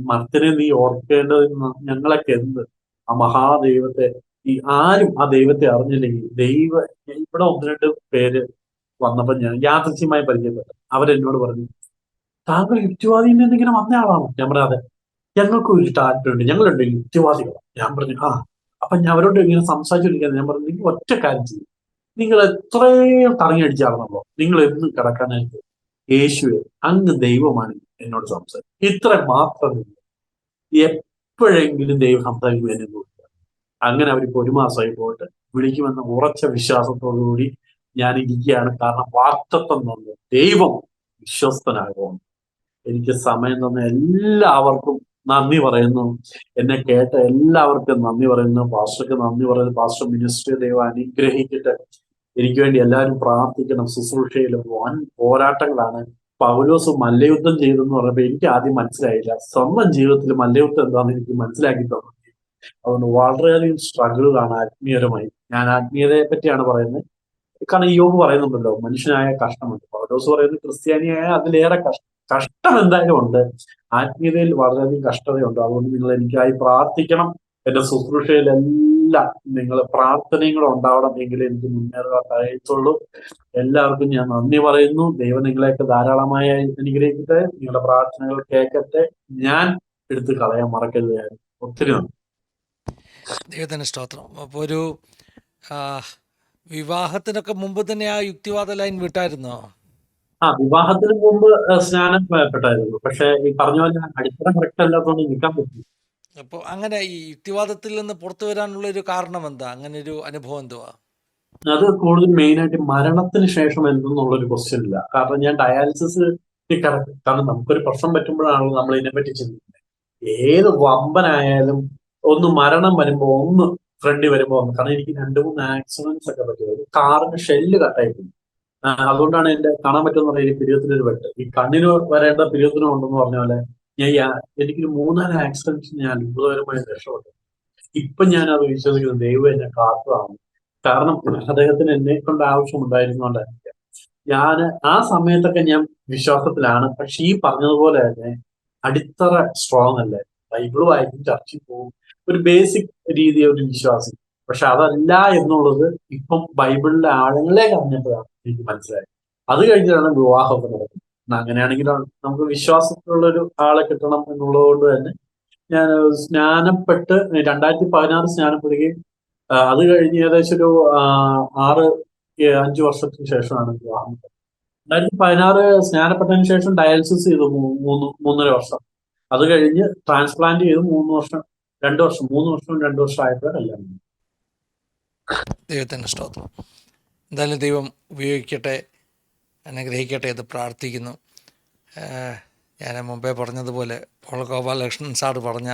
മർത്തിനെ നീ ഓർക്കേണ്ടത് ഞങ്ങളൊക്കെ എന്ത് ആ മഹാദൈവത്തെ. ഈ ആരും ആ ദൈവത്തെ അറിഞ്ഞില്ലെങ്കിൽ ഇവിടെ 1-2 പേര് വന്നപ്പോ ഞാൻ യാദൃശ്യമായി പരിചയപ്പെട്ടു. അവരെന്നോട് പറഞ്ഞു, താങ്കൾ യുക്തിവാദിയിൽ നിന്ന് ഇങ്ങനെ വന്ന ആളാണോ? ഞാൻ പറയാതെ, ഞങ്ങൾക്ക് ഒരു താല്പര്യമുണ്ട്, ഞങ്ങളുണ്ട് യുക്തിവാദികളാണ്. ഞാൻ പറഞ്ഞു അപ്പൊ ഞാൻ അവരോട് ഇങ്ങനെ സംസാരിച്ചിരിക്കുന്നത്. ഞാൻ പറഞ്ഞു, നിങ്ങൾ ഒറ്റ കാര്യം ചെയ്യും, നിങ്ങൾ എത്രയും കറങ്ങിയടിച്ച ആളാണല്ലോ, നിങ്ങൾ എന്നും കിടക്കാനായിട്ട് യേശുവെ അങ്ങ് ദൈവമാണ് എന്നോട് സംസാരിക്കും. ഇത്ര മാത്രം എപ്പോഴെങ്കിലും ദൈവം സംസാരിക്കും എന്നെ നോക്കുക. അങ്ങനെ അവരിപ്പോ 1 മാസമായി പോയിട്ട് വിളിക്കുമെന്ന ഉറച്ച വിശ്വാസത്തോടുകൂടി ഞാൻ ഇരിക്കുകയാണ്. കാരണം വാക്തത്വം തന്നു ദൈവം വിശ്വസ്തനാകുന്നു. എനിക്ക് സമയം തന്ന എല്ലാവർക്കും നന്ദി പറയുന്നു. എന്നെ കേട്ട എല്ലാവർക്കും നന്ദി പറയുന്നു. പാസ്റ്റർക്ക് നന്ദി പറയുന്നു. പാസ്റ്റർ മിനിസ്ട്രി ദൈവം അനുഗ്രഹിച്ചിട്ട് എനിക്ക് വേണ്ടി എല്ലാവരും പ്രാർത്ഥിക്കണം. ശുശ്രൂഷയിൽ വൻ പോരാട്ടങ്ങളാണ്. പൗലോസ് മല്ലയുദ്ധം ചെയ്തെന്ന് പറഞ്ഞപ്പോ എനിക്ക് ആദ്യം മനസ്സിലായില്ല. സ്വന്തം ജീവിതത്തിൽ മല്ലയുദ്ധം എന്താണെന്ന് എനിക്ക് മനസ്സിലാക്കി തന്നു. അതുകൊണ്ട് വളരെയധികം സ്ട്രഗിളുകളാണ് ആത്മീയപരമായി. ഞാൻ ആത്മീയതയെ പറ്റിയാണ് പറയുന്നത്. കാരണം യോബ് പറയുന്നുണ്ടല്ലോ, മനുഷ്യനായ കഷ്ടമുണ്ട്. പൗലോസ് പറയുന്നത് ക്രിസ്ത്യാനിയായ അതിലേറെ കഷ്ടം എന്തായാലും ഉണ്ട്. ആത്മീയതയിൽ വളരെയധികം കഷ്ടതയുണ്ട്. അതുകൊണ്ട് നിങ്ങൾ എനിക്കായി പ്രാർത്ഥിക്കണം. എന്റെ ശുശ്രൂഷയിലെല്ലാം നിങ്ങൾ പ്രാർത്ഥനയും കൂടെ ഉണ്ടാവണം, എങ്കിൽ എനിക്ക് മുന്നേറുക കഴിയത്തുള്ളൂ. എല്ലാവർക്കും ഞാൻ നന്ദി പറയുന്നു. ദൈവം നിങ്ങളെയൊക്കെ ധാരാളമായി അനുഗ്രഹിക്കട്ടെ. നിങ്ങളുടെ പ്രാർത്ഥനകൾ കേൾക്കട്ടെ. ഞാൻ എടുത്ത് കളയാൻ മറക്കരുത്. ഒത്തിരി നന്ദി. ദൈവത്തിന് സ്തോത്രം. അപ്പോൾ ഒരു വിവാഹത്തിനൊക്കെ മുമ്പ് തന്നെ ആ യുക്തിവാദ ലൈൻ വിട്ടായിരുന്നോ? വിവാഹത്തിന് മുമ്പ് സ്നാനം പെട്ടായിരുന്നു. പക്ഷെ ഈ പറഞ്ഞ പോലെ അടിത്തറ കറക്റ്റ് അല്ലാത്തതുകൊണ്ട് നിൽക്കാൻ പറ്റും. അപ്പോൾ അങ്ങനെ ഈ യുക്തിവാദത്തിൽ നിന്ന് പുറത്തു വരാനുള്ള ഒരു കാരണം എന്താ? അങ്ങനെ ഒരു അനുഭവം എന്തുവാ? അത് കൂടുതൽ മെയിൻ ആയിട്ട് മരണത്തിന് ശേഷം എന്തെന്നുള്ളൊരു ക്വസ്റ്റ്യൻ ഇല്ല. കാരണം ഞാൻ ഡയാലിസിസ് കാരണം നമുക്കൊരു പ്രശ്നം പറ്റുമ്പോഴാണല്ലോ നമ്മൾ ഇതിനെപ്പറ്റി ചിന്തിക്കുന്നത്. ഏത് വമ്പനായാലും ഒന്ന് മരണം വരുമ്പോ ഒന്ന് ഫ്രണ്ടിൽ വരുമ്പോ കാരണം എനിക്ക് 2-3 ആക്സിഡന്റ്സ് ഒക്കെ പറ്റിയത്. കാറിന് ഷെല്ല് കട്ടായിട്ടുണ്ട്. അതുകൊണ്ടാണ് എന്റെ കാണാൻ പറ്റുമെന്ന് പറഞ്ഞാൽ ഈ പിരിയത്തിനൊരു വെട്ട്. ഈ കണ്ണിന് വരേണ്ട പിരിയത്തിനും ഉണ്ടെന്ന് പറഞ്ഞ പോലെ എനിക്കൊരു 3-4 ആക്സിഡന്റ്സ് ഞാൻ അത്ഭുതകരമായി രക്ഷപ്പെട്ടു. ഇപ്പൊ ഞാൻ അത് വിശ്വസിക്കുന്നത് ദൈവം എന്നെ കാത്തതാണ്. കാരണം അദ്ദേഹത്തിന് എന്നെ കൊണ്ട് ആവശ്യമുണ്ടായിരുന്നോണ്ടായിരിക്കാം. ഞാൻ ആ സമയത്തൊക്കെ ഞാൻ വിശ്വാസത്തിലാണ്. പക്ഷെ ഈ പറഞ്ഞതുപോലെ തന്നെ അടിത്തറ സ്ട്രോങ് അല്ലേ. ബൈബിള് വായിക്കും, ചർച്ചിൽ പോകും, ഒരു ബേസിക് രീതി ഒരു വിശ്വാസി. പക്ഷെ അതല്ല എന്നുള്ളത് ഇപ്പം ബൈബിളിലെ ആഴങ്ങളെ അറിഞ്ഞപ്പോഴാണ് എനിക്ക് മനസ്സിലായത്. അത് കഴിഞ്ഞാണ് വിവാഹമൊക്കെ നടക്കുന്നത്. അങ്ങനെയാണെങ്കിൽ നമുക്ക് വിശ്വാസത്തിലുള്ള ഒരു ആളെ കിട്ടണം എന്നുള്ളത് കൊണ്ട് തന്നെ ഞാൻ സ്നാനപ്പെട്ട് 2016 സ്നാനപ്പെടുകയും അത് കഴിഞ്ഞ് ഏകദേശം ഒരു 5 വർഷത്തിന് ശേഷമാണ് വിവാഹം. 2016 സ്നാനപ്പെട്ടതിന് ശേഷം ഡയാലിസിസ് ചെയ്തു 3.5 വർഷം. അത് കഴിഞ്ഞ് ട്രാൻസ്പ്ലാന്റ് ചെയ്ത് 3 വർഷം 2 വർഷം 3 വർഷം 2 വർഷം ആയപ്പോൾ കല്യാണം. ദൈവത്തിന് സ്തോത്രം. എന്തായാലും ദൈവം ഉപയോഗിക്കട്ടെ, അനുഗ്രഹിക്കട്ടെ എന്ന് പ്രാർത്ഥിക്കുന്നു. ഞാൻ മുമ്പേ പറഞ്ഞതുപോലെ പോൾ ഗോപാലകൃഷ്ണൻ സാറ് പറഞ്ഞ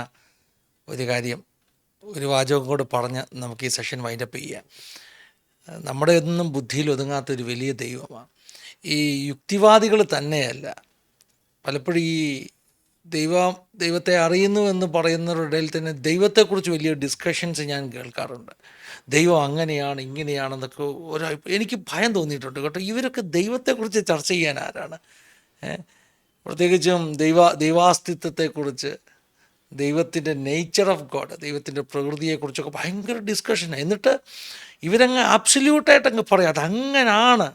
ഒരു കാര്യം, ഒരു വാചകം കൂടെ പറഞ്ഞ് നമുക്ക് ഈ സെഷൻ വൈൻഡപ്പ് ചെയ്യാം. നമ്മുടെ ഒന്നും ബുദ്ധിയിൽ ഒതുങ്ങാത്തൊരു വലിയ ദൈവമാണ്. ഈ യുക്തിവാദികൾ തന്നെയല്ല, പലപ്പോഴും ഈ ദൈവത്തെ അറിയുന്നു എന്ന് പറയുന്നവരുടെ ഇടയിൽ തന്നെ ദൈവത്തെക്കുറിച്ച് വലിയ ഡിസ്കഷൻസ് ഞാൻ കേൾക്കാറുണ്ട്. ദൈവം അങ്ങനെയാണ് ഇങ്ങനെയാണെന്നൊക്കെ എനിക്ക് ഭയം തോന്നിയിട്ടുണ്ട് കേട്ടോ. ഇവരൊക്കെ ദൈവത്തെക്കുറിച്ച് ചർച്ച ചെയ്യാൻ ആരാണ്? പ്രത്യേകിച്ചും ദൈവാസ്തിത്വത്തെക്കുറിച്ച്, ദൈവത്തിൻ്റെ നേച്ചർ ഓഫ് ഗോഡ്, ദൈവത്തിൻ്റെ പ്രകൃതിയെക്കുറിച്ചൊക്കെ ഭയങ്കര ഡിസ്കഷനാണ്. എന്നിട്ട് ഇവരങ്ങ് അബ്സല്യൂട്ടായിട്ടങ്ങ് പറയാം അതങ്ങനാണ്.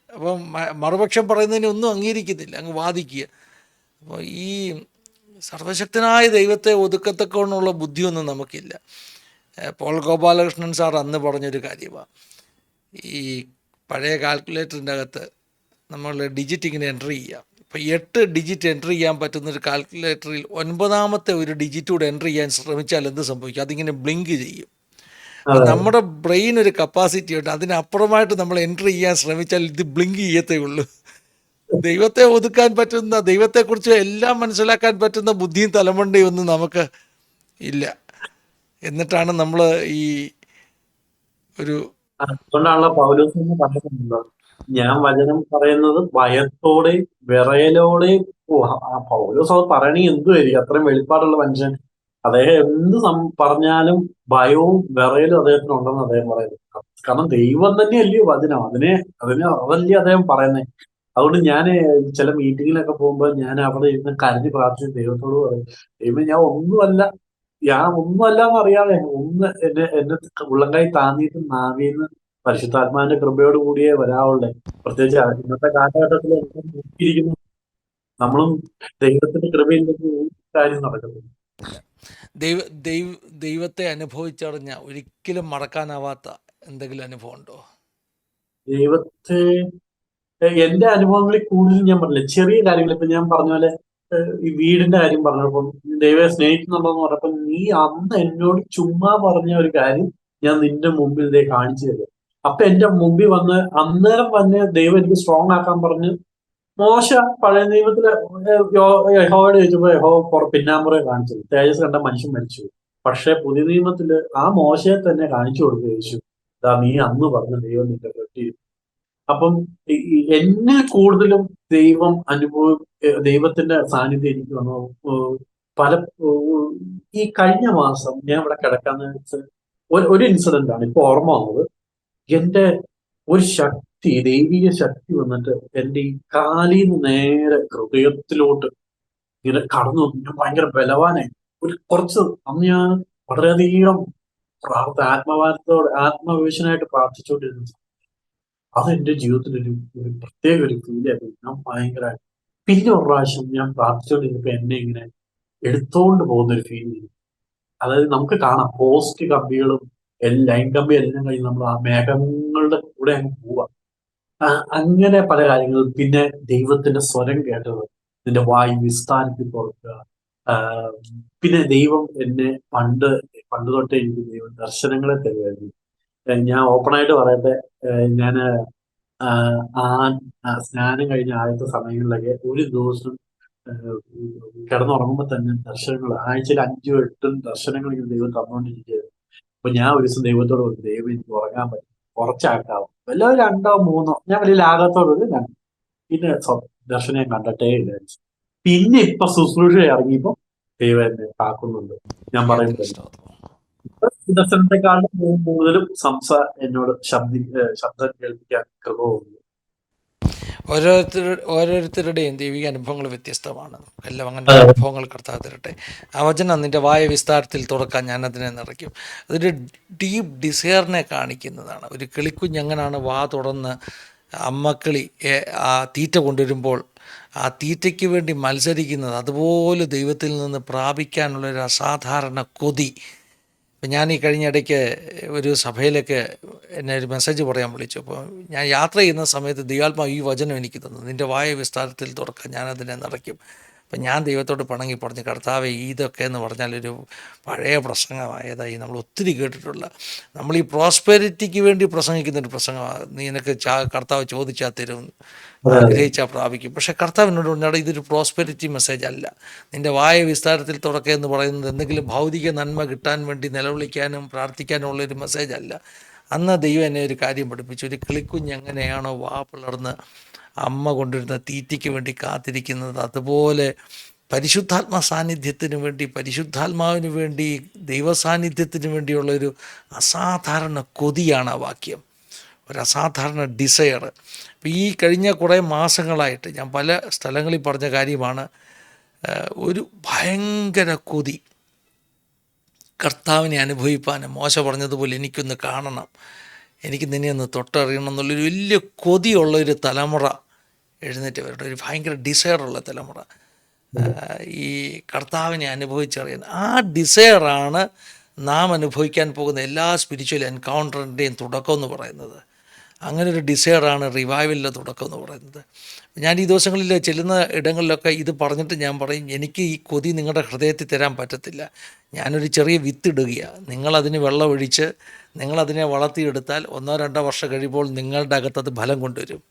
അപ്പം മറുപക്ഷം പറയുന്നതിനെ ഒന്നും അംഗീകരിക്കുന്നില്ല, അങ്ങ് വാദിക്കുക. അപ്പോൾ ഈ സർവശക്തനായ ദൈവത്തെ ഒതുക്കത്തക്കവണ്ണമുള്ള ബുദ്ധിയൊന്നും നമുക്കില്ല. പോൾ ഗോപാലകൃഷ്ണൻ സാർ അന്ന് പറഞ്ഞൊരു കാര്യമാണ്, ഈ പഴയ കാൽക്കുലേറ്ററിൻ്റെ അകത്ത് നമ്മൾ ഡിജിറ്റ് ഇങ്ങനെ എൻ്റർ ചെയ്യാം. ഇപ്പോൾ 8 ഡിജിറ്റ് എൻ്റർ ചെയ്യാൻ പറ്റുന്നൊരു കാൽക്കുലേറ്ററിൽ 9ാമത്തെ ഒരു ഡിജിറ്റ് കൂടെ എൻ്റർ ചെയ്യാൻ ശ്രമിച്ചാൽ എന്ത് സംഭവിക്കും? അതിങ്ങനെ ബ്ലിങ്ക് ചെയ്യും. അപ്പം നമ്മുടെ ബ്രെയിൻ ഒരു കപ്പാസിറ്റി ഉണ്ട്, അതിനപ്പുറമായിട്ട് നമ്മൾ എൻ്റർ ചെയ്യാൻ ശ്രമിച്ചാൽ ഇത് ബ്ലിങ്ക് ചെയ്യത്തേ ഉള്ളൂ. ദൈവത്തെ ഒതുക്കാൻ പറ്റുന്ന, ദൈവത്തെക്കുറിച്ച് എല്ലാം മനസ്സിലാക്കാൻ പറ്റുന്ന ബുദ്ധിയും തലമുണ്ടയും ഒന്നും നമുക്ക് ഇല്ല. എന്നിട്ടാണ് നമ്മൾ ഈ ഒരു അതുകൊണ്ടാണല്ലോ പൗലോസ് എന്ന് പറഞ്ഞിട്ടുണ്ടല്ലോ, ഞാൻ വചനം പറയുന്നത് ഭയത്തോടെ വിറയലോടെ. പൗലോസ് അത് പറയണേ എന്തുമായിരിക്കും, അത്രയും വെളിപ്പാടുള്ള മനുഷ്യൻ. അദ്ദേഹം എന്ത് പറഞ്ഞാലും ഭയവും വിറയലും അദ്ദേഹത്തിന് ഉണ്ടെന്ന് അദ്ദേഹം പറയുന്നത്. കാരണം ദൈവം തന്നെയല്ലയോ വചനം, അതല്ലേ അദ്ദേഹം പറയുന്നത്. അതുകൊണ്ട് ഞാൻ ചില മീറ്റിങ്ങിലൊക്കെ പോകുമ്പോൾ ഞാൻ അവിടെ ഇരുന്ന് കരഞ്ഞ് പ്രാർത്ഥിച്ച് ദൈവത്തോട് പറയും, ദൈവം ഞാൻ ഒന്നുമല്ല എന്നറിയാതെ എന്നെ ഉള്ളംകൈ താന്നിയിട്ട് നാവിന്ന് പരിശുദ്ധാത്മാവിന്റെ കൃപയോട് കൂടിയേ വരാവുള്ളേ. പ്രത്യേകിച്ച് ഇന്നത്തെ കാലഘട്ടത്തിൽ നോക്കിയിരിക്കുന്നു, നമ്മളും ദൈവത്തിന്റെ കൃപയിലേക്ക് കാര്യം നടക്കുന്നു. ദൈവത്തെ അനുഭവിച്ചറിഞ്ഞ ഒരിക്കലും മറക്കാനാവാത്ത എന്തെങ്കിലും അനുഭവം ഉണ്ടോ? ദൈവത്തെ എന്റെ അനുഭവങ്ങളിൽ കൂടുതൽ ഞാൻ പറഞ്ഞില്ല, ചെറിയ കാര്യങ്ങൾ. ഇപ്പൊ ഞാൻ പറഞ്ഞ പോലെ ഈ വീടിന്റെ കാര്യം പറഞ്ഞപ്പോൾ ദൈവത്തെ സ്നേഹിക്കുന്നുണ്ടോന്ന് പറഞ്ഞപ്പോ, നീ അന്ന് എന്നോട് ചുമ്മാ പറഞ്ഞ ഒരു കാര്യം ഞാൻ നിന്റെ മുമ്പിൽ ഇതേ കാണിച്ചു തരും. അപ്പൊ എന്റെ മുമ്പിൽ വന്ന് അന്നേരം തന്നെ ദൈവം എനിക്ക് സ്ട്രോങ് ആക്കാൻ പറഞ്ഞ്, മോശ പഴയ നിയമത്തില് യഹോവയോട് ചോദിച്ചപ്പോ യഹോവ പിന്നാമ്പുറ കാണിച്ചത്, തേജസ് കണ്ട മനുഷ്യൻ മരിച്ചു. പക്ഷെ പുതിയ നിയമത്തില് ആ മോശയെ തന്നെ കാണിച്ചു കൊടുക്കുക യേശു, നീ അന്ന് പറഞ്ഞ ദൈവം നിന്റെ കെട്ടി. അപ്പം എന്നെ കൂടുതലും ദൈവത്തിന്റെ സാന്നിധ്യം എനിക്ക് വന്നു. പല ഈ കഴിഞ്ഞ മാസം ഞാൻ ഇവിടെ കിടക്കാന്ന് വെച്ചാൽ ഒരു ഇൻസിഡന്റ് ആണ് ഇപ്പൊ ഓർമ്മ വന്നത്. എന്റെ ഒരു ശക്തി, ദൈവിക ശക്തി വന്നിട്ട് എന്റെ ഈ കാലിൽ നിന്ന് നേരെ ഹൃദയത്തിലോട്ട് ഇങ്ങനെ കടന്നു. ഞാൻ ഭയങ്കര ബലവാനായി. കുറച്ച് അന്ന് ഞാൻ വളരെയധികം ആത്മവിവശനായിട്ട് പ്രാർത്ഥിച്ചുകൊണ്ടിരുന്നു. അതെന്റെ ജീവിതത്തിൽ ഒരു പ്രത്യേക ഒരു ഫീലായിരുന്നു. ഞാൻ ഭയങ്കര പിന്നെ ഒരു പ്രാവശ്യം ഞാൻ പ്രാർത്ഥിച്ചുകൊണ്ടിരുന്നപ്പോ എന്നെ ഇങ്ങനെ എടുത്തോണ്ട് പോകുന്ന ഒരു ഫീൽ ചെയ്തു. അതായത് നമുക്ക് കാണാം പോസ്റ്റ് കമ്പികളും ലൈൻ കമ്പി എല്ലാം കഴിഞ്ഞ് നമ്മൾ ആ മേഘങ്ങളുടെ കൂടെ അങ്ങ് പോവാ. അങ്ങനെ പല കാര്യങ്ങളും. പിന്നെ ദൈവത്തിന്റെ സ്വരം കേട്ടത്, നിന്റെ വായു വിസ്താരത്തിൽ തുറക്കുക. പിന്നെ ദൈവം എന്നെ പണ്ട് തൊട്ടേ എനിക്ക് ദൈവം ദർശനങ്ങളെ തരുമായിരുന്നു. ഞാൻ ഓപ്പണായിട്ട് പറയട്ടെ, ഞാന് സ്നാനം കഴിഞ്ഞ ആദ്യത്തെ സമയങ്ങളിലൊക്കെ ഒരു ദിവസം കിടന്നുറങ്ങുമ്പോ തന്നെ ദർശനങ്ങൾ, ആഴ്ചയിൽ 5ഉം 8ഉം ദർശനങ്ങൾ ദൈവം തന്നുകൊണ്ടിരിക്കുകയായിരുന്നു. അപ്പൊ ഞാൻ ഒരു ദിവസം ദൈവത്തോട് പറഞ്ഞു, ദൈവം എനിക്ക് ഉറങ്ങാൻ പറ്റും, കുറച്ചാക്കാവും, വല്ലതും 2ഓ 3ഓ. ഞാൻ വലിയ ലാഘവത്തോട് കണ്ടു. പിന്നെ ദർശനം കണ്ടിട്ടേ ഇല്ല. പിന്നെ ഇപ്പൊ ശുശ്രൂഷ ഇറങ്ങിയപ്പോ ദൈവം എന്നെ കാക്കുന്നുണ്ട്. ഞാൻ പറയുന്നത് ദർശനത്തെക്കാളും കൂടുതലും എന്നോട് ശബ്ദം കേൾപ്പിക്കാൻ കൃപവുണ്ട്. ഓരോരുത്തരുടെയും ദൈവിക അനുഭവങ്ങൾ വ്യത്യസ്തമാണ്. എല്ലാം അങ്ങനെ അനുഭവങ്ങൾ കർത്താവ് തരട്ടെ. ആ വചനം നിൻ്റെ വായ വിസ്താരത്തിൽ തുറക്കാൻ ഞാൻ അതിനെ നിറയ്ക്കും. അതൊരു ഡീപ്പ് ഡിസയറിനെ കാണിക്കുന്നതാണ്. ഒരു കിളിക്കുഞ്ഞ് എങ്ങനെയാണ് വാ തുറന്ന് അമ്മക്കിളി ആ തീറ്റ കൊണ്ടുവരുമ്പോൾ ആ തീറ്റയ്ക്ക് വേണ്ടി മത്സരിക്കുന്നത് അതുപോലെ ദൈവത്തിൽ നിന്ന് പ്രാപിക്കാനുള്ളൊരു അസാധാരണ കൊതി. ഇപ്പം ഞാൻ ഈ കഴിഞ്ഞ ഇടയ്ക്ക് ഒരു സഭയിലൊക്കെ എന്നെ ഒരു മെസ്സേജ് പറയാൻ വിളിച്ചു. അപ്പോൾ ഞാൻ യാത്ര ചെയ്യുന്ന സമയത്ത് ദൈവാത്മാവ് ഈ വചനം എനിക്ക് തന്നു: നിൻ്റെ വായ വിസ്താരത്തിൽ തുറക്കാൻ ഞാനതിനെ നിറയ്ക്കും. അപ്പം ഞാൻ ദൈവത്തോട് പിണങ്ങി പറഞ്ഞു, കർത്താവേ, ഇതൊക്കെ എന്ന് പറഞ്ഞാലൊരു പഴയ പ്രസംഗമായതായി നമ്മൾ ഒത്തിരി കേട്ടിട്ടുള്ള, നമ്മൾ ഈ പ്രോസ്പെരിറ്റിക്ക് വേണ്ടി പ്രസംഗിക്കുന്നൊരു പ്രസംഗമാണ്. നിനക്ക് കർത്താവ് ചോദിച്ചാൽ തരും, അതെ അതെ ആഗ്രഹിച്ചാൽ പ്രാപിക്കും. പക്ഷേ കർത്താവിനോട് പറഞ്ഞാൽ ഇതൊരു പ്രോസ്പെരിറ്റി മെസ്സേജ് അല്ല. നിൻ്റെ വായ വിസ്താരത്തിൽ തുറക്കുക എന്ന് പറയുന്നത് എന്തെങ്കിലും ഭൗതിക നന്മ കിട്ടാൻ വേണ്ടി നിലവിളിക്കാനും പ്രാർത്ഥിക്കാനും ഉള്ളൊരു മെസ്സേജ് അല്ല. അന്ന് ദൈവം എന്നെ ഒരു കാര്യം പഠിപ്പിച്ചു. ഒരു കിളിക്കുഞ്ഞ് എങ്ങനെയാണോ വാ പിളർന്ന് അമ്മ കൊണ്ടുവരുന്ന തീറ്റയ്ക്ക് വേണ്ടി കാത്തിരിക്കുന്നത്, അതുപോലെ പരിശുദ്ധാത്മ സാന്നിധ്യത്തിന് വേണ്ടി, പരിശുദ്ധാത്മാവിന് വേണ്ടി, ദൈവസാന്നിധ്യത്തിന് വേണ്ടിയുള്ളൊരു അസാധാരണ കൊതിയാണ് ആ വാക്യം, ഒരു അസാധാരണ ഡിസയർ. അപ്പോൾ ഈ കഴിഞ്ഞ കുറേ മാസങ്ങളായിട്ട് ഞാൻ പല സ്ഥലങ്ങളിൽ പറഞ്ഞ കാര്യമാണ്. ഒരു ഭയങ്കര കൊതി, കർത്താവിനെ അനുഭവിപ്പാനും. മോശ പറഞ്ഞതുപോലെ എനിക്കൊന്ന് കാണണം, എനിക്ക് നിന്നെ ഒന്ന് തൊട്ടറിയണം എന്നുള്ളൊരു വലിയ കൊതിയുള്ളൊരു തലമുറ എഴുന്നേറ്റ് വരട്ടെ. ഒരു ഭയങ്കര ഡിസയറുള്ള തലമുറ, ഈ കർത്താവിനെ അനുഭവിച്ചറിയാൻ. ആ ഡിസയറാണ് നാം അനുഭവിക്കാൻ പോകുന്ന എല്ലാ സ്പിരിച്വൽ എൻകൗണ്ടറിൻ്റെയും തുടക്കം എന്ന് പറയുന്നത്. അങ്ങനെ ഒരു ഡിസയറാണ് റിവൈവലിൻ്റെ തുടക്കം എന്ന് പറയുന്നത്. ഞാൻ ഈ ദിവസങ്ങളിൽ ചെല്ലുന്ന ഇടങ്ങളിലൊക്കെ ഇത് പറഞ്ഞിട്ട് ഞാൻ പറയും, എനിക്ക് ഈ കൊതി നിങ്ങളുടെ ഹൃദയത്തിൽ തരാൻ പറ്റത്തില്ല. ഞാനൊരു ചെറിയ വിത്തിടുകയാണ്, നിങ്ങളതിന് വെള്ളമൊഴിച്ച് നിങ്ങളതിനെ വളർത്തിയെടുത്താൽ 1-2 വർഷം കഴിയുമ്പോൾ നിങ്ങളുടെ അകത്തത് ഫലം കൊണ്ടുവരും.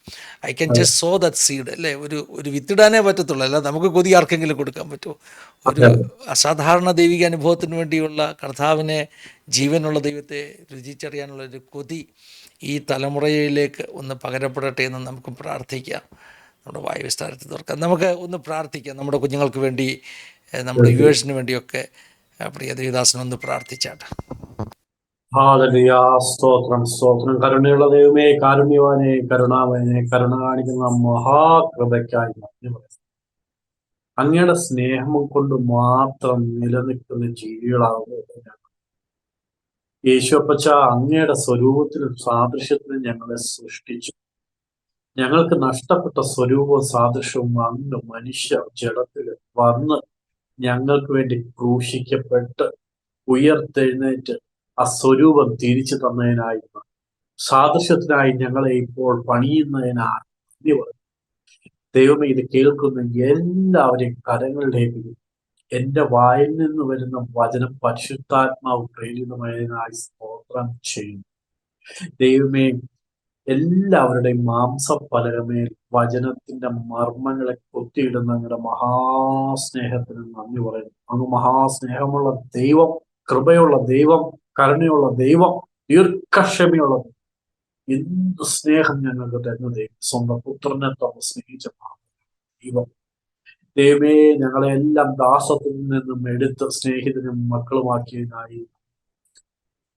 I can just so that seed, അല്ലേ? ഒരു വിത്തിടാനേ പറ്റത്തുള്ളൂ, അല്ല നമുക്ക് കൊതി ആർക്കെങ്കിലും കൊടുക്കാൻ പറ്റുമോ? ഒരു അസാധാരണ ദൈവിക അനുഭവത്തിന് വേണ്ടിയുള്ള കർത്താവിനെ, ജീവനുള്ള ദൈവത്തെ രുചിച്ചറിയാനുള്ളൊരു കൊതി ഈ തലമുറയിലേക്ക് ഒന്ന് പകരപ്പെടട്ടെ എന്ന് നമുക്ക് പ്രാർത്ഥിക്കാം. നമ്മുടെ വായു വിസ്താരത്തിൽ തുറക്കാം. നമുക്ക് ഒന്ന് പ്രാർത്ഥിക്കാം നമ്മുടെ കുഞ്ഞുങ്ങൾക്ക് വേണ്ടി, നമ്മുടെ വ്യൂവേഴ്സിന് വേണ്ടിയൊക്കെ. പ്രിയ ദേവദാസനൊന്ന് പ്രാർത്ഥിച്ചാട്ടെ. ഹല്ലേലൂയ. സ്തോത്രം സ്തോത്രം. കരുണയുള്ള ദൈവമേ, കാരുണ്യവാനെ, കരുണാമയനെ, കരുണ കാണിക്കുന്ന മഹാകൃപയ്ക്കായി നന്ദി പറയുന്നു. അങ്ങയുടെ സ്നേഹം കൊണ്ട് മാത്രം നിലനിൽക്കുന്ന ജീവികളാകുന്നു യേശുപ്പച്ച. അങ്ങയുടെ സ്വരൂപത്തിലും സാദൃശ്യത്തിലും ഞങ്ങളെ സൃഷ്ടിച്ചു. ഞങ്ങൾക്ക് നഷ്ടപ്പെട്ട സ്വരൂപവും സാദൃശ്യവും അങ്ങ് മനുഷ്യ ജഡത്തിൽ വന്ന് ഞങ്ങൾക്ക് വേണ്ടി ക്രൂശിക്കപ്പെട്ട് ഉയർത്തെഴുന്നേറ്റ് ആ സ്വരൂപം തിരിച്ചു തന്നതിനായി, സാദൃശ്യത്തിനായി ഞങ്ങളെ ഇപ്പോൾ പണിയുന്നതിനായി നന്ദി പറയുന്നു. ദൈവമേ, ഇത് കേൾക്കുന്ന എല്ലാവരെയും കരങ്ങളിലേക്ക് എന്റെ വായിൽ നിന്ന് വരുന്ന വചനം പരിശുദ്ധാത്മാവ് പ്രേരിതമായതിനായി സ്തോത്രം ചെയ്യുന്നു. ദൈവമേ, എല്ലാവരുടെയും മാംസഫലകമേൽ വചനത്തിന്റെ മർമ്മങ്ങളെ കൊത്തിയിടുന്ന അങ്ങയുടെ മഹാസ്നേഹത്തിന് നന്ദി പറയുന്നു. അങ്ങ് മഹാസ്നേഹമുള്ള ദൈവം, കൃപയുള്ള ദൈവം, കരുണയുള്ള ദൈവം, ദീർഘക്ഷമയുള്ള എന്ത് സ്നേഹം ഞങ്ങൾക്ക് തരുന്ന ദൈവം, സ്വന്തം പുത്രനെ തന്നെ സ്നേഹിച്ച ദൈവം. ദൈവമേ, ഞങ്ങളെ എല്ലാം ദാസത്തിൽ നിന്നും എടുത്ത് സ്നേഹിതനും മക്കളുമാക്കിയതിനായി,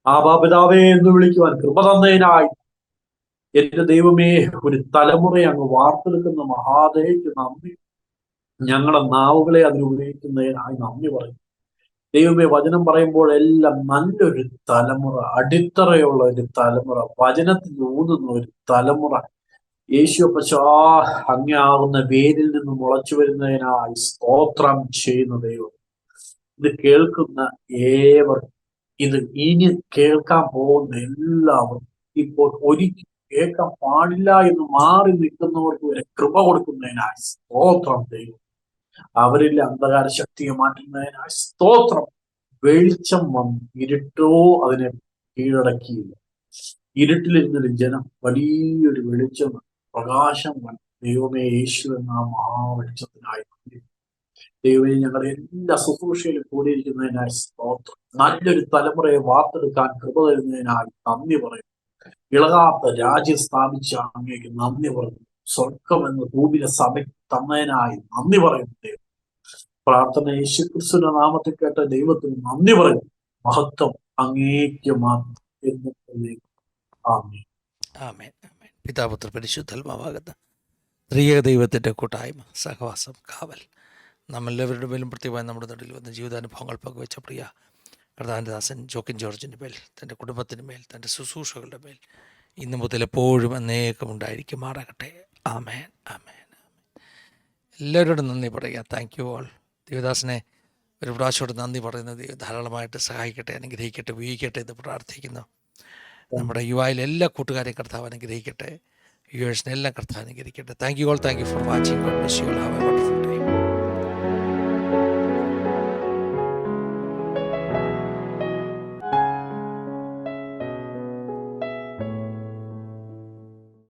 ആബാപിതാവേ എന്ന് വിളിക്കുവാൻ കൃപ തന്നതിനായി, എന്റെ ദൈവമേ, ഒരു തലമുറയെ അങ്ങ് വാർത്തെടുക്കുന്ന മഹാദേവിക്ക് നന്ദി. ഞങ്ങളുടെ നാവുകളെ അതിനുപയോഗിക്കുന്നതിനായി നന്ദി പറയും. ദൈവമേ, വചനം പറയുമ്പോൾ എല്ലാം നല്ലൊരു തലമുറ, അടിത്തറയുള്ള ഒരു തലമുറ, വചനത്തിൽ ഊന്നുന്ന ഒരു തലമുറ, യേശുപ്പച്ചാ അങ്ങാവുന്ന വേരിൽ നിന്ന് മുളച്ചു വരുന്നതിനായി സ്തോത്രം ചെയ്യുന്ന ദൈവം. ഇത് കേൾക്കുന്ന ഏവർ, ഇത് ഇനി കേൾക്കാൻ പോകുന്ന എല്ലാവരും, ഇപ്പോൾ ഒരിക്കലും കേൾക്കാൻ പാടില്ല എന്ന് മാറി നിൽക്കുന്നവർക്ക് വരെ കൃപ കൊടുക്കുന്നതിനായി സ്തോത്രം ദൈവം. അവരിൽ അന്ധകാര ശക്തിയെ മാറ്റുന്നതിനായി സ്തോത്രം. വെളിച്ചം വന്ന് ഇരുട്ടോ അതിനെ കീഴടക്കിയില്ല. ഇരുട്ടിലിരുന്നൊരു ജനം വലിയൊരു വെളിച്ചം, പ്രകാശം വന്നു. ദൈവമേ, യേശു എന്ന മഹാവെളിച്ചത്തിനായി ദൈവമേ, ഞങ്ങളുടെ എല്ലാ ശുശ്രൂഷയിലും കൂടിയിരിക്കുന്നതിനായി സ്തോത്രം. നല്ലൊരു തലമുറയെ വാർത്തെടുക്കാൻ കൃപ തരുന്നതിനായി നന്ദി പറയും. ഇളകാത്ത രാജ്യം സ്ഥാപിച്ച അങ്ങേക്ക് നന്ദി പറയുന്നു. സ്വർഗം എന്ന ഭൂമിയിലെ സഭ തന്നതിനായി നന്ദി പറയുന്നു ദൈവം. പ്രാർത്ഥന യേശുക്രിസ്തുവിന്റെ നാമത്തിൽ കേട്ട ദൈവത്തിന് നന്ദി പറയുന്നു. മഹത്വം അങ്ങേക്ക് മാത്രം എന്ന്. ആമേൻ. ആമേൻ. ആമേൻ. പിതാപുത്ര പരിശുദ്ധാത്മാവാകുന്ന ത്രിയേക ദൈവത്തിൻ്റെ കൂട്ടായ്മ, സഹവാസം, കാവൽ നമ്മളെല്ലാവരുടെ മേലും പ്രത്യേകമായി നമ്മുടെ നടുവിൽ വന്ന ജീവിതാനുഭവങ്ങൾ പങ്കുവെച്ച പ്രിയ കർത്താവിൻ്റെ ദാസൻ ജോക്കിൻ ജോർജിൻ്റെ മേൽ, തൻ്റെ കുടുംബത്തിൻ്റെ മേൽ, തൻ്റെ ശുശ്രൂഷകളുടെ മേൽ ഇന്നു മുതൽ എപ്പോഴും എന്നേക്കും ഉണ്ടായിരിക്കുമാറാകട്ടെ. ആമേൻ, ആമേൻ. എല്ലാവരോടും നന്ദി പറയുക. Thank you all. ദേവദാസിനെ ഒരു പ്രാവശ്യത്തോട് നന്ദി പറയുന്നത് ധാരാളമായിട്ട് സഹായിക്കട്ടെ, അനുഗ്രഹിക്കട്ടെ, ഉപയോഗിക്കട്ടെ എന്ന് പ്രാർത്ഥിക്കുന്നു. നമ്മുടെ യുവായിലെ എല്ലാ കൂട്ടുകാരെയും കർത്താവ് അനുഗ്രഹിക്കട്ടെ. വ്യൂവേഴ്സിനെ എല്ലാം കർത്താവ് അനുഗ്രഹിക്കട്ടെ. Thank you all. Thank you for watching. God bless you all. Have A